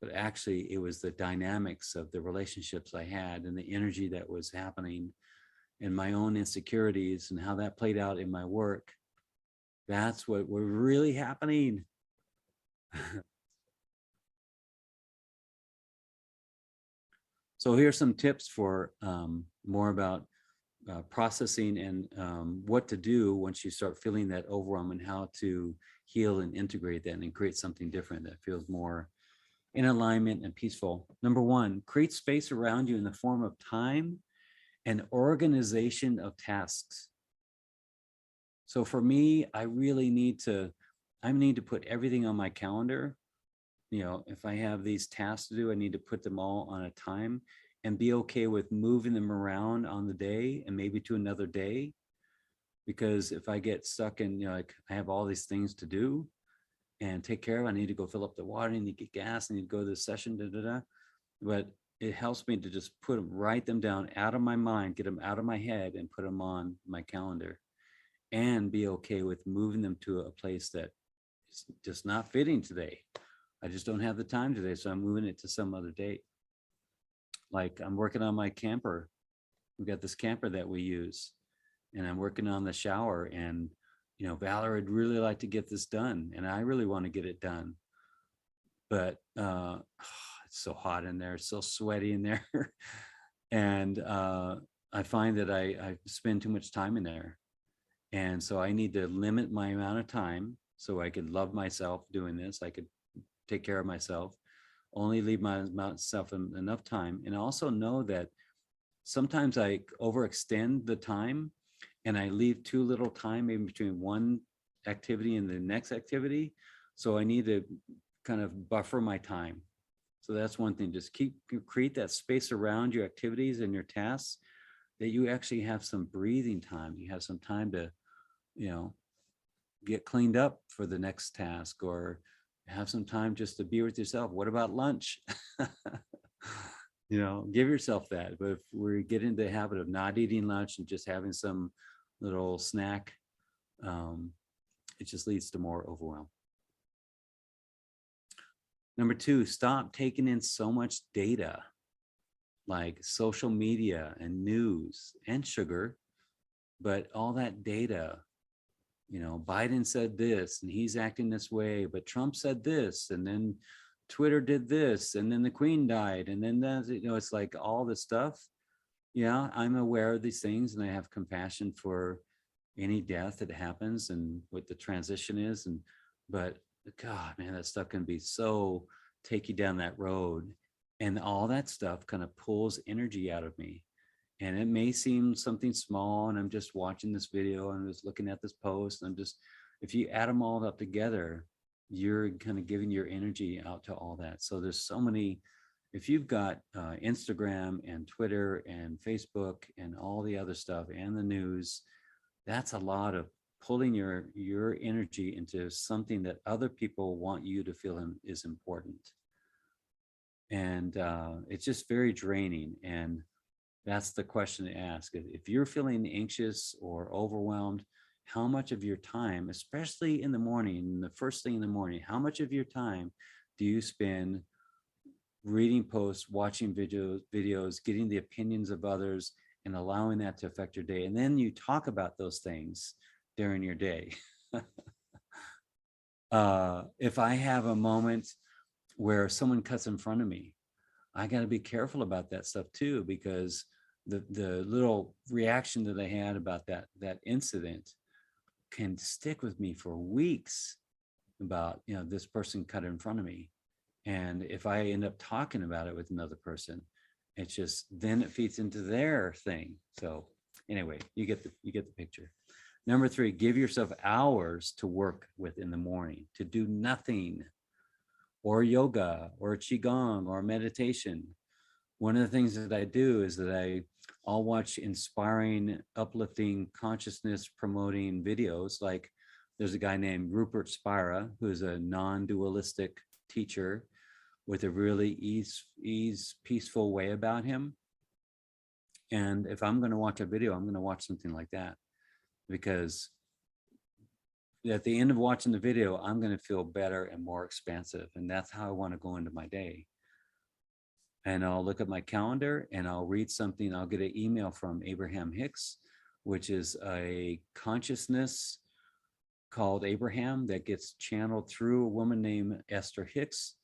A: But actually it was the dynamics of the relationships I had and the energy that was happening and my own insecurities and how that played out in my work. That's what was really happening. So here's some tips for more about processing and what to do once you start feeling that overwhelm, and how to heal and integrate that and create something different that feels more in alignment and peaceful. Number one, create space around you in the form of time and organization of tasks. So for me, I need to put everything on my calendar. If I have these tasks to do, I need to put them all on a time and be okay with moving them around on the day and maybe to another day. Because if I get stuck in, like I have all these things to do and take care of, I need to go fill up the water, I need to get gas, I need to go to the session, But it helps me to just write them down out of my mind, get them out of my head and put them on my calendar, and be okay with moving them to a place that is just not fitting today. I just don't have the time today, so I'm moving it to some other date. Like I'm working on my camper. We've got this camper that we use, and I'm working on the shower, and Valor would really like to get this done, and I really want to get it done. But it's so hot in there, it's so sweaty in there. And I find that I spend too much time in there. And so I need to limit my amount of time so I could love myself doing this. I could take care of myself, only leave myself enough time. And also know that sometimes I overextend the time and I leave too little time in between one activity and the next activity. So I need to kind of buffer my time. So that's one thing. Just create that space around your activities and your tasks, that you actually have some breathing time. You have some time to, get cleaned up for the next task, or have some time just to be with yourself. What about lunch? Give yourself that. But if we get into the habit of not eating lunch and just having some little snack, it just leads to more overwhelm. Number two, stop taking in so much data, like social media and news and sugar, but all that data, Biden said this and he's acting this way, but Trump said this, and then Twitter did this, and then the Queen died, and then that, it's like all this stuff. Yeah, I'm aware of these things, and I have compassion for any death that happens and what the transition is. But God, man, that stuff can be so take you down that road, and all that stuff kind of pulls energy out of me. And it may seem something small, and I'm just watching this video and I'm just looking at this post, and if you add them all up together, you're kind of giving your energy out to all that. So there's so many. If you've got Instagram and Twitter and Facebook and all the other stuff and the news, that's a lot of pulling your energy into something that other people want you to feel is important. And it's just very draining. And that's the question to ask. If you're feeling anxious or overwhelmed, how much of your time, especially in the morning, the first thing in the morning, how much of your time do you spend reading posts, watching videos, getting the opinions of others, and allowing that to affect your day? And then you talk about those things during your day. If I have a moment where someone cuts in front of me, I got to be careful about that stuff too, because the little reaction that I had about that incident can stick with me for weeks about, this person cut in front of me. And if I end up talking about it with another person, it's just, then it feeds into their thing. So anyway, you get the picture. Number 3, give yourself hours to work with in the morning, to do nothing, or yoga or qigong or meditation. One of the things that I do is that I'll watch inspiring, uplifting, consciousness promoting videos. Like there's a guy named Rupert Spira, who's a non-dualistic teacher with a really peaceful way about him. And if I'm going to watch a video, I'm going to watch something like that, because at the end of watching the video, I'm going to feel better and more expansive. And that's how I want to go into my day. And I'll look at my calendar and I'll read something. I'll get an email from Abraham Hicks, which is a consciousness called Abraham that gets channeled through a woman named Esther Hicks.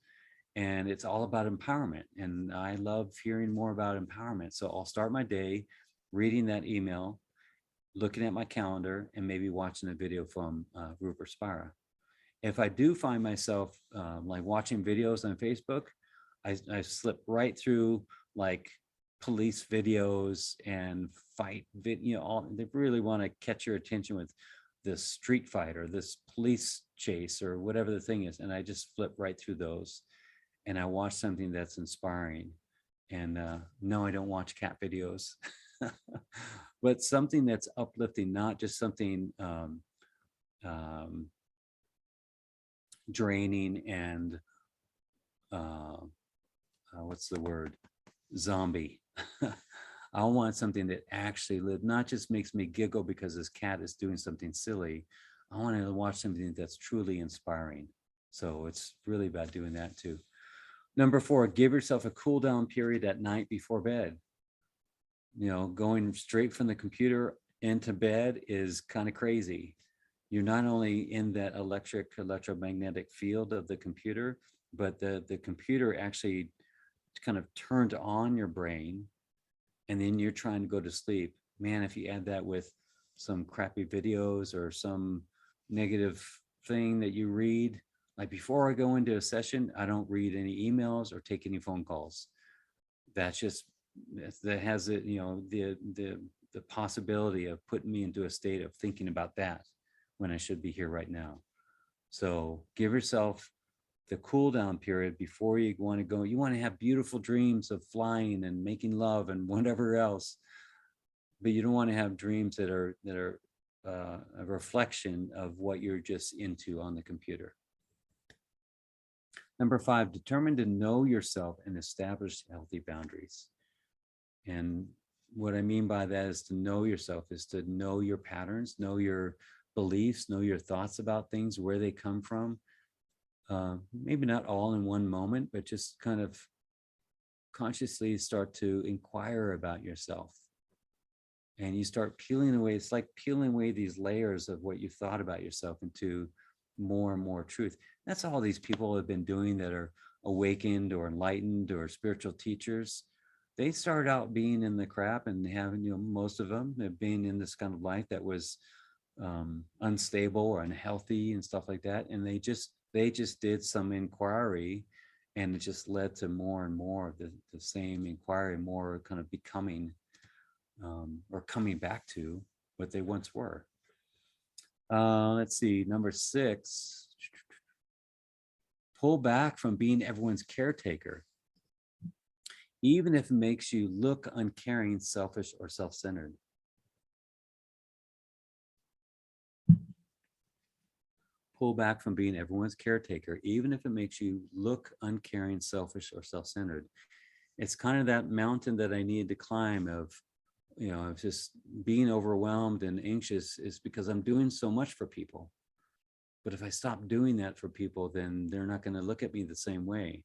A: And it's all about empowerment. And I love hearing more about empowerment. So I'll start my day reading that email, looking at my calendar, and maybe watching a video from Rupert Spira. If I do find myself like watching videos on Facebook, I slip right through like police videos and fight video. They really want to catch your attention with this street fight or this police chase or whatever the thing is. And I just flip right through those. And I watch something that's inspiring. And no, I don't watch cat videos, but something that's uplifting, not just something draining and what's the word? Zombie. I want something that actually lives, not just makes me giggle because this cat is doing something silly. I want to watch something that's truly inspiring. So it's really about doing that too. Number 4, give yourself a cool down period at night before bed. Going straight from the computer into bed is kind of crazy. You're not only in that electromagnetic field of the computer, but the computer actually kind of turned on your brain, and then you're trying to go to sleep. Man, if you add that with some crappy videos or some negative thing that you read, like before I go into a session, I don't read any emails or take any phone calls. That has it, the possibility of putting me into a state of thinking about that when I should be here right now. So give yourself the cool down period before you want to go. You want to have beautiful dreams of flying and making love and whatever else, but you don't want to have dreams that are a reflection of what you're just into on the computer. Number 5, determine to know yourself and establish healthy boundaries. And what I mean by that is to know yourself is to know your patterns, know your beliefs, know your thoughts about things, where they come from. Maybe not all in one moment, but just kind of consciously start to inquire about yourself. And you start peeling away, it's like peeling away these layers of what you thought about yourself into more and more truth. That's all these people have been doing that are awakened or enlightened or spiritual teachers. They started out being in the crap and having, most of them have been in this kind of life that was unstable or unhealthy and stuff like that. And they just did some inquiry, and it just led to more and more of the same inquiry, more kind of becoming or coming back to what they once were. Let's see, number 6, pull back from being everyone's caretaker, even if it makes you look uncaring, selfish, or self-centered. Pull back from being everyone's caretaker, even if it makes you look uncaring, selfish, or self-centered. It's kind of that mountain that I needed to climb of just being overwhelmed and anxious is because I'm doing so much for people. But if I stop doing that for people, then they're not going to look at me the same way.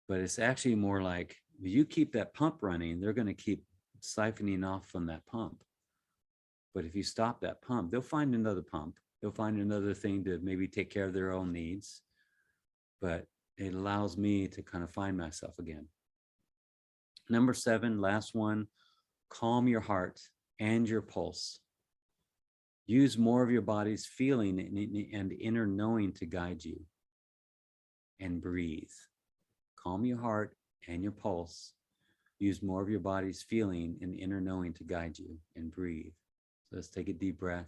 A: But it's actually more like, if you keep that pump running, they're going to keep siphoning off from that pump. But if you stop that pump, they'll find another pump they'll find another thing to maybe take care of their own needs. But it allows me to kind of find myself again. Number 7, last one, calm your heart and your pulse. Use more of your body's feeling and inner knowing to guide you. And breathe. Calm your heart and your pulse. Use more of your body's feeling and inner knowing to guide you, and breathe. So let's take a deep breath.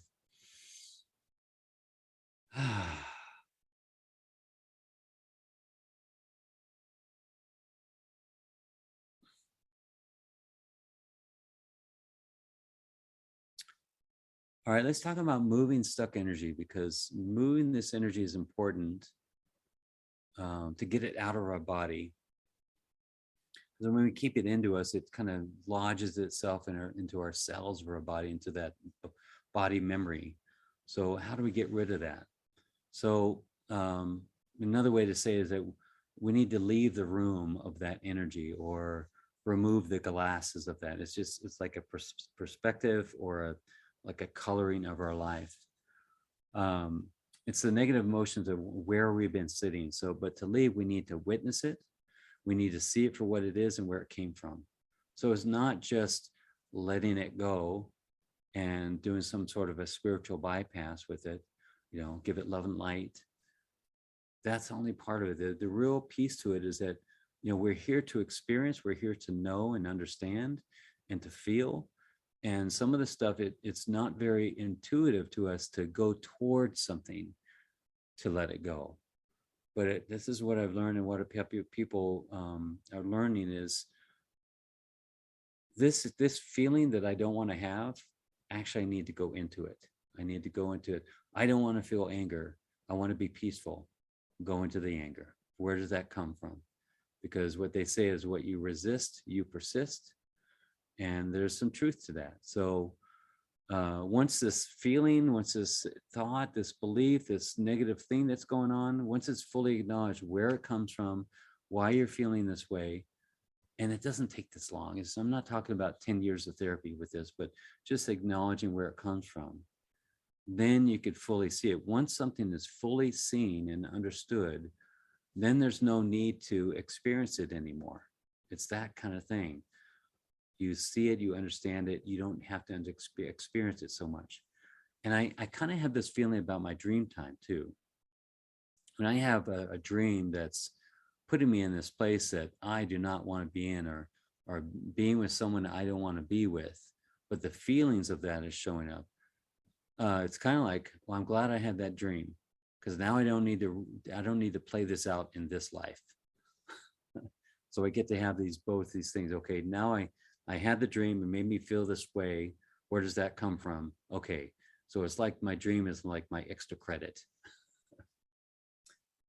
A: All right, let's talk about moving stuck energy, because moving this energy is important to get it out of our body. Because when we keep it into us, it kind of lodges itself into our cells of our body, into that body memory. So how do we get rid of that? So another way to say is that we need to leave the room of that energy, or remove the glasses of that. It's like a perspective, or like a coloring of our life. It's the negative emotions of where we've been sitting. So, but to leave, we need to witness it. We need to see it for what it is and where it came from. So it's not just letting it go and doing some sort of a spiritual bypass with it, give it love and light. That's only part of it. The real piece to it is that, we're here to experience, we're here to know and understand and to feel. And some of the stuff, it's not very intuitive to us to go towards something to let it go. But this is what I've learned, and what people are learning is this feeling that I don't want to have. Actually, I need to go into it. I need to go into it. I don't want to feel anger. I want to be peaceful. Go into the anger. Where does that come from? Because what they say is, what you resist, you persist. And there's some truth to that. So once this feeling, once this thought, this belief, this negative thing that's going on, once it's fully acknowledged where it comes from, why you're feeling this way, and it doesn't take this long. I'm not talking about 10 years of therapy with this, but just acknowledging where it comes from. Then you could fully see it. Once something is fully seen and understood, then there's no need to experience it anymore. It's that kind of thing. You see it, you understand it, you don't have to experience it so much. And I kind of have this feeling about my dream time too. When I have a dream that's putting me in this place that I do not want to be in, or being with someone I don't want to be with, but the feelings of that is showing up. It's kind of like, well, I'm glad I had that dream, because now I don't need to play this out in this life. So I get to have both these things. Okay, now I had the dream, and made me feel this way. Where does that come from? Okay, so it's like my dream is like my extra credit.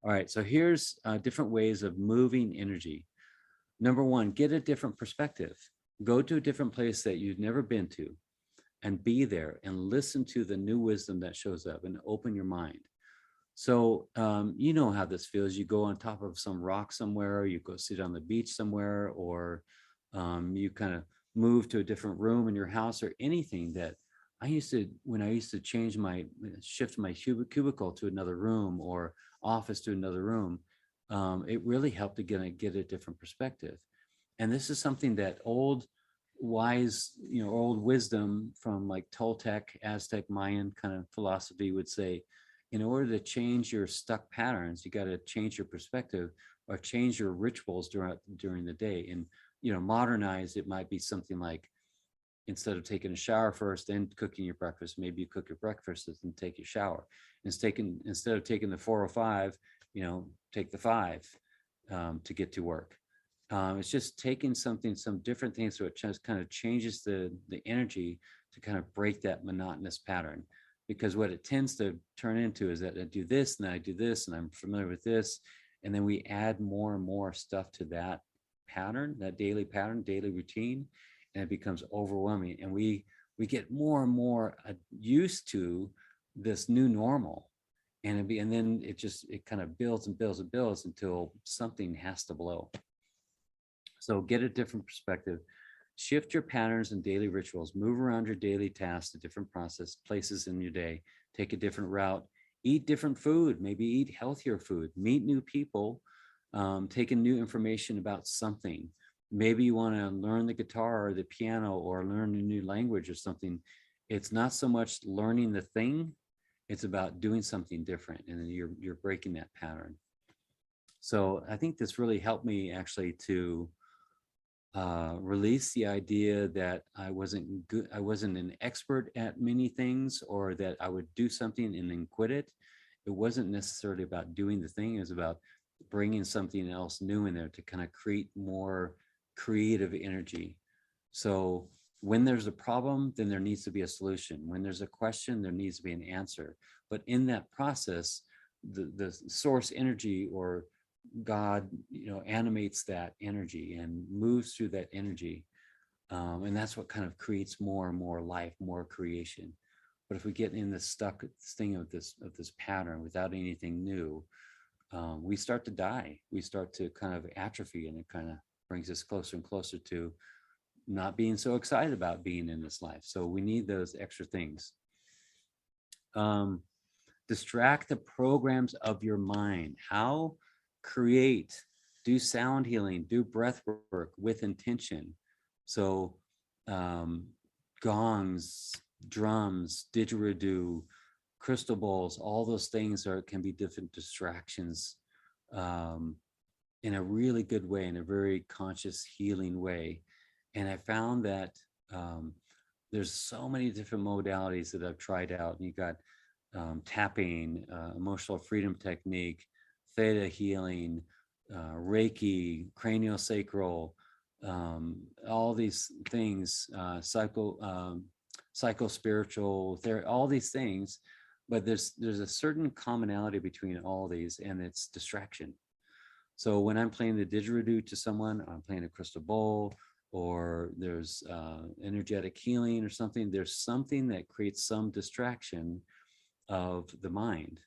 A: All right, so here's different ways of moving energy. Number 1, get a different perspective. Go to a different place that you've never been to, and be there and listen to the new wisdom that shows up, and open your mind. So you know how this feels. You go on top of some rock somewhere, or you go sit on the beach somewhere, or you kind of move to a different room in your house, or anything that when I used to shift my cubicle to another room, or office to another room, it really helped to get a different perspective. And this is something that old wisdom from like Toltec, Aztec, Mayan kind of philosophy would say, in order to change your stuck patterns, you got to change your perspective, or change your rituals during the day. And modernized, it might be something like, instead of taking a shower first and cooking your breakfast, maybe you cook your breakfast and take your shower. Instead of taking the 405, take the 5 to get to work. It's just taking some different things, so it just kind of changes the energy to kind of break that monotonous pattern. Because what it tends to turn into is that I do this, and then I do this, and I'm familiar with this, and then we add more and more stuff to that pattern, that daily routine, and it becomes overwhelming. And we get more and more used to this new normal, and then it kind of builds and builds and builds until something has to blow. So get a different perspective. shift your patterns and daily rituals, move around your daily tasks to different process places in your day, take a different route, eat different food, maybe eat healthier food, meet new people, take in new information about something. Maybe you want to learn the guitar or the piano or learn a new language or something. It's not so much learning the thing, it's about doing something different, and then you're breaking that pattern. So I think this really helped me actually to release the idea that I wasn't good, I wasn't an expert at many things, or that I would do something and then quit it. It wasn't necessarily about doing the thing, it was about bringing something else new in there to kind of create more creative energy. So when there's a problem, then there needs to be a solution. When there's a question, there needs to be an answer. But in that process, the source energy or God, animates that energy and moves through that energy. And that's what kind of creates more and more life, more creation. But if we get in this stuck thing of this pattern without anything new, we start to die. We start to kind of atrophy, and it kind of brings us closer and closer to not being so excited about being in this life. So we need those extra things. Distract the programs of your mind. How? Create, do sound healing, do breath work with intention. So gongs, drums, didgeridoo, crystal bowls, all those things can be different distractions in a really good way, in a very conscious healing way. And I found that there's so many different modalities that I've tried out. And you got tapping, emotional freedom technique, theta healing, Reiki, craniosacral, all these things, psycho-spiritual, all these things. But there's a certain commonality between all these, and it's distraction. So when I'm playing the didgeridoo to someone, I'm playing a crystal bowl, or there's energetic healing or something, there's something that creates some distraction of the mind.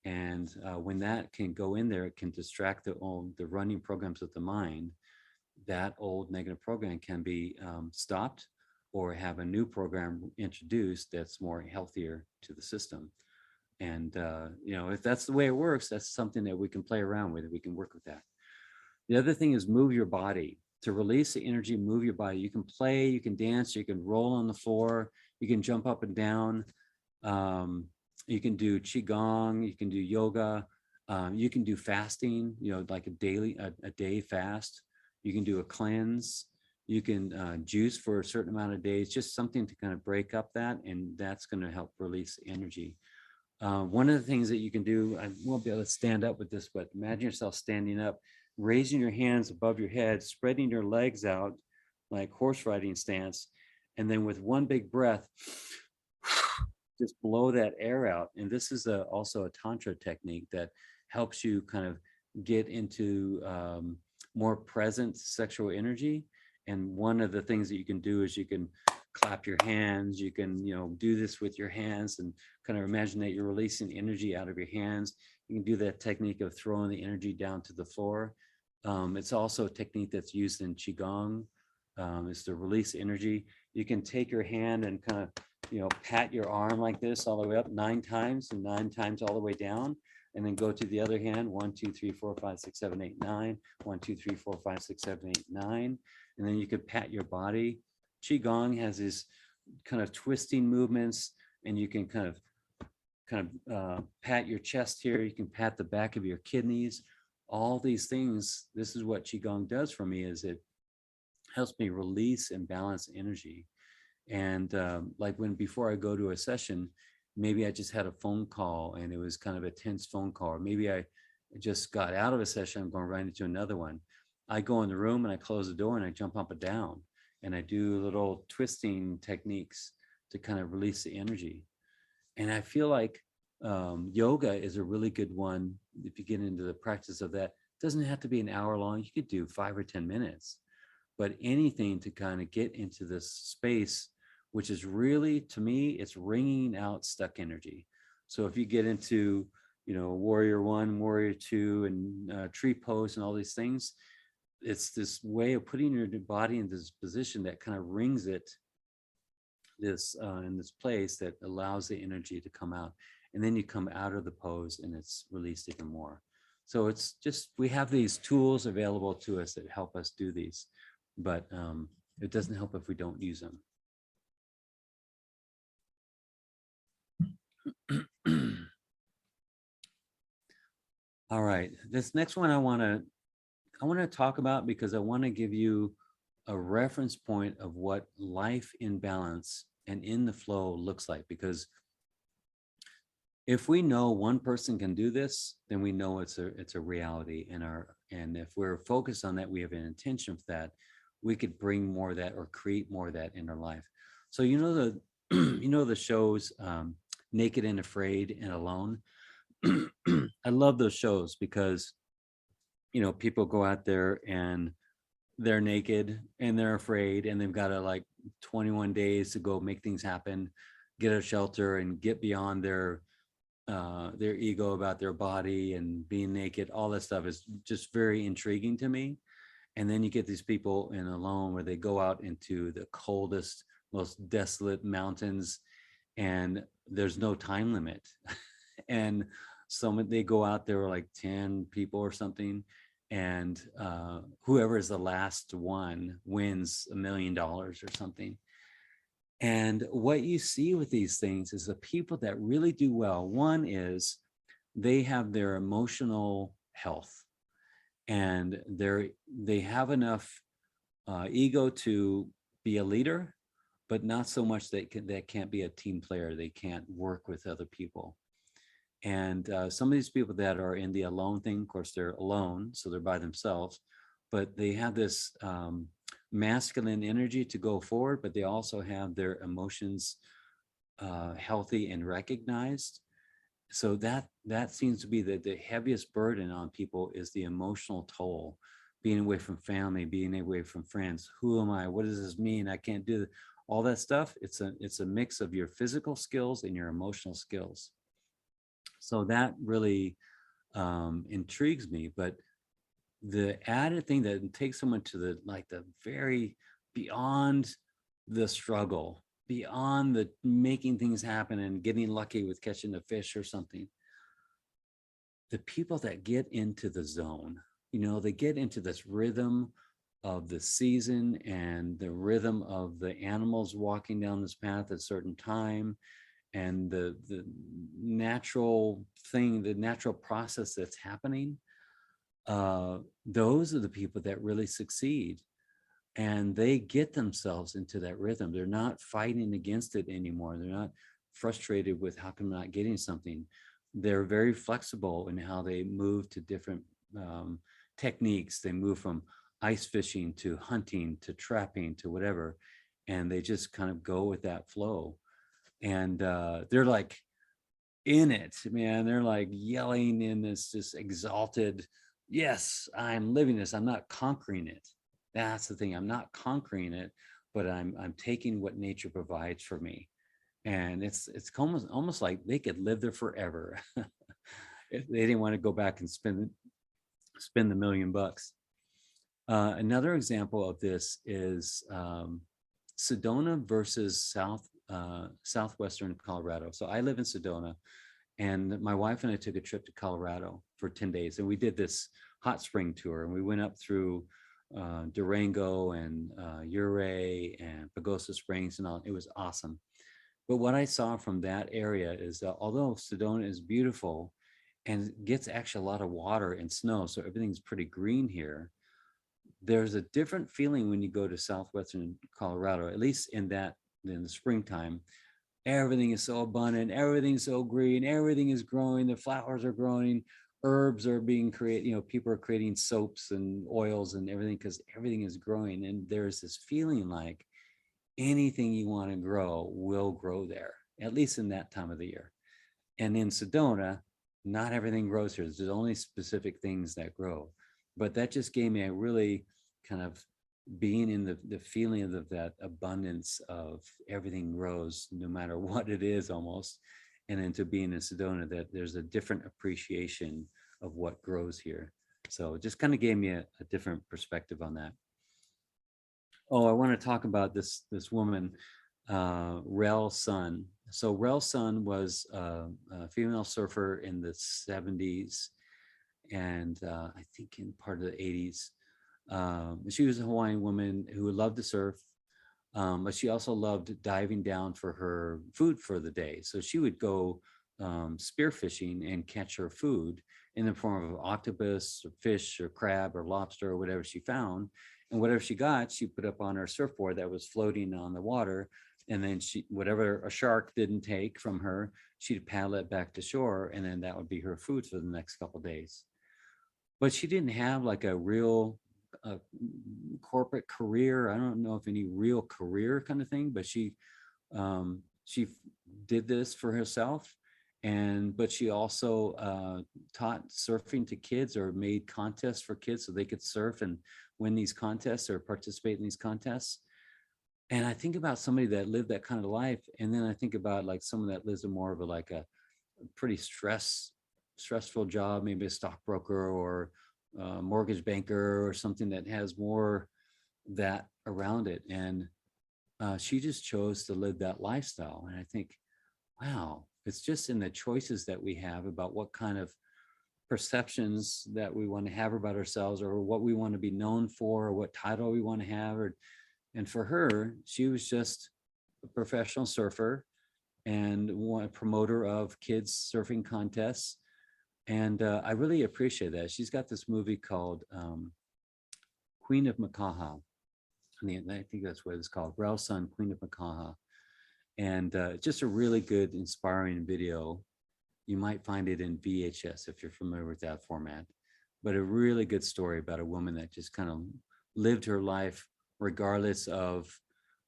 A: And when that can go in there, it can distract the running programs of the mind. That old negative program can be stopped, or have a new program introduced that's more healthier to the system. And if that's the way it works, that's something that we can play around with. We can work with that. The other thing is move your body. To release the energy, move your body. You can play, you can dance, you can roll on the floor, you can jump up and down. You can do qigong, you can do yoga, you can do fasting, like a day fast. You can do a cleanse. You can juice for a certain amount of days, just something to kind of break up that, and that's going to help release energy. One of the things that you can do, I won't be able to stand up with this, but imagine yourself standing up, raising your hands above your head, spreading your legs out like horse riding stance, and then with one big breath, just blow that air out. And this is also a tantra technique that helps you kind of get into more present sexual energy. And one of the things that you can do is you can clap your hands. You can, do this with your hands and kind of imagine that you're releasing energy out of your hands. You can do that technique of throwing the energy down to the floor. It's also a technique that's used in qigong. Is to release energy. You can take your hand and kind of, pat your arm like this all the way up 9 times, and 9 times all the way down, and then go to the other hand. 1, 2, 3, 4, 5, 6, 7, 8, 9. 1, 2, 3, 4, 5, 6, 7, 8, 9. And then you could pat your body. Qigong has these kind of twisting movements, and you can kind of pat your chest here. You can pat the back of your kidneys. All these things. This is what Qigong does for me, is it helps me release and balance energy. And like before I go to a session, maybe I just had a phone call and it was kind of a tense phone call, or maybe I just got out of a session, I'm going right into another one. I go in the room and I close the door and I jump up and down, and I do little twisting techniques to kind of release the energy. And I feel like yoga is a really good one. If you get into the practice of that, it doesn't have to be an hour long. You could do 5 or 10 minutes. But anything to kind of get into this space, which is really, to me, it's wringing out stuck energy. So if you get into, warrior 1, warrior 2, and tree pose and all these things, it's this way of putting your body in this position that kind of rings it this in this place that allows the energy to come out, and then you come out of the pose and it's released even more. So it's just, we have these tools available to us that help us do these, but it doesn't help if we don't use them. All right, this next one I want to talk about, because I want to give you a reference point of what life in balance and in the flow looks like. Because if we know one person can do this, then we know it's a reality in our, and if we're focused on that, we have an intention for that, we could bring more of that or create more of that in our life. So you know the you know the shows Naked and Afraid and Alone. I love those shows because, you know, people go out there and they're naked and they're afraid, and they've got to like 21 days to go make things happen, get a shelter and get beyond their ego about their body and being naked. All that stuff is just very intriguing to me. And then you get these people in Alone where they go out into the coldest, most desolate mountains, and there's no time limit. And some, they go out there like 10 people or something, and whoever is the last one wins $1 million or something. And what you see with these things is the people that really do well, one is they have their emotional health, and they have enough ego to be a leader, but not so much that can't be a team player. They can't work with other people. And some of these people that are in the alone thing, of course, they're alone, so they're by themselves, but they have this masculine energy to go forward, but they also have their emotions healthy and recognized. So that seems to be the heaviest burden on people, is the emotional toll, being away from family, being away from friends. Who am I? What does this mean? I can't do all that stuff. It's a mix of your physical skills and your emotional skills. So that really intrigues me. But the added thing that takes someone to the very beyond the struggle, beyond the making things happen and getting lucky with catching a fish or something, the people that get into the zone, you know, they get into this rhythm of the season and the rhythm of the animals walking down this path at a certain time, and the natural thing, the natural process that's happening. Those are the people that really succeed, and they get themselves into that rhythm. They're not fighting against it anymore. They're not frustrated with how come I'm not getting something. They're very flexible in how they move to different techniques. They move from ice fishing to hunting to trapping to whatever, and they just kind of go with that flow. And they're like in it, man. They're like yelling in this exalted, yes, I'm living this. I'm not conquering it. That's the thing. I'm not conquering it, but I'm taking what nature provides for me. And it's almost like they could live there forever if they didn't want to go back and spend the $1 million. Another example of this is Sedona versus southwestern Colorado. So I live in Sedona, and my wife and I took a trip to Colorado for 10 days, and we did this hot spring tour, and we went up through Durango and Ouray and Pagosa Springs and all. It was awesome. But what I saw from that area is that although Sedona is beautiful and gets actually a lot of water and snow, so everything's pretty green here, there's a different feeling when you go to southwestern Colorado, at least in the springtime. Everything is so abundant, everything's so green, everything is growing, the flowers are growing, herbs are being created, you know, people are creating soaps and oils and everything because everything is growing. And there's this feeling like anything you want to grow will grow there, at least in that time of the year. And in Sedona, not everything grows here. There's only specific things that grow. But that just gave me a really kind of being in the feeling of that abundance of everything grows no matter what it is almost. And then to being in Sedona, that there's a different appreciation of what grows here. So it just kind of gave me a different perspective on that. Oh, I want to talk about this woman, Rel Sun. So Rel Sun was a female surfer in the 70s, and I think in part of the 80s. She was a Hawaiian woman who loved to surf, but she also loved diving down for her food for the day. So she would go spearfishing and catch her food in the form of octopus or fish or crab or lobster or whatever she found. And whatever she got, she put up on her surfboard that was floating on the water. And then she, whatever a shark didn't take from her, she'd paddle it back to shore. And then that would be her food for the next couple of days. But she didn't have like a real corporate career. I don't know if any real career kind of thing, but she did this for herself. But she also taught surfing to kids, or made contests for kids so they could surf and win these contests or participate in these contests. And I think about somebody that lived that kind of life, and then I think about like someone that lives in more of a pretty stressful job, maybe a stockbroker or a mortgage banker or something that has more that around it. And she just chose to live that lifestyle. And I think, wow, it's just in the choices that we have about what kind of perceptions that we want to have about ourselves, or what we want to be known for, or what title we want to have. And for her, she was just a professional surfer and one promoter of kids surfing contests. And I really appreciate that. She's got this movie called Queen of Makaha. I think that's what it's called, Rel Sun, Queen of Makaha. And just a really good, inspiring video. You might find it in VHS if you're familiar with that format. But a really good story about a woman that just kind of lived her life regardless of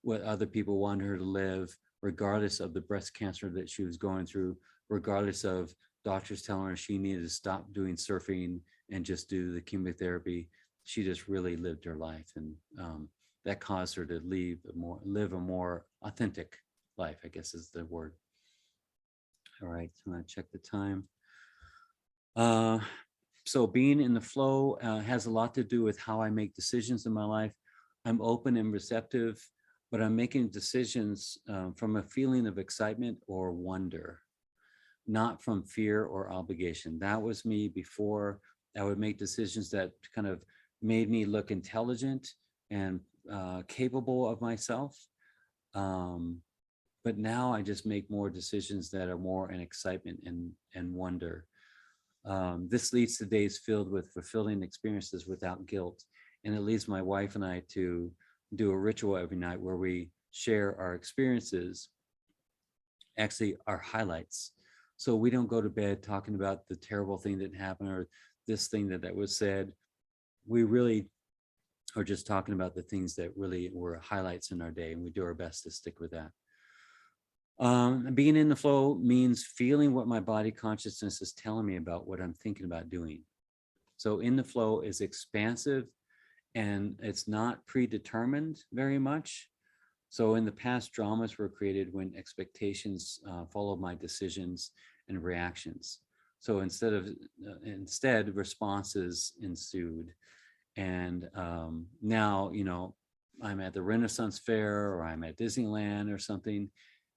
A: what other people wanted her to live, regardless of the breast cancer that she was going through, regardless of doctors telling her she needed to stop doing surfing and just do the chemotherapy. She just really lived her life, and that caused her to live a more authentic life, I guess is the word. All right, so I'm gonna check the time. So being in the flow has a lot to do with how I make decisions in my life. I'm open and receptive, but I'm making decisions from a feeling of excitement or wonder, not from fear or obligation. That was me before. I would make decisions that kind of made me look intelligent and capable of myself. But now I just make more decisions that are more in excitement and wonder. This leads to days filled with fulfilling experiences without guilt. And it leads my wife and I to do a ritual every night where we share our experiences, actually our highlights. So we don't go to bed talking about the terrible thing that happened or this thing that was said. We really are just talking about the things that really were highlights in our day, and we do our best to stick with that. Being in the flow means feeling what my body consciousness is telling me about what I'm thinking about doing. So in the flow is expansive, and it's not predetermined very much. So in the past, dramas were created when expectations followed my decisions and reactions. So instead responses ensued. And now, I'm at the Renaissance Fair, or I'm at Disneyland or something,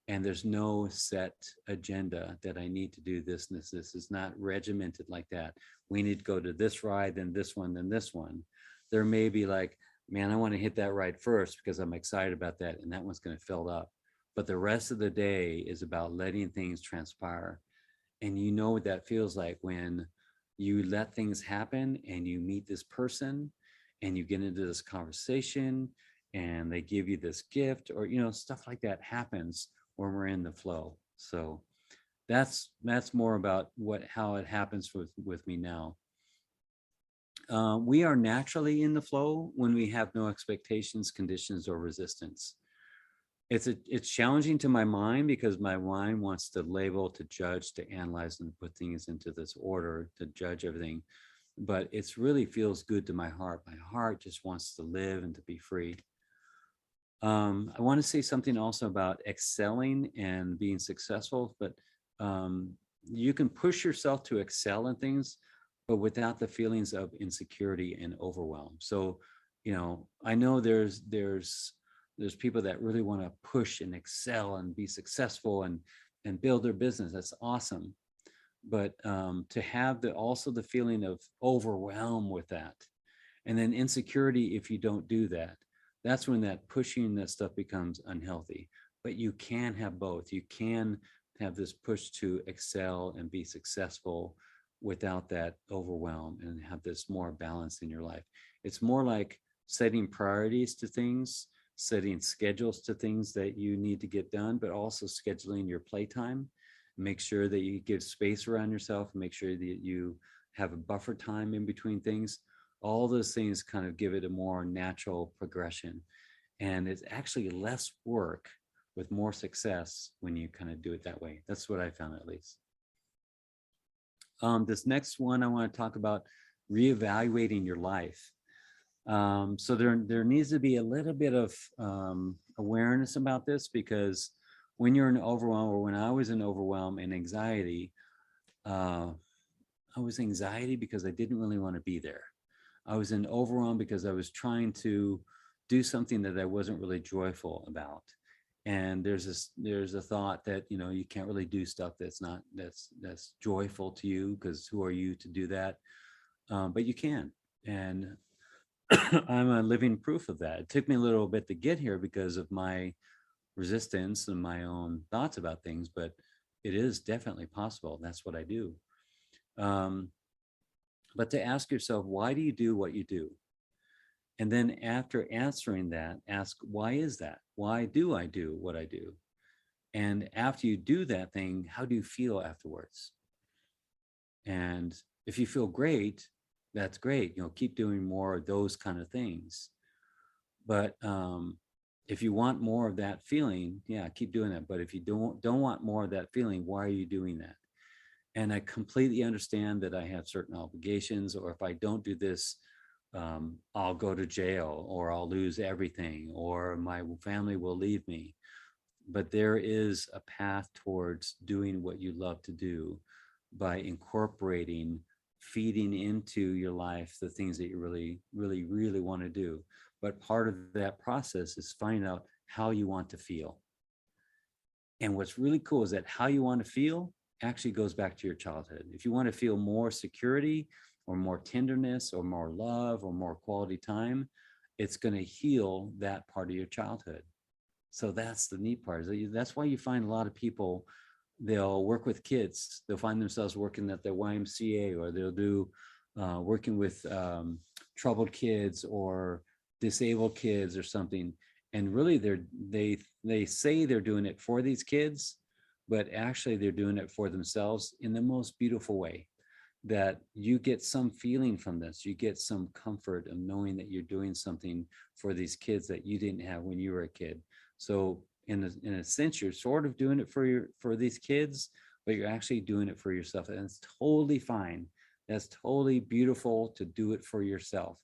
A: and there's no set agenda that I need to do this and this. This is not regimented like that. We need to go to this ride, then this one, then this one. There may be like, man, I want to hit that ride first because I'm excited about that, and that one's going to fill up. But the rest of the day is about letting things transpire. And you know what that feels like when you let things happen and you meet this person and you get into this conversation and they give you this gift, or stuff like that happens when we're in the flow. So that's more about how it happens with me now. We are naturally in the flow when we have no expectations, conditions, or resistance. It's challenging to my mind because my mind wants to label, to judge, to analyze, and put things into this order, to judge everything. But it really feels good to my heart. My heart just wants to live and to be free. I want to say something also about excelling and being successful, but you can push yourself to excel in things, but without the feelings of insecurity and overwhelm. So, you know, I know there's people that really want to push and excel and be successful and build their business. That's awesome. But to have also the feeling of overwhelm with that, and then insecurity if you don't do that, that's when that pushing that stuff becomes unhealthy. But you can have both. You can have this push to excel and be successful without that overwhelm, and have this more balance in your life. It's more like setting priorities to things, setting schedules to things that you need to get done, but also scheduling your playtime. Make sure that you give space around yourself, make sure that you have a buffer time in between things. All those things kind of give it a more natural progression. And it's actually less work with more success when you kind of do it that way. That's what I found, at least. This next one, I want to talk about reevaluating your life. So there needs to be a little bit of awareness about this, because when you're in overwhelm, or when I was in overwhelm and anxiety, I was anxiety because I didn't really want to be there. I was in overwhelm because I was trying to do something that I wasn't really joyful about. And there's a thought that, you know, you can't really do stuff that's joyful to you, because who are you to do that? But you can. And I'm a living proof of that. It took me a little bit to get here because of my resistance and my own thoughts about things, but it is definitely possible. That's what I do. But to ask yourself, why do you do what you do? And then after answering that, ask, why is that? Why do I do what I do? And after you do that thing, how do you feel afterwards? And if you feel great, that's great. You know, keep doing more of those kind of things. But if you want more of that feeling, yeah, keep doing that. But if you don't want more of that feeling, why are you doing that? And I completely understand that I have certain obligations, or if I don't do this, I'll go to jail, or I'll lose everything, or my family will leave me. But there is a path towards doing what you love to do by incorporating, feeding into your life the things that you really, really, really want to do. But part of that process is finding out how you want to feel. And what's really cool is that how you want to feel actually goes back to your childhood. If you want to feel more security, or more tenderness, or more love, or more quality time, it's going to heal that part of your childhood. So that's the neat part. That's why you find a lot of people, they'll work with kids. They'll find themselves working at the YMCA, or they'll do working with troubled kids or disabled kids or something. And really they say they're doing it for these kids, but actually they're doing it for themselves in the most beautiful way. That you get some feeling from this, you get some comfort of knowing that you're doing something for these kids that you didn't have when you were a kid. So in a sense, you're sort of doing it for these kids, but you're actually doing it for yourself. And it's totally fine. That's totally beautiful to do it for yourself.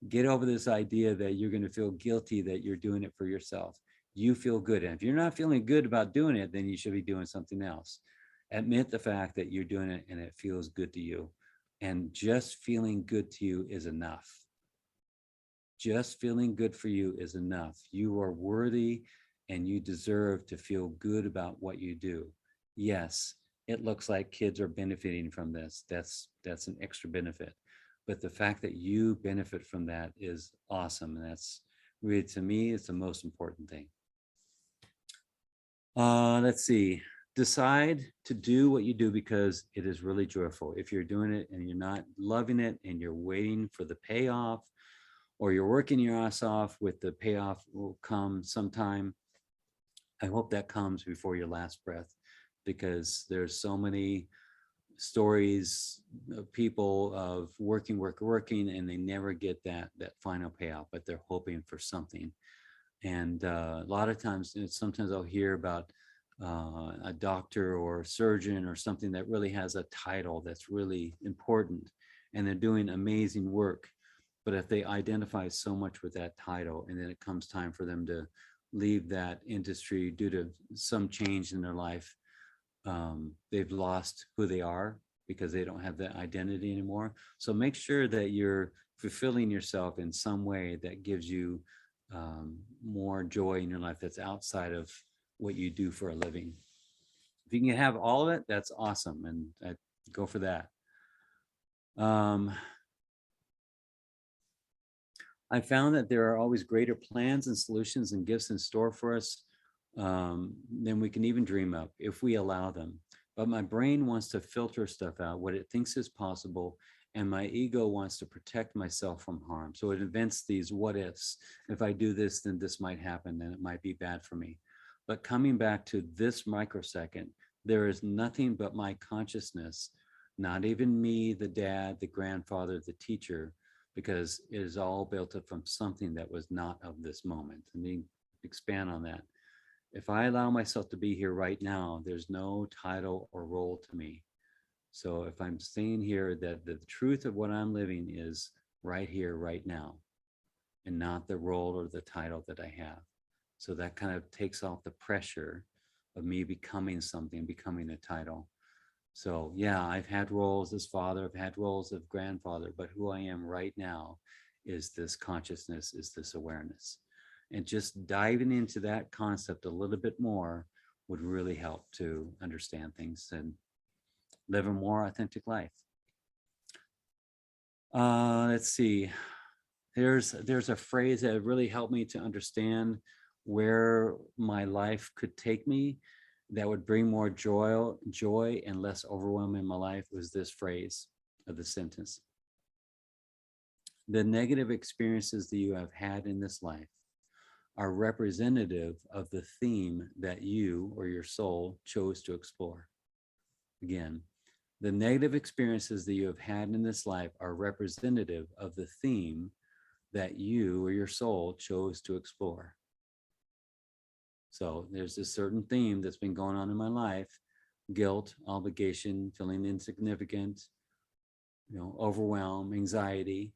A: Get over this idea that you're going to feel guilty that you're doing it for yourself. You feel good. And if you're not feeling good about doing it, then you should be doing something else. Admit the fact that you're doing it and it feels good to you. And just feeling good to you is enough. Just feeling good for you is enough. You are worthy and you deserve to feel good about what you do. Yes, it looks like kids are benefiting from this. That's an extra benefit. But the fact that you benefit from that is awesome. And that's really, to me, it's the most important thing. Let's see. Decide to do what you do because it is really joyful. If you're doing it and you're not loving it and you're waiting for the payoff, or you're working your ass off with the payoff will come sometime, I hope that comes before your last breath, because there's so many stories of people of working, and they never get that final payoff, but they're hoping for something. And a lot of times, sometimes I'll hear about a doctor or a surgeon or something that really has a title that's really important, and they're doing amazing work. But if they identify so much with that title, and then it comes time for them to leave that industry due to some change in their life, they've lost who they are, because they don't have that identity anymore. So make sure that you're fulfilling yourself in some way that gives you more joy in your life that's outside of what you do for a living. If you can have all of it, that's awesome, and I go for that. I found that there are always greater plans and solutions and gifts in store for us than we can even dream of if we allow them. But my brain wants to filter stuff out, what it thinks is possible, and my ego wants to protect myself from harm. So it invents these what ifs. If I do this, then this might happen, then it might be bad for me. But coming back to this microsecond, there is nothing but my consciousness, not even me, the dad, the grandfather, the teacher, because it is all built up from something that was not of this moment. Let me expand on that. If I allow myself to be here right now, there's no title or role to me. So if I'm saying here that the truth of what I'm living is right here, right now, and not the role or the title that I have. So that kind of takes off the pressure of me becoming something, becoming a title. So yeah, I've had roles as father, I've had roles of grandfather, but who I am right now is this consciousness, is this awareness. And just diving into that concept a little bit more would really help to understand things and live a more authentic life. Let's see. There's a phrase that really helped me to understand where my life could take me that would bring more joy and less overwhelm in my life. Was this phrase of the sentence: the negative experiences that you have had in this life are representative of the theme that you or your soul chose to explore. Again, the negative experiences that you have had in this life are representative of the theme that you or your soul chose to explore. So there's a certain theme that's been going on in my life: guilt, obligation, feeling insignificant, overwhelm, anxiety.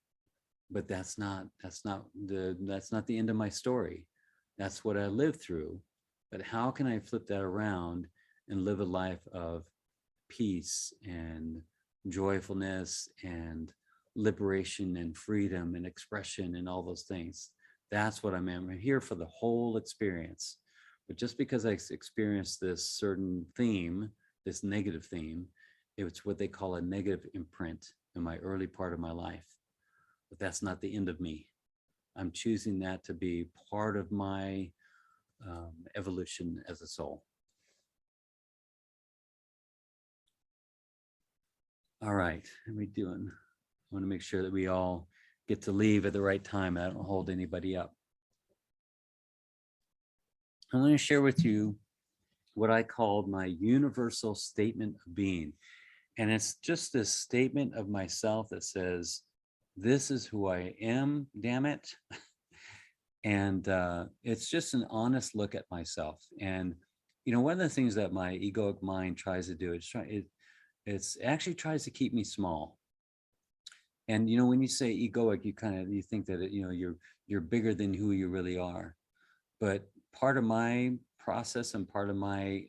A: But that's not the end of my story. That's what I lived through. But how can I flip that around and live a life of peace and joyfulness and liberation and freedom and expression and all those things? That's what I'm here for, the whole experience. But just because I experienced this certain theme, this negative theme, it's what they call a negative imprint in my early part of my life. But that's not the end of me. I'm choosing that to be part of my evolution as a soul. All right, how are we doing? I want to make sure that we all get to leave at the right time. I don't hold anybody up. I want to share with you what I called my universal statement of being. And it's just this statement of myself that says, this is who I am, damn it. And it's just an honest look at myself. And, one of the things that my egoic mind tries to do, it's actually tries to keep me small. And, when you say egoic, you think that, you're bigger than who you really are. But part of my process and part of my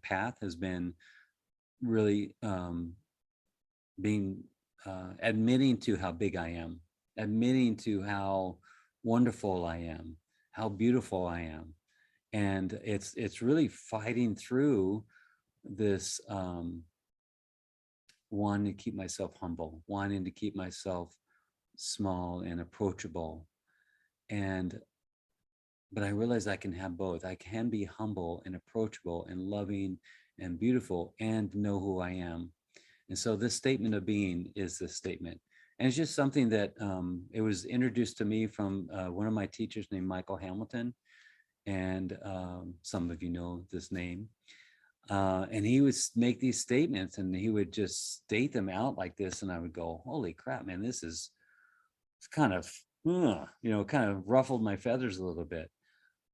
A: path has been really being admitting to how big I am, admitting to how wonderful I am, how beautiful I am. And it's really fighting through this wanting to keep myself humble, wanting to keep myself small and approachable. But I realize I can have both. I can be humble and approachable and loving and beautiful and know who I am. And so this statement of being is the statement. And it's just something that it was introduced to me from one of my teachers named Michael Hamilton. And some of you know this name. And he would make these statements and he would just state them out like this. And I would go, holy crap, man, it's kind of, kind of ruffled my feathers a little bit.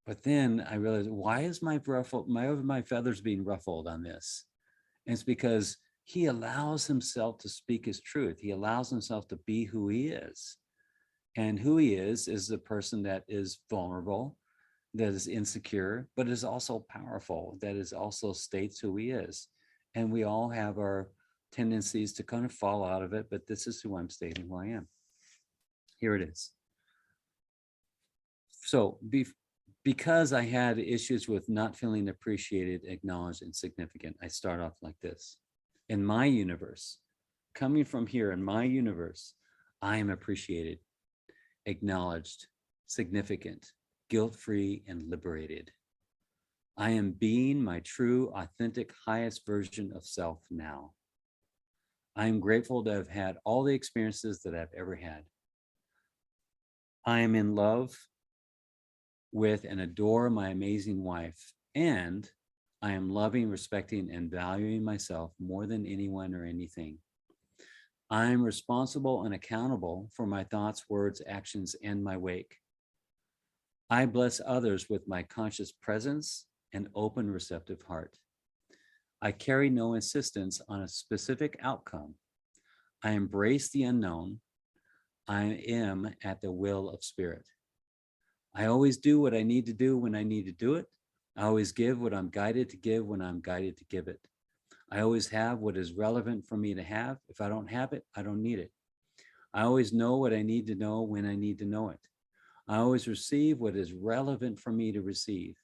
A: But then I realized, why is my feathers being ruffled on this? And it's because he allows himself to speak his truth. He allows himself to be who he is. And who he is the person that is vulnerable, that is insecure, but is also powerful, that is also states who he is. And we all have our tendencies to kind of fall out of it, but this is who I'm stating who I am. Here it is. So because I had issues with not feeling appreciated, acknowledged, and significant, I start off like this. In my universe, coming from here in my universe, I am appreciated, acknowledged, significant, guilt-free, and liberated. I am being my true, authentic, highest version of self now. I am grateful to have had all the experiences that I've ever had. I am in love with and adore my amazing wife, and I am loving, respecting, and valuing myself more than anyone or anything. I am responsible and accountable for my thoughts, words, actions, and my wake. I bless others with my conscious presence and open, receptive heart. I carry no insistence on a specific outcome. I embrace the unknown. I am at the will of spirit. I always do what I need to do when I need to do it. I always give what I'm guided to give when I'm guided to give it. I always have what is relevant for me to have. If I don't have it, I don't need it. I always know what I need to know when I need to know it. I always receive what is relevant for me to receive.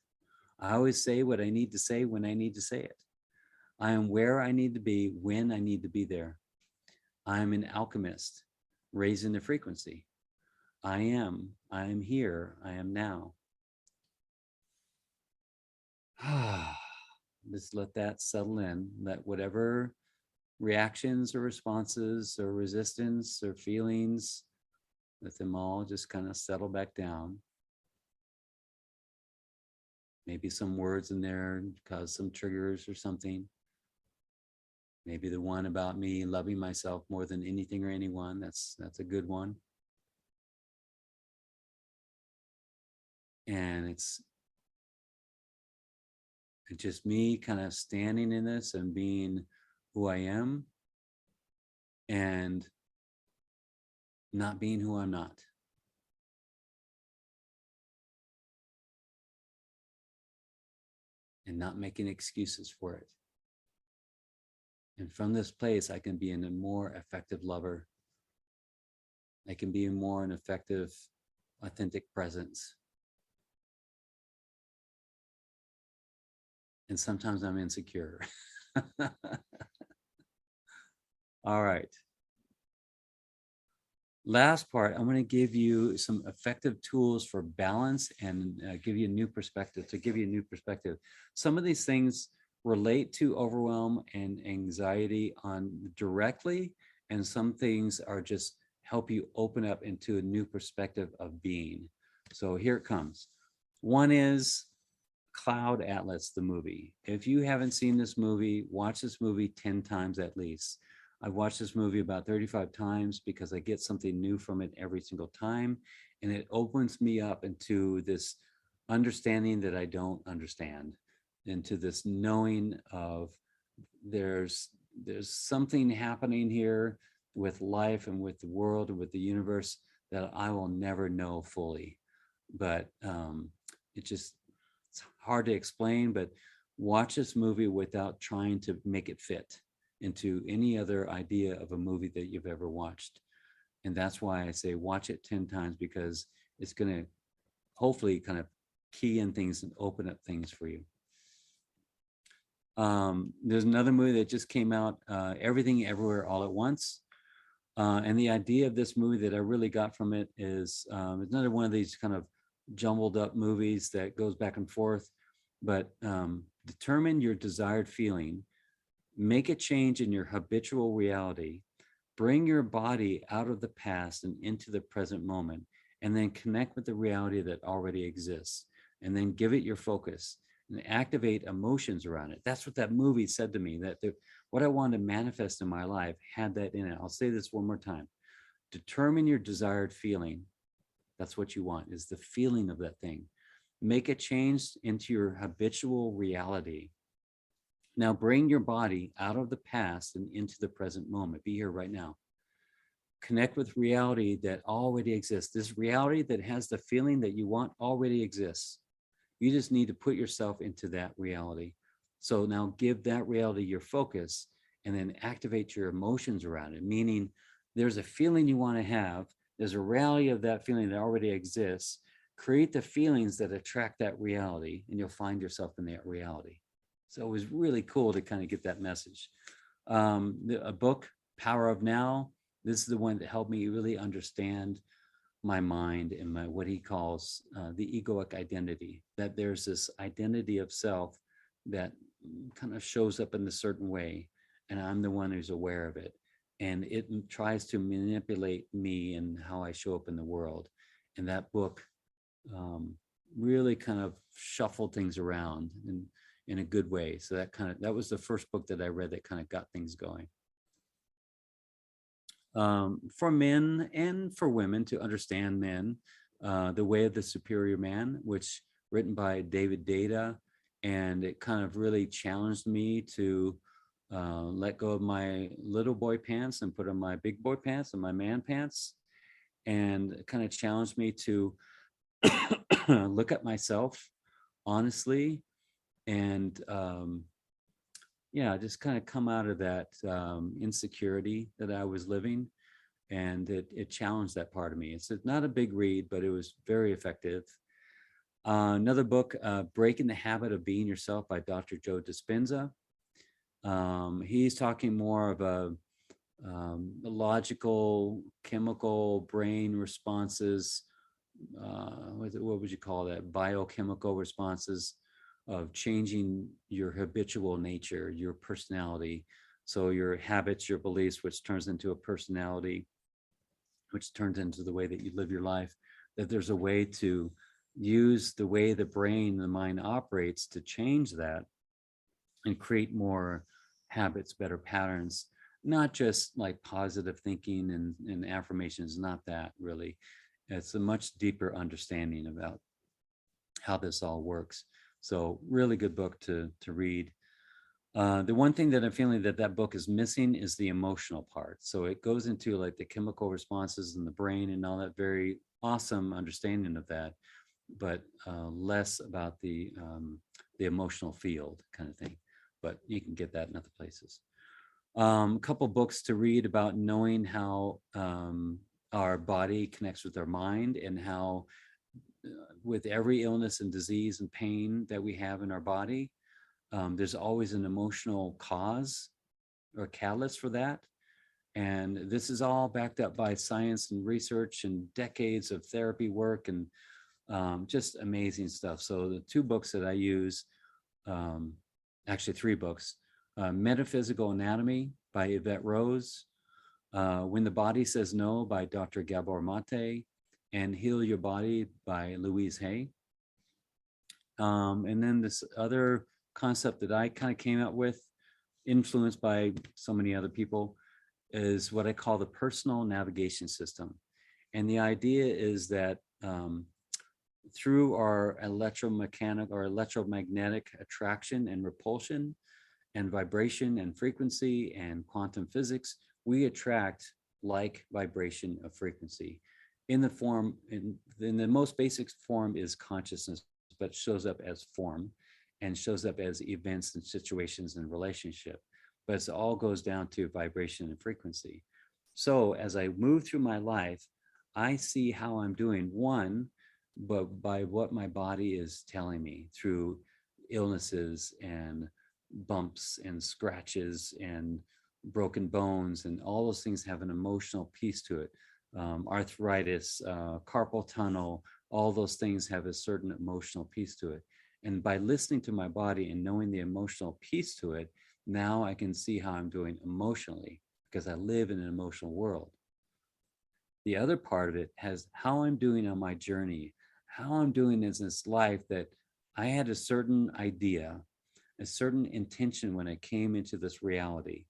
A: I always say what I need to say when I need to say it. I am where I need to be when I need to be there. I am an alchemist, raising the frequency. I am here, I am now. Just let that settle in. Let whatever reactions or responses or resistance or feelings, let them all just kind of settle back down. Maybe some words in there cause some triggers or something. Maybe the one about me loving myself more than anything or anyone. That's a good one. And it's just me kind of standing in this and being who I am and not being who I'm not. And not making excuses for it. And from this place, I can be a more effective lover. I can be more an effective, authentic presence. And sometimes I'm insecure. All right. Last part, I'm going to give you some effective tools for balance and give you a new perspective, Some of these things relate to overwhelm and anxiety directly, and some things are just help you open up into a new perspective of being. So here it comes. One is Cloud Atlas, the movie. If you haven't seen this movie, watch this movie 10 times at least. I've watched this movie about 35 times because I get something new from it every single time. And it opens me up into this understanding that I don't understand, into this knowing of there's something happening here with life and with the world and with the universe that I will never know fully. But it's hard to explain, but watch this movie without trying to make it fit into any other idea of a movie that you've ever watched. And that's why I say watch it 10 times, because it's going to hopefully kind of key in things and open up things for you. There's another movie that just came out, Everything Everywhere All at Once. And the idea of this movie that I really got from it is it's another one of these kind of jumbled up movies that goes back and forth, but determine your desired feeling, make a change in your habitual reality, bring your body out of the past and into the present moment, and then connect with the reality that already exists, and then give it your focus and activate emotions around it. That's what that movie said to me, that what I wanted to manifest in my life had that in it. I'll say this one more time. Determine your desired feeling. That's what you want, is the feeling of that thing. Make a change into your habitual reality. Now bring your body out of the past and into the present moment. Be here right now. Connect with reality that already exists. This reality that has the feeling that you want already exists. You just need to put yourself into that reality. So now give that reality your focus and then activate your emotions around it. Meaning there's a feeling you want to have, there's a reality of that feeling that already exists. Create the feelings that attract that reality, and you'll find yourself in that reality. So it was really cool to kind of get that message. A book, Power of Now, this is the one that helped me really understand my mind and my what he calls the egoic identity, that there's this identity of self that kind of shows up in a certain way, and I'm the one who's aware of it, and it tries to manipulate me and how I show up in the world. And that book really kind of shuffled things around in a good way. So that was the first book that I read that kind of got things going. For men and for women to understand men, The Way of the Superior Man, which written by David Data, and it kind of really challenged me to let go of my little boy pants and put on my big boy pants and my man pants, and it kind of challenged me to look at myself honestly, and yeah, just kind of come out of that insecurity that I was living. And it challenged that part of me. It's not a big read, but it was very effective. Another book, Breaking the Habit of Being Yourself by Dr. Joe Dispenza. He's talking more of a logical, chemical brain responses. What would you call that? Biochemical responses of changing your habitual nature, your personality. So your habits, your beliefs, which turns into a personality, which turns into the way that you live your life, that there's a way to use the way the brain, the mind operates to change that and create more habits, better patterns, not just like positive thinking and affirmations, not that really. It's a much deeper understanding about how this all works. So really good book to read. The one thing that I'm feeling that book is missing is the emotional part. So it goes into like the chemical responses in the brain and all that very awesome understanding of that, but less about the emotional field kind of thing. But you can get that in other places. A couple books to read about knowing how our body connects with our mind, and how with every illness and disease and pain that we have in our body, there's always an emotional cause or catalyst for that. And this is all backed up by science and research and decades of therapy work, and just amazing stuff. So the two books that I use, actually three books, Metaphysical Anatomy by Yvette Rose, When the Body Says No by Dr. Gabor Mate, and Heal Your Body by Louise Hay. And then this other concept that I kind of came up with, influenced by so many other people, is what I call the personal navigation system. And the idea is that through our electromechanical or electromagnetic attraction and repulsion and vibration and frequency and quantum physics, we attract like vibration of frequency in the form, in the most basic form is consciousness, but shows up as form and shows up as events and situations and relationship. But it all goes down to vibration and frequency. So as I move through my life, I see how I'm doing, one, but by what my body is telling me through illnesses and bumps and scratches and broken bones, and all those things have an emotional piece to it. Arthritis, carpal tunnel, all those things have a certain emotional piece to it. And by listening to my body and knowing the emotional piece to it, now I can see how I'm doing emotionally, because I live in an emotional world. The other part of it has how I'm doing on my journey, how I'm doing in this life, that I had a certain idea, a certain intention when I came into this reality.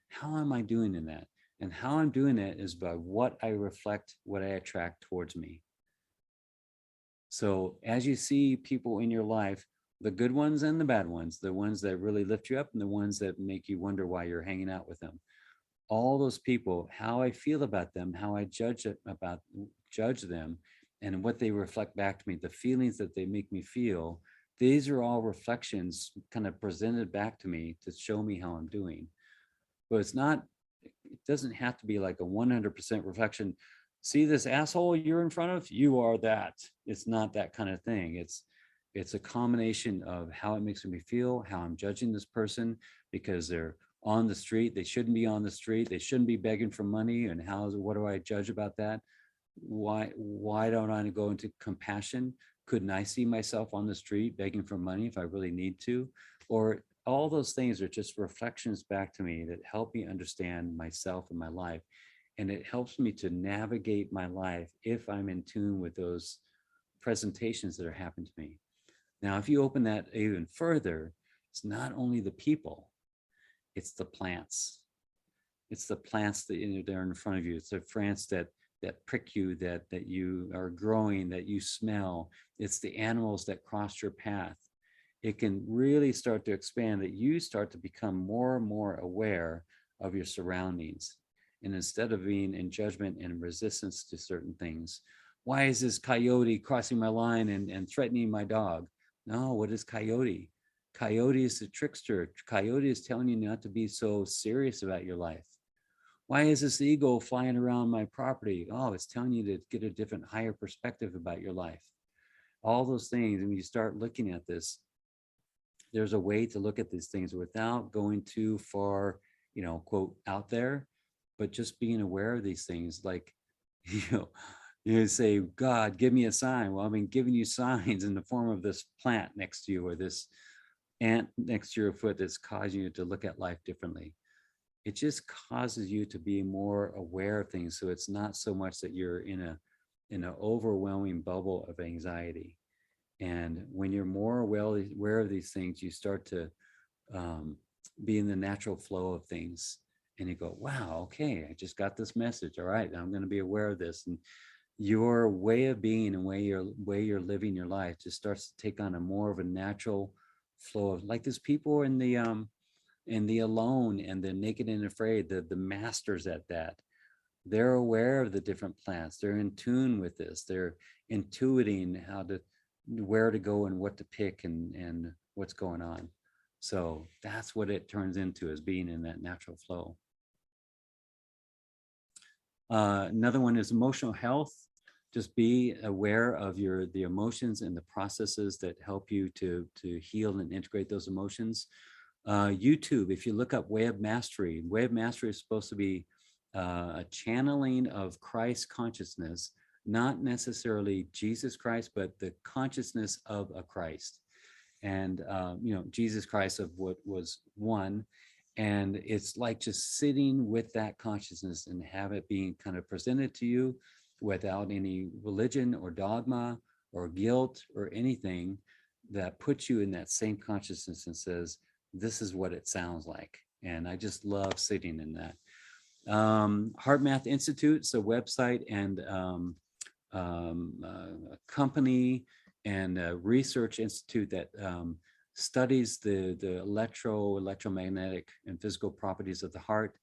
A: How am I doing in that? And how I'm doing it is by what I reflect, what I attract towards me. So as you see people in your life, the good ones and the bad ones, the ones that really lift you up and the ones that make you wonder why you're hanging out with them, all those people, how I feel about them, how I judge them, and what they reflect back to me, the feelings that they make me feel, these are all reflections kind of presented back to me to show me how I'm doing. but it's not, it doesn't have to be like a 100% reflection. See this asshole you're in front of? You are that. It's not that kind of thing. It's a combination of how it makes me feel, how I'm judging this person because they're on the street. They shouldn't be on the street. They shouldn't be begging for money. And what do I judge about that? Why don't I go into compassion? Couldn't I see myself on the street begging for money if I really need to? Or all those things are just reflections back to me that help me understand myself and my life. And it helps me to navigate my life if I'm in tune with those presentations that are happening to me. Now, if you open that even further, it's not only the people, it's the plants. It's the plants that they're in front of you. It's the plants that prick you, that you are growing, that you smell. It's the animals that cross your path. It can really start to expand, that you start to become more and more aware of your surroundings. And instead of being in judgment and resistance to certain things, why is this coyote crossing my line and threatening my dog? No, what is coyote? Coyote is the trickster. Coyote is telling you not to be so serious about your life. Why is this eagle flying around my property? Oh, it's telling you to get a different, higher perspective about your life. All those things, and when you start looking at this, there's a way to look at these things without going too far, quote, out there, but just being aware of these things. Like, you say, God, give me a sign. Well, I've been giving you signs in the form of this plant next to you or this ant next to your foot that's causing you to look at life differently. It just causes you to be more aware of things. So it's not so much that you're in an overwhelming bubble of anxiety. And when you're more aware of these things, you start to be in the natural flow of things. And you go, wow, okay, I just got this message. All right, I'm going to be aware of this. And your way of being and way you're living your life just starts to take on a more of a natural flow of, like there's people in the Alone and the Naked and Afraid, the masters at that. They're aware of the different plants. They're in tune with this. They're intuiting where to go and what to pick and what's going on. So that's what it turns into, as being in that natural flow. Another one is emotional health. Just be aware of the emotions and the processes that help you to heal and integrate those emotions. YouTube, if you look up Way of Mastery is supposed to be a channeling of Christ consciousness, not necessarily Jesus Christ, but the consciousness of a Christ. And, Jesus Christ of what was one. And it's like just sitting with that consciousness and have it being kind of presented to you without any religion or dogma or guilt or anything that puts you in that same consciousness and says, this is what it sounds like. And I just love sitting in that. Heart Math Institute, so website and a company and a research institute that studies the electromagnetic and physical properties of the heart.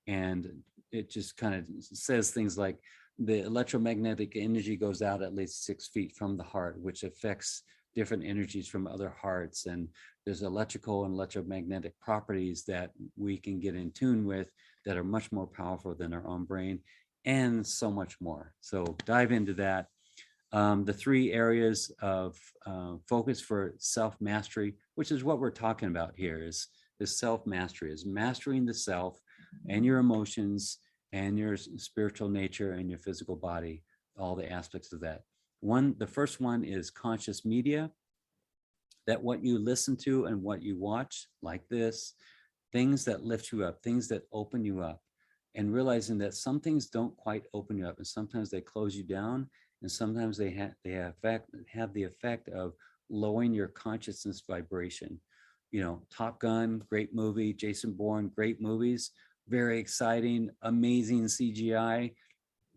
A: And it just kind of says things like the electromagnetic energy goes out at least 6 feet from the heart, which affects different energies from other hearts. And there's electrical and electromagnetic properties that we can get in tune with that are much more powerful than our own brain, and so much more. So dive into that. The 3 areas of focus for self-mastery, which is what we're talking about here, is self-mastery, is mastering the self and your emotions and your spiritual nature and your physical body, all the aspects of that. The first one is conscious media, that what you listen to and what you watch, like this, things that lift you up, things that open you up, and realizing that some things don't quite open you up, and sometimes they close you down, and sometimes they have the effect of lowering your consciousness vibration. Top Gun, great movie. Jason Bourne, great movies, very exciting, amazing CGI.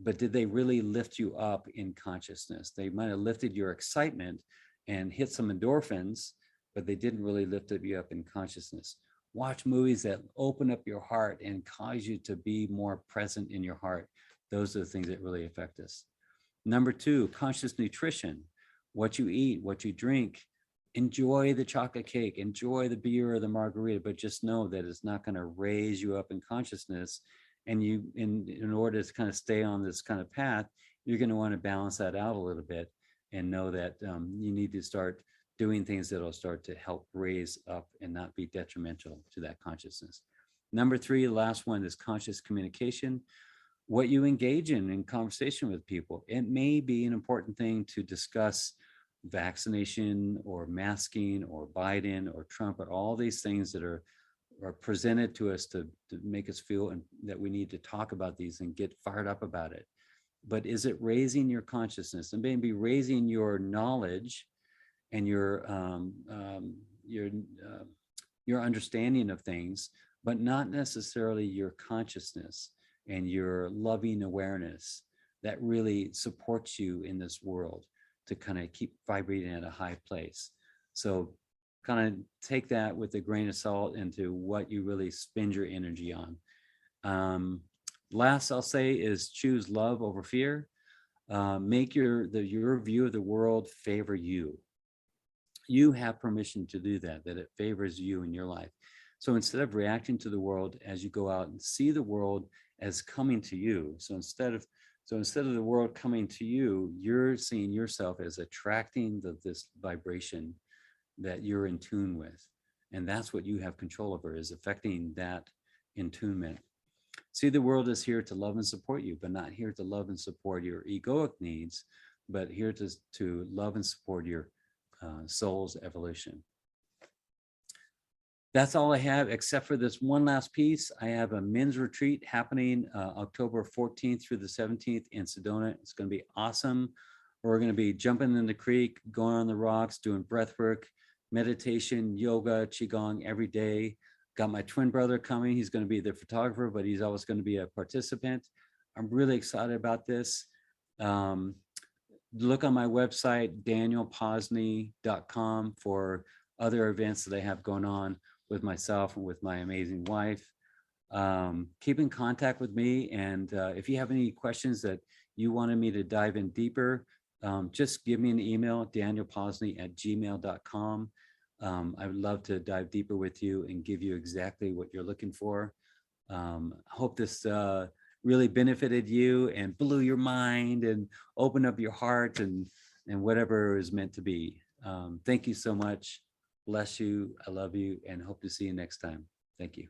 A: But did they really lift you up in consciousness? They might have lifted your excitement and hit some endorphins, but they didn't really lift you up in consciousness. Watch movies that open up your heart and cause you to be more present in your heart. Those are the things that really affect us. Number 2, conscious nutrition. What you eat, what you drink, enjoy the chocolate cake, enjoy the beer or the margarita, but just know that it's not going to raise you up in consciousness. And you, in order to kind of stay on this kind of path, you're going to want to balance that out a little bit and know that you need to start doing things that'll start to help raise up and not be detrimental to that consciousness. Number three, the last one, is conscious communication. What you engage in conversation with people. It may be an important thing to discuss vaccination or masking or Biden or Trump or all these things that are presented to us to make us feel that we need to talk about these and get fired up about it. But is it raising your consciousness and maybe raising your knowledge and your understanding of things, but not necessarily your consciousness and your loving awareness that really supports you in this world to kind of keep vibrating at a high place. So kind of take that with a grain of salt into what you really spend your energy on. Last I'll say is choose love over fear. Make your view of the world favor you. You have permission to do that it favors you in your life. So instead of reacting to the world as you go out and see the world as coming to you. So instead of the world coming to you, you're seeing yourself as attracting this vibration that you're in tune with. And that's what you have control over, is affecting that attunement. See, the world is here to love and support you, but not here to love and support your egoic needs, but here to love and support your soul's evolution. That's all I have, except for this one last piece. I have a men's retreat happening October 14th through the 17th in Sedona. It's going to be awesome. We're going to be jumping in the creek, going on the rocks, doing breath work, meditation, yoga, qigong every day. Got my twin brother coming. He's going to be the photographer, but he's always going to be a participant. I'm really excited about this. Look on my website, danielposney.com, for other events that I have going on with myself and with my amazing wife. Keep in contact with me. And if you have any questions that you wanted me to dive in deeper, just give me an email, danielposney@gmail.com. I would love to dive deeper with you and give you exactly what you're looking for. Hope this really benefited you and blew your mind and opened up your heart and whatever is meant to be. Thank you so much. Bless you. I love you and hope to see you next time. Thank you.